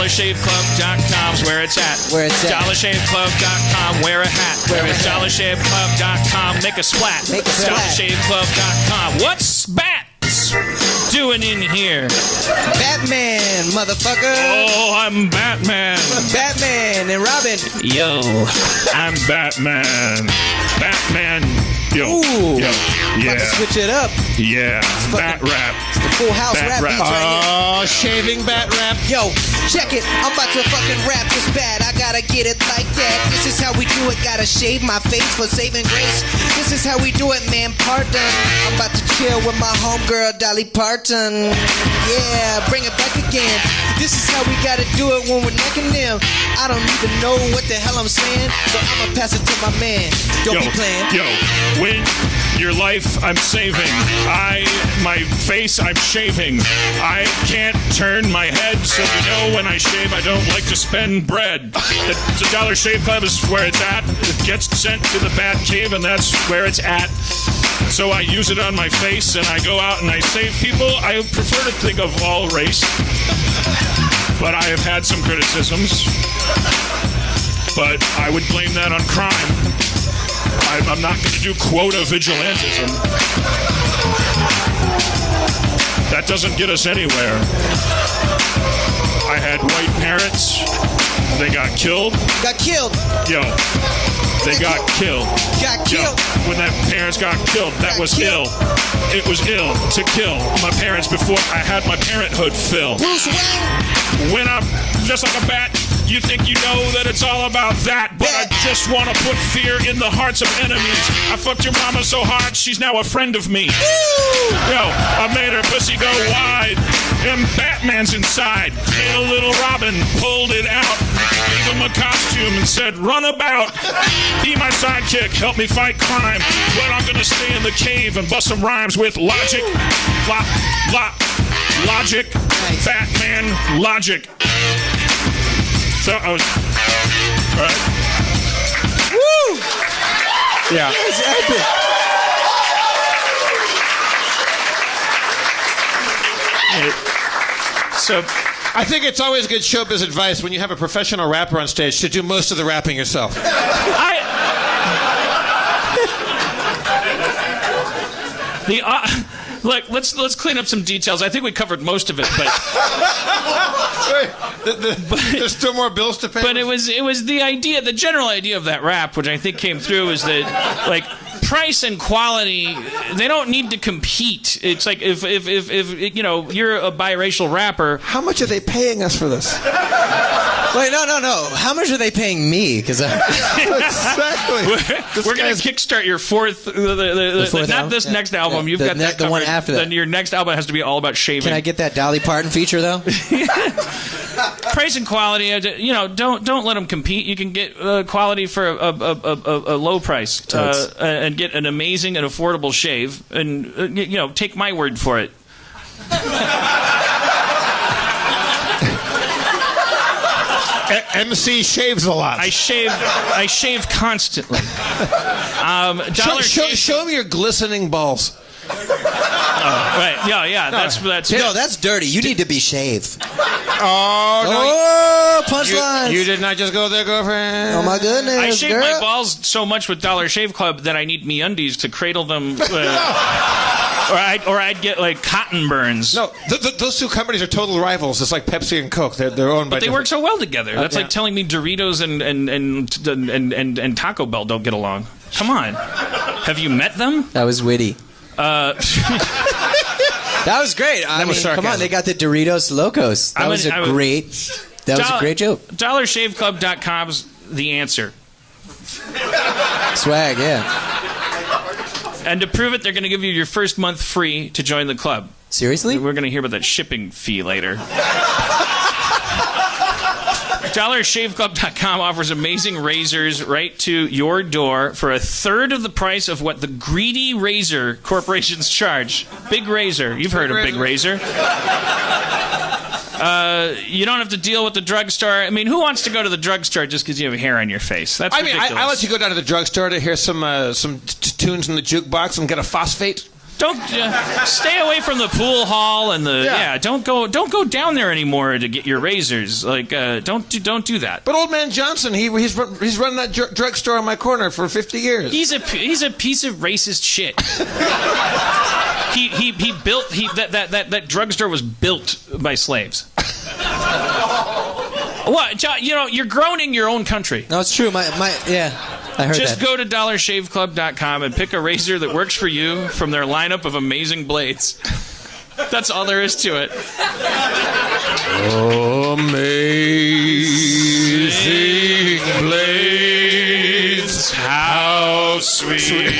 Speaker 2: DollarShaveClub.com's where it's at.
Speaker 4: Where it's at.
Speaker 2: DollarShaveClub.com, wear a hat.
Speaker 4: Wear a
Speaker 2: It's
Speaker 4: hat.
Speaker 2: DollarShaveClub.com, make a splat.
Speaker 4: Make a splat.
Speaker 2: DollarShaveClub.com. What's Bats doing in here?
Speaker 7: Batman, motherfucker.
Speaker 2: Oh, I'm Batman.
Speaker 7: Batman and Robin.
Speaker 2: Yo, I'm Batman. Batman. Yo.
Speaker 7: Ooh.
Speaker 2: Yo.
Speaker 7: About to
Speaker 2: Yeah.
Speaker 7: switch it up.
Speaker 2: Yeah. Bat rap.
Speaker 7: It's the Full House
Speaker 2: Bat
Speaker 7: rap
Speaker 2: rap.
Speaker 7: beats right here.
Speaker 5: Oh, shaving bat rap.
Speaker 7: Yo, check it. I'm about to fucking rap this bad. I gotta get it like that. This is how we do it. Gotta shave my face for saving grace. This is how we do it, man. Pardon. I'm about to chill with my homegirl, Dolly Parton. Yeah, bring it back again. This is how we gotta do it when we're necking them. I don't even know what the hell I'm saying, so I'ma pass it to my man. Don't be playing.
Speaker 2: Yo, when your life I'm saving, my face I'm shaving. I can't turn my head, so you know when I shave I don't like to spend bread. The Dollar Shave Club is where it's at. It gets sent to the Bat Cave and that's where it's at. So I use it on my face and I go out and I save people. I prefer to think of all race, but I have had some criticisms. But I would blame that on crime. I'm not going to do quota vigilantism. That doesn't get us anywhere. I had white parents. They got killed.
Speaker 7: Got killed.
Speaker 2: Yo, they got killed.
Speaker 7: Got
Speaker 2: Yo,
Speaker 7: killed.
Speaker 2: when that parents got killed, that
Speaker 7: Got
Speaker 2: was
Speaker 7: killed.
Speaker 2: ill. It was ill to kill my parents before I had my parenthood fill.
Speaker 7: Bruce Wayne.
Speaker 2: When I'm just like a bat, you think you know that it's all about that, but I just want to put fear in the hearts of enemies. I fucked your mama so hard, she's now a friend of me. Yo, I made her pussy go wide, and Batman's inside. Made a little Robin, pulled it out, gave him a costume and said, run about. Be my sidekick, help me fight crime. But I'm gonna stay in the cave and bust some rhymes with logic. Logic. Batman, logic. So I was, all right.
Speaker 7: Woo!
Speaker 5: Yeah.
Speaker 7: That's epic.
Speaker 2: So
Speaker 5: I think it's always good showbiz advice when you have a professional rapper on stage to do most of the rapping yourself.
Speaker 2: Look, let's clean up some details. I think we covered most of it, but
Speaker 5: There's still more bills to pay.
Speaker 2: but it was the idea, the general idea of that rap, which I think came through, is that like price and quality, they don't need to compete. It's like if you know you're a biracial rapper.
Speaker 5: How much are they paying us for this?
Speaker 4: Wait, no. How much are they paying me? Because
Speaker 5: Exactly.
Speaker 2: We're going to kickstart your fourth,
Speaker 4: fourth
Speaker 2: not
Speaker 4: album?
Speaker 2: this next album.
Speaker 4: Yeah.
Speaker 2: You've
Speaker 4: The
Speaker 2: got that
Speaker 4: the one
Speaker 2: covered.
Speaker 4: after that.
Speaker 2: Then your next album has to be all about shaving.
Speaker 4: can I get that Dolly Parton feature though?
Speaker 2: Price and quality, you know, don't let them compete. You can get quality for a low price and get an amazing and affordable shave. And you know, take my word for it.
Speaker 5: MC shaves a lot.
Speaker 2: I shave constantly.
Speaker 5: Show me your glistening balls.
Speaker 2: Right? Yeah. That's
Speaker 4: No, that's dirty. You need to be shaved.
Speaker 5: Oh,
Speaker 4: Oh, punchlines.
Speaker 5: You did not just go there, girlfriend.
Speaker 4: Oh my goodness,
Speaker 2: I shave
Speaker 4: girl.
Speaker 2: my balls so much with Dollar Shave Club that I need MeUndies to cradle them, or I'd get like cotton burns.
Speaker 5: No, those two companies are total rivals. It's like Pepsi and Coke. They're owned by.
Speaker 2: But they work so well together. That's like telling me Doritos and Taco Bell don't get along. Come on, have you met them?
Speaker 4: That was witty. That was great. I mean,
Speaker 5: was
Speaker 4: come on,
Speaker 5: sarcasm.
Speaker 4: they got the Doritos Locos. That was a great joke.
Speaker 2: DollarShaveClub.com's the answer.
Speaker 4: Swag, yeah.
Speaker 2: And to prove it, they're going to give you your first month free to join the club.
Speaker 4: Seriously?
Speaker 2: We're going to hear about that shipping fee later. DollarShaveClub.com offers amazing razors right to your door for a third of the price of what the greedy razor corporations charge. Big Razor. You've heard of Big Razor. You don't have to deal with the drugstore. I mean, who wants to go to the drugstore just because you have hair on your face? That's ridiculous.
Speaker 5: I let you go down to the drugstore to hear some tunes in the jukebox and get a phosphate.
Speaker 2: Don't stay away from the pool hall and the Don't go down there anymore to get your razors. Like don't do that.
Speaker 5: But Old Man Johnson, he's run that drugstore on my corner for 50 years.
Speaker 2: He's a piece of racist shit. he built that drugstore was built by slaves. What, John, you're groaning your own country.
Speaker 4: No, it's true. I heard
Speaker 2: Just
Speaker 4: that.
Speaker 2: go to dollarshaveclub.com and pick a razor that works for you from their lineup of amazing blades. That's all there is to it.
Speaker 5: Amazing blades, how sweet.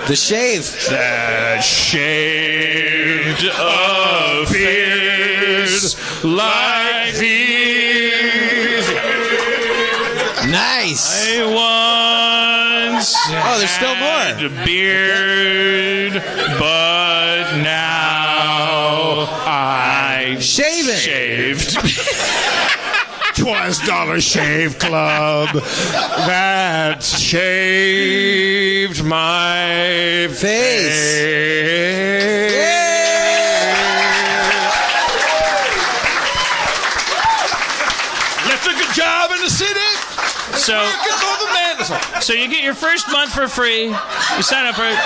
Speaker 4: The shave.
Speaker 2: That shaved appears like these.
Speaker 4: Nice.
Speaker 2: I once
Speaker 4: there's still
Speaker 2: had
Speaker 4: more.
Speaker 2: a beard, but now I shaved.
Speaker 5: Twas Dollar Shave Club that shaved my face. Left a good job in the city.
Speaker 2: So you get your first month for free. You sign up for it.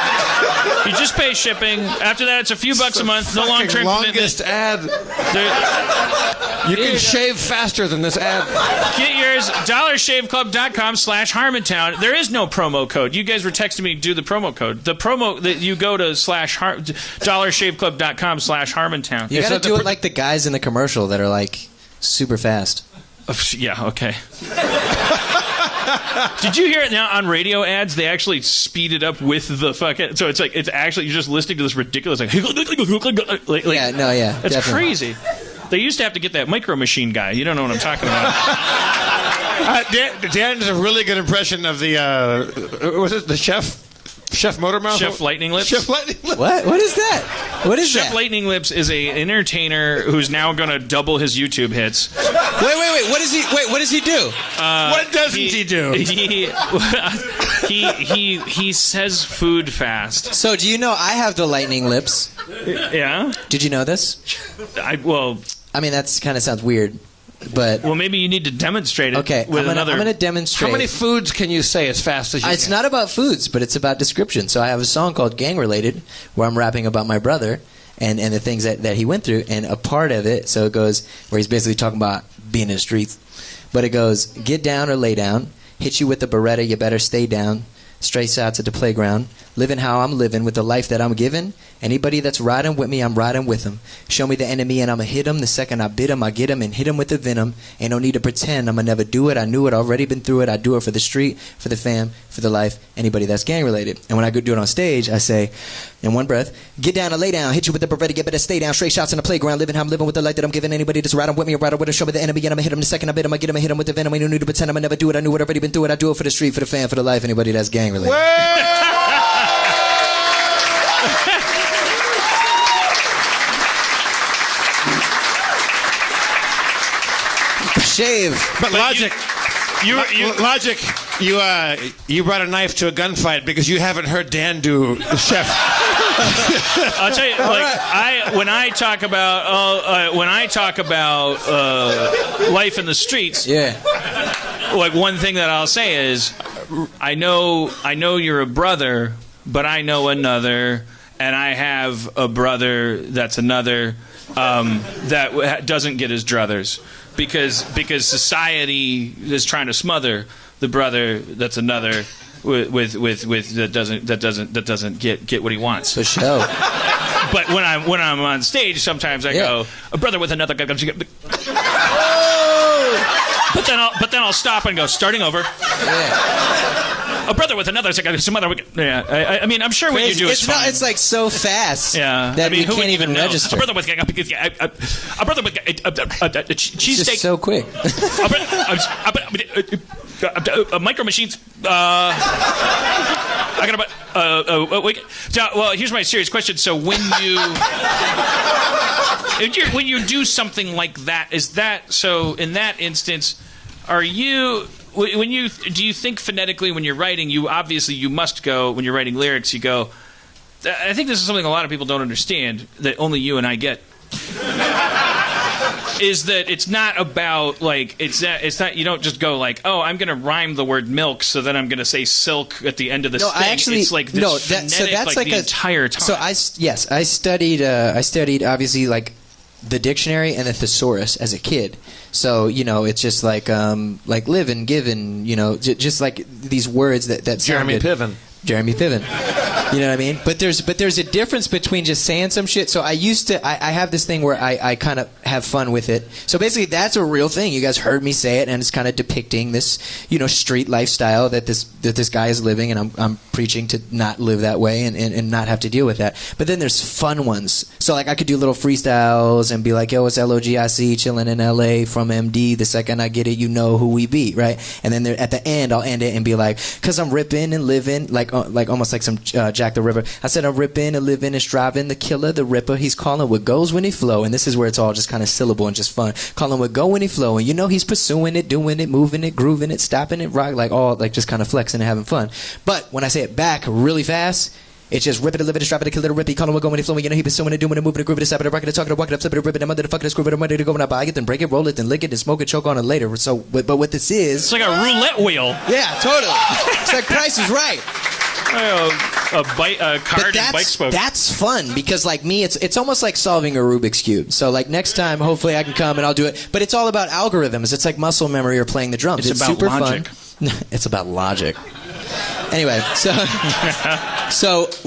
Speaker 2: You just pay shipping. After that, it's a few bucks a month. No long-term
Speaker 5: longest
Speaker 2: commitment.
Speaker 5: ad. You can shave faster than this ad.
Speaker 2: Get yours, dollarshaveclub.com/Harmontown. There is no promo code. You guys were texting me to do the promo code. The promo that you go to dollarshaveclub.com/Harmontown.
Speaker 4: You gotta do it like the guys in the commercial that are like super fast.
Speaker 2: Yeah, okay. Did you hear it now on radio ads? They actually speed it up with the fucking. So it's actually you're just listening to this ridiculous like.
Speaker 4: Yeah,
Speaker 2: It's
Speaker 4: definitely.
Speaker 2: crazy. They used to have to get that micro machine guy. You don't know what I'm talking about.
Speaker 5: Dan does a really good impression of the was it the Chef Motormouth?
Speaker 2: Chef Lightning Lips.
Speaker 5: Chef Lightning Lips.
Speaker 4: What is that? What is
Speaker 2: Chef
Speaker 4: that?
Speaker 2: Lightning Lips is a entertainer who's now going to double his YouTube hits.
Speaker 4: Wait. What does he do?
Speaker 5: What doesn't he do?
Speaker 2: He says food fast.
Speaker 4: So do you know I have the lightning lips?
Speaker 2: Yeah.
Speaker 4: Did you know this?
Speaker 2: I mean,
Speaker 4: that's kind of sounds weird, but
Speaker 2: maybe you need to demonstrate it.
Speaker 4: okay.
Speaker 2: With
Speaker 4: I'm gonna demonstrate.
Speaker 5: How many foods can you say as fast as you
Speaker 4: It's
Speaker 5: can?
Speaker 4: not about foods, but it's about description. So I have a song called Gang Related where I'm rapping about my brother and the things that he went through. And a part of it, so it goes where he's basically talking about being in the streets. But it goes, get down or lay down, hit you with the Beretta, you better stay down. Straight shots at the playground, living how I'm living with the life that I'm giving. Anybody that's riding with me, I'm riding with them. Show me the enemy and I'ma hit him. The second I bid him, I get him and hit him with the venom. Ain't no need to pretend, I'ma never do it. I knew it, already been through it. I do it for the street, for the fam, for the life, anybody that's gang related. And when I go do it on stage, I say, in one breath, get down or lay down, hit you with the Beretta, you better stay down. Straight shots in the playground, living how I'm living with the life that I'm giving. Anybody that's riding with me, I'm riding with him. Show me the enemy and I'ma hit him. The second I bid him, I get him and hit him with the venom. Ain't no need to pretend, I'ma never do it. I knew it, already been through it. I do it for the street, for the fam, for the life, anybody that's gang related. Shave.
Speaker 5: But Logic, you brought a knife to a gunfight because you haven't heard Dan do the Chef.
Speaker 2: I'll tell you, when I talk about life in the streets, like one thing that I'll say is, I know you're a brother, but I know another, and I have a brother that's another that doesn't get his druthers. Because society is trying to smother the brother that's another with that doesn't get what he wants.
Speaker 4: For sure.
Speaker 2: But when I'm on stage, sometimes I go, a brother with another. But then I'll stop and go, starting over. A brother with another. Some other. Yeah. I mean, I'm sure what you do is fine.
Speaker 4: It's like so fast.
Speaker 2: Yeah.
Speaker 4: That you
Speaker 2: who
Speaker 4: can't even register.
Speaker 2: A brother with a cheesesteak.
Speaker 4: Just so quick.
Speaker 2: Micro machines. I got about. Well, here's my serious question. So when you do something like that, is that so? In that instance, Are you when you do you think phonetically when you're writing? You must go when you're writing lyrics. You go. I think this is something a lot of people don't understand that only you and I get. Is that it's not about like it's not you don't just go like, oh, I'm going to rhyme the word milk, so then I'm going to say silk at the end of this thing.
Speaker 4: I actually
Speaker 2: it's like this phonetic, like the entire time.
Speaker 4: So I studied obviously like the dictionary and the thesaurus as a kid. So it's just like living, given, just like these words that
Speaker 5: Jeremy Piven.
Speaker 4: Jeremy Piven. You know what I mean? But there's a difference between just saying some shit. So I have this thing where I kind of have fun with it. So basically that's a real thing. You guys heard me say it, and it's kind of depicting this, street lifestyle that this guy is living, and I'm preaching to not live that way and not have to deal with that. But then there's fun ones. So like I could do little freestyles and be like, yo, it's LOGIC chilling in LA from MD. The second I get it, you know who we be, right? And then at the end, I'll end it and be like, cause I'm ripping and living like almost like some Jack the Ripper. I said I'm ripping and living and striving. The killer, the Ripper. He's calling what goes when he flow. And this is where it's all just kind of syllable and just fun. Calling what go when he flow. And he's pursuing it, doing it, moving it, grooving it, stopping it, rock, like all like just kind of flexing and having fun. But when I say it back really fast, it's just rip it, live it, strap it, kill it, rip it, calling what go when he flowing. He pursuing it, doing it, moving it, grooving it, stopping it, rocking it, talking it, walking it, flipping it, ripping it, mother, fucking it, screwing it, mother, to go and I buy it, then break it, roll it, then lick it, then smoke it, choke on it later. So, but what this is,
Speaker 2: it's like a roulette wheel.
Speaker 4: Yeah, totally. It's like Price is Right.
Speaker 2: A card and bike spoke.
Speaker 4: That's fun because like me, it's almost like solving a Rubik's Cube. So like next time, hopefully I can come and I'll do it. But it's all about algorithms. It's like muscle memory or playing the drums.
Speaker 2: It's about
Speaker 4: super
Speaker 2: logic.
Speaker 4: Fun. It's about logic. Anyway,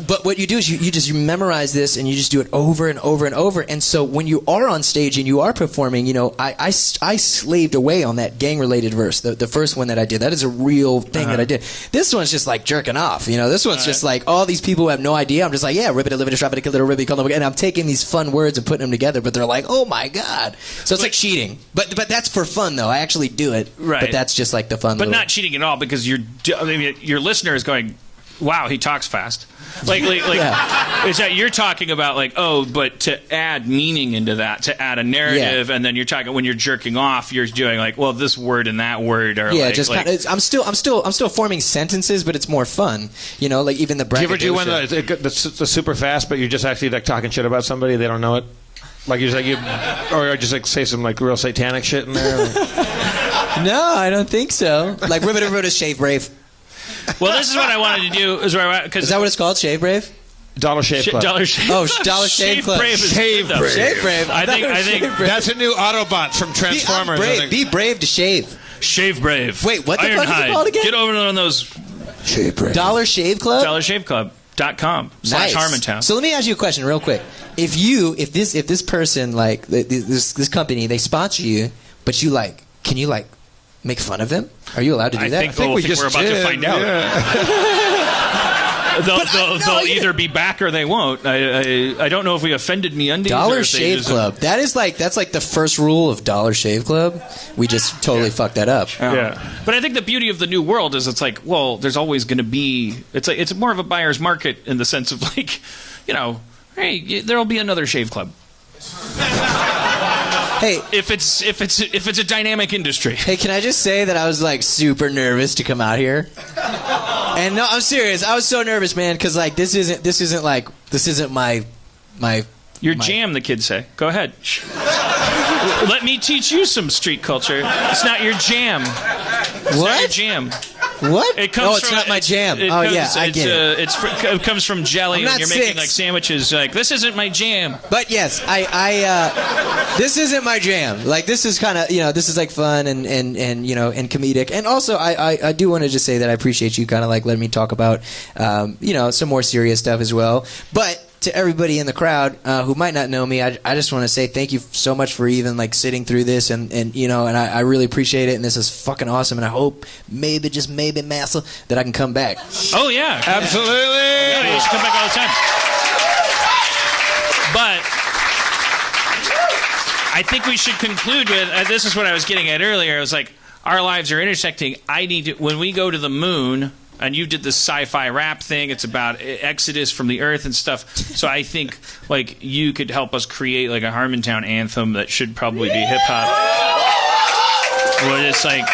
Speaker 4: but what you do is you memorize this and you just do it over and over and over. And so when you are on stage and you are performing, I slaved away on that gang-related verse. The first one that I did, that is a real thing that I did. This one's just like jerking off. This one's just like all these people who have no idea. I'm just like, yeah, rip it, live it, strap it, kill it, rip it, and I'm taking these fun words and putting them together. But they're like, oh my god. So it's like cheating. But that's for fun though. I actually do it.
Speaker 2: Right.
Speaker 4: But that's just like the fun.
Speaker 2: But not cheating at all because your listener is going, wow, he talks fast. Like yeah. Is that you're talking about like, but to add meaning into that, to add a narrative, and then you're talking when you're jerking off, you're doing like, well, this word and that word are
Speaker 4: I'm still forming sentences, but it's more fun, like even the bracket.
Speaker 5: Do you ever do one that's super fast, but you're just actually like talking shit about somebody, they don't know it? Like or just like say some like real satanic shit in there?
Speaker 4: No, I don't think so. Like Ribbit Shave Brave.
Speaker 2: Well, this is what I wanted to do. Is that
Speaker 4: what it's called? Shave Brave?
Speaker 5: Dollar Shave Club.
Speaker 2: Dollar Shave.
Speaker 4: Oh, Dollar Shave Club.
Speaker 2: Shave Brave.
Speaker 4: Shave Brave.
Speaker 2: I think
Speaker 5: that's a new Autobot from Transformers.
Speaker 4: Be brave to shave.
Speaker 2: Shave Brave.
Speaker 4: Wait, what the fuck is it called again?
Speaker 2: Get over on those.
Speaker 4: Shave Brave. Dollar Shave Club.
Speaker 2: DollarShaveClub.com /Harmontown.
Speaker 4: So let me ask you a question real quick. If this person like this company they sponsor you, but can you make fun of them? Are you allowed to do that?
Speaker 2: I think we're about to find out. Yeah. They'll either be back or they won't. I don't know if we offended MeUndies.
Speaker 4: Dollar Shave Club. That's like the first rule of Dollar Shave Club. We just totally fucked that up.
Speaker 2: Yeah. But I think the beauty of the new world is it's like, well, there's always going to be. It's more of a buyer's market in the sense of like, hey, there'll be another shave club.
Speaker 4: Hey,
Speaker 2: if it's a dynamic industry.
Speaker 4: Hey, can I just say that I was like super nervous to come out here? And no, I'm serious. I was so nervous, man, because like this isn't my
Speaker 2: jam. The kids say. Go ahead. Let me teach you some street culture. It's not your jam. It's not your jam.
Speaker 4: What?
Speaker 2: It comes
Speaker 4: it's
Speaker 2: from,
Speaker 4: not my jam. I get it.
Speaker 2: It comes from jelly when you're making like sandwiches. Like, this isn't my jam.
Speaker 4: But yes, this isn't my jam. Like, this is kind of, this is like fun and and comedic. And also, I do want to just say that I appreciate you kind of like letting me talk about, some more serious stuff as well. But to everybody in the crowd who might not know me, I just want to say thank you so much for even like sitting through this and I really appreciate it, and this is fucking awesome, and I hope maybe Massa that I can come back.
Speaker 2: Oh yeah,
Speaker 5: absolutely.
Speaker 2: Yeah, you should come back all the time. But I think we should conclude with this is what I was getting at earlier. I was like, our lives are intersecting. When we go to the moon. And you did this sci-fi rap thing. It's about exodus from the earth and stuff. So I think like you could help us create like a Harmontown anthem that should probably be hip hop. Where it's like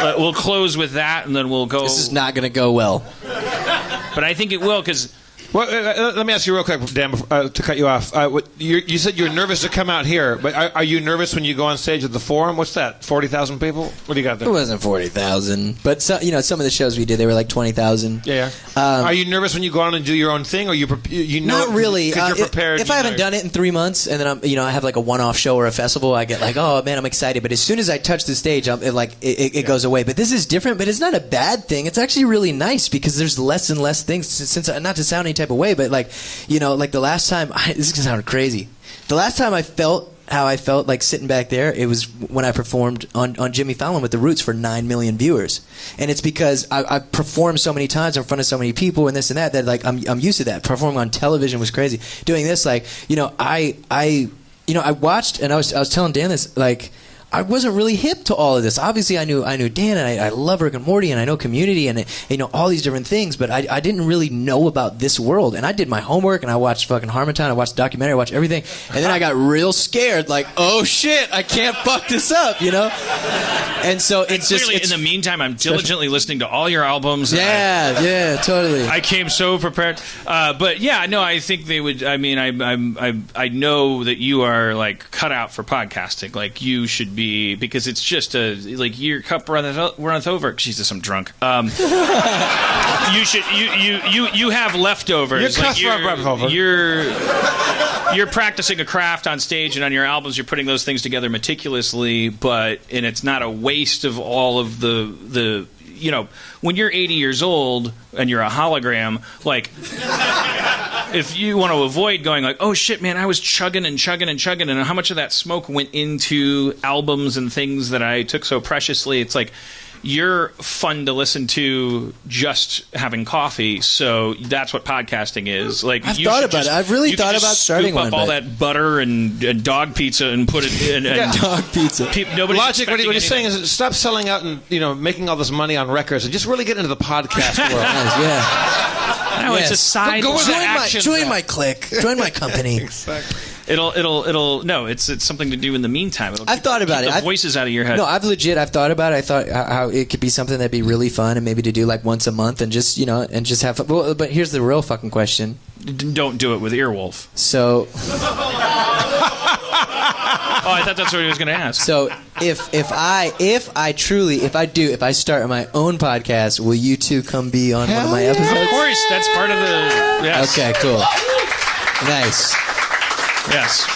Speaker 2: we'll close with that, and then we'll go.
Speaker 4: This is not going to go well.
Speaker 2: But I think it will, because...
Speaker 5: Well, let me ask you real quick, Dan, to cut you off. You said you're nervous to come out here, but are you nervous when you go on stage at the Forum? What's that, 40,000 people? What do you got there?
Speaker 4: It wasn't 40,000, but some of the shows we did, they were like 20,000.
Speaker 5: Yeah. Are you nervous when you go on and do your own thing, or you know?
Speaker 4: Not really.
Speaker 5: Because you're prepared.
Speaker 4: If I haven't done it in 3 months, and then I have like a one-off show or a festival, I get like, oh man, I'm excited. But as soon as I touch the stage, it goes away. But this is different. But it's not a bad thing. It's actually really nice because there's less and less things. Since not to sound any type of way, but like the last time, this is gonna sound crazy. The last time I felt how I felt like sitting back there, it was when I performed on Jimmy Fallon with the Roots for 9 million viewers, and it's because I performed so many times in front of so many people and this and that like I'm used to that. Performing on television was crazy. Doing this, I watched, and I was telling Dan this, like, I wasn't really hip to all of this. Obviously, I knew Dan, and I love Rick and Morty, and I know Community, and all these different things. But I didn't really know about this world. And I did my homework, and I watched fucking Harmontown. I watched the documentary. I watched everything. And then I got real scared, like, oh shit, I can't fuck this up, And so it's just.
Speaker 2: In the meantime, I'm diligently listening to all your albums.
Speaker 4: Yeah, totally.
Speaker 2: I came so prepared. But yeah, no, I think they would. I mean, I know that you are like cut out for podcasting. Like you should be, because it's just your cup runneth over. Jesus, I'm drunk. You have leftovers. You're practicing a craft on stage, and on your albums, you're putting those things together meticulously. And it's not a waste of all of the. When you're 80 years old and you're a hologram, like, if you want to avoid going like, oh shit, man, I was chugging and how much of that smoke went into albums and things that I took so preciously, it's like, you're fun to listen to just having coffee, so that's what podcasting is. Like,
Speaker 4: I've thought about it. I've really thought about starting one.
Speaker 2: Scoop up all that butter and dog pizza and put it in.
Speaker 4: Dog pizza.
Speaker 5: Logic, what he's saying is stop selling out and making all this money on records and just really get into the podcast world.
Speaker 4: Yeah.
Speaker 2: No, it's a side.
Speaker 4: Join my clique. Join my company.
Speaker 5: Exactly.
Speaker 2: It's something to do in the meantime.
Speaker 4: I've thought about it.
Speaker 2: Voices out of your head.
Speaker 4: No, I've thought about it. I thought how it could be something that'd be really fun, and maybe to do like once a month, and just and just have fun. Well, but here's the real fucking question.
Speaker 2: Don't do it with Earwolf.
Speaker 4: So.
Speaker 2: Oh, I thought that's what he was going to ask.
Speaker 4: So if I start my own podcast, will you two come be on one of my episodes?
Speaker 2: Of course, that's part of the. Yes.
Speaker 4: Okay, cool. Nice.
Speaker 2: Yes.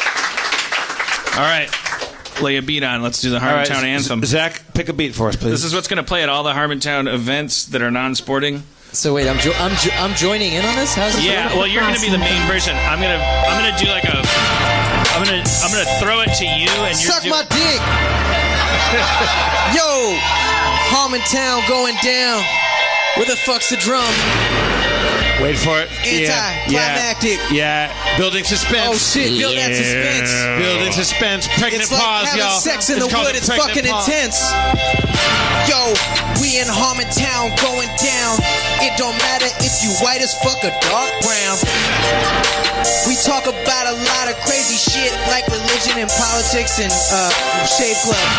Speaker 2: All right. Lay a beat on. Let's do the Harmontown anthem.
Speaker 5: Zach, pick a beat for us, please.
Speaker 2: This is what's going to play at all the Harmontown events that are non-sporting.
Speaker 4: So wait, I'm joining in on this? How's this
Speaker 2: working? Well, you're going to be the main person. I'm gonna do like a. I'm gonna throw it to you, and you're
Speaker 7: suck my dick. Yo, Harmontown going down. Where the fuck's the drum?
Speaker 5: Wait for it.
Speaker 7: Anti-climactic.
Speaker 5: Yeah. Building suspense.
Speaker 7: Oh shit, build that suspense.
Speaker 5: Building suspense. Pregnant
Speaker 7: it's like
Speaker 5: pause,
Speaker 7: having
Speaker 5: y'all.
Speaker 7: sex in the wood. It's fucking intense. Yo, we in Harmontown going down. It don't matter if you white as fuck or dark brown. We talk about a lot of crazy shit like religion and politics and Shave Club.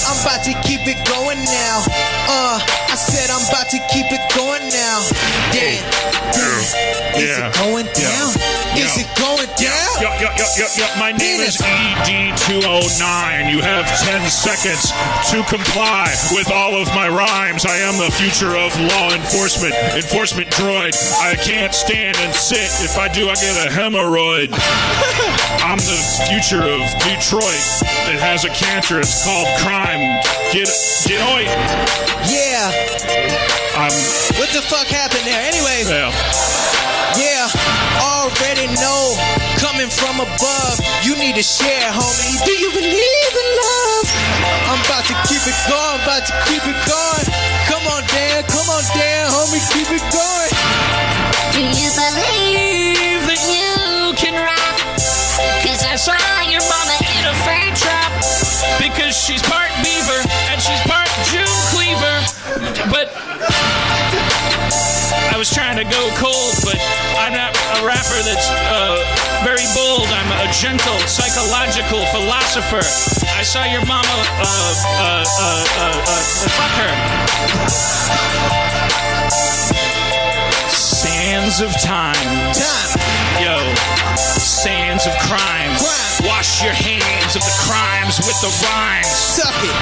Speaker 7: I'm about to keep it going now. I said I'm about to keep it going now. Damn. Is it going down? Is it going down?
Speaker 6: Yo. My name is ED209. You have 10 seconds to comply with all of my rhymes. I am the future of law enforcement. Enforcement droid. I can't stand and sit. If I do, I get a hemorrhoid. I'm the future of Detroit. It has a cancer. It's called crime. Get oi.
Speaker 7: Yeah. What the fuck happened there? Anyway. Yeah. Already know. Coming from above. You need to share, homie. Do you believe in love? I'm about to keep it going. Come on, Dan. Homie, keep it going.
Speaker 3: Do you believe that you can rock? 'Cause I saw your mama in a freight trap.
Speaker 2: Because she's part beaver and she's part June Cleaver. But I was trying to go cold, but I'm not a rapper that's very bold. I'm a gentle, psychological philosopher. I saw your mama sands of time. Yo, sands of crime. Wash your hands of the crimes with the rhymes.
Speaker 7: Suck it.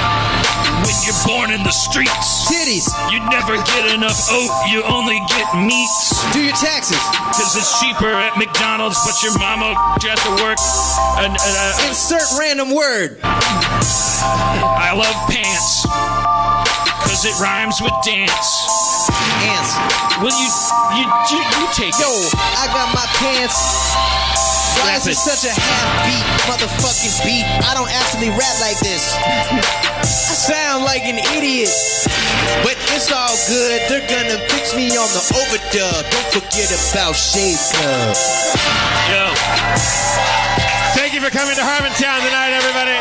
Speaker 2: When you're born in the streets,
Speaker 7: Titties.
Speaker 2: you never get enough oat, you only get meats.
Speaker 7: Do your taxes.
Speaker 2: Cause it's cheaper at McDonald's, but your mama has to work.
Speaker 7: Insert random word.
Speaker 2: I love pants, cause it rhymes with dance.
Speaker 7: Ants.
Speaker 2: Will you take
Speaker 7: Yo,
Speaker 2: it?
Speaker 7: I got my pants. Why is
Speaker 2: Rap
Speaker 7: it
Speaker 2: it.
Speaker 7: such a half-beat motherfucking beat? I don't actually rap like this. I sound like an idiot, but it's all good. They're gonna fix me on the overdub. Don't forget about Shade Club.
Speaker 2: Yo.
Speaker 1: Thank you for coming to Harmontown tonight, everybody.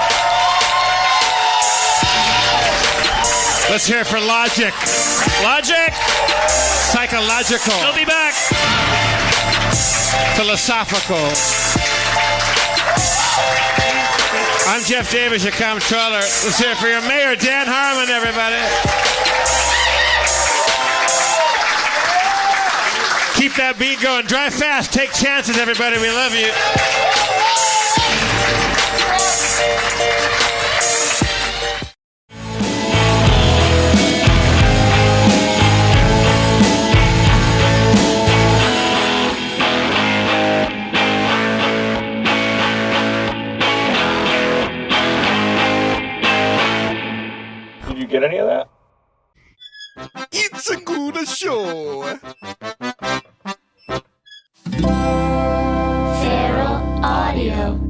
Speaker 1: Let's hear it for Logic.
Speaker 2: Logic!
Speaker 1: Psychological.
Speaker 2: He'll be back.
Speaker 1: Philosophical. I'm Jeff Davis, your comptroller. Let's hear it for your mayor, Dan Harmon, everybody. Keep that beat going. Drive fast. Take chances, everybody. We love you.
Speaker 2: Did you get any of that?
Speaker 8: It's a good show.
Speaker 9: Feral Audio.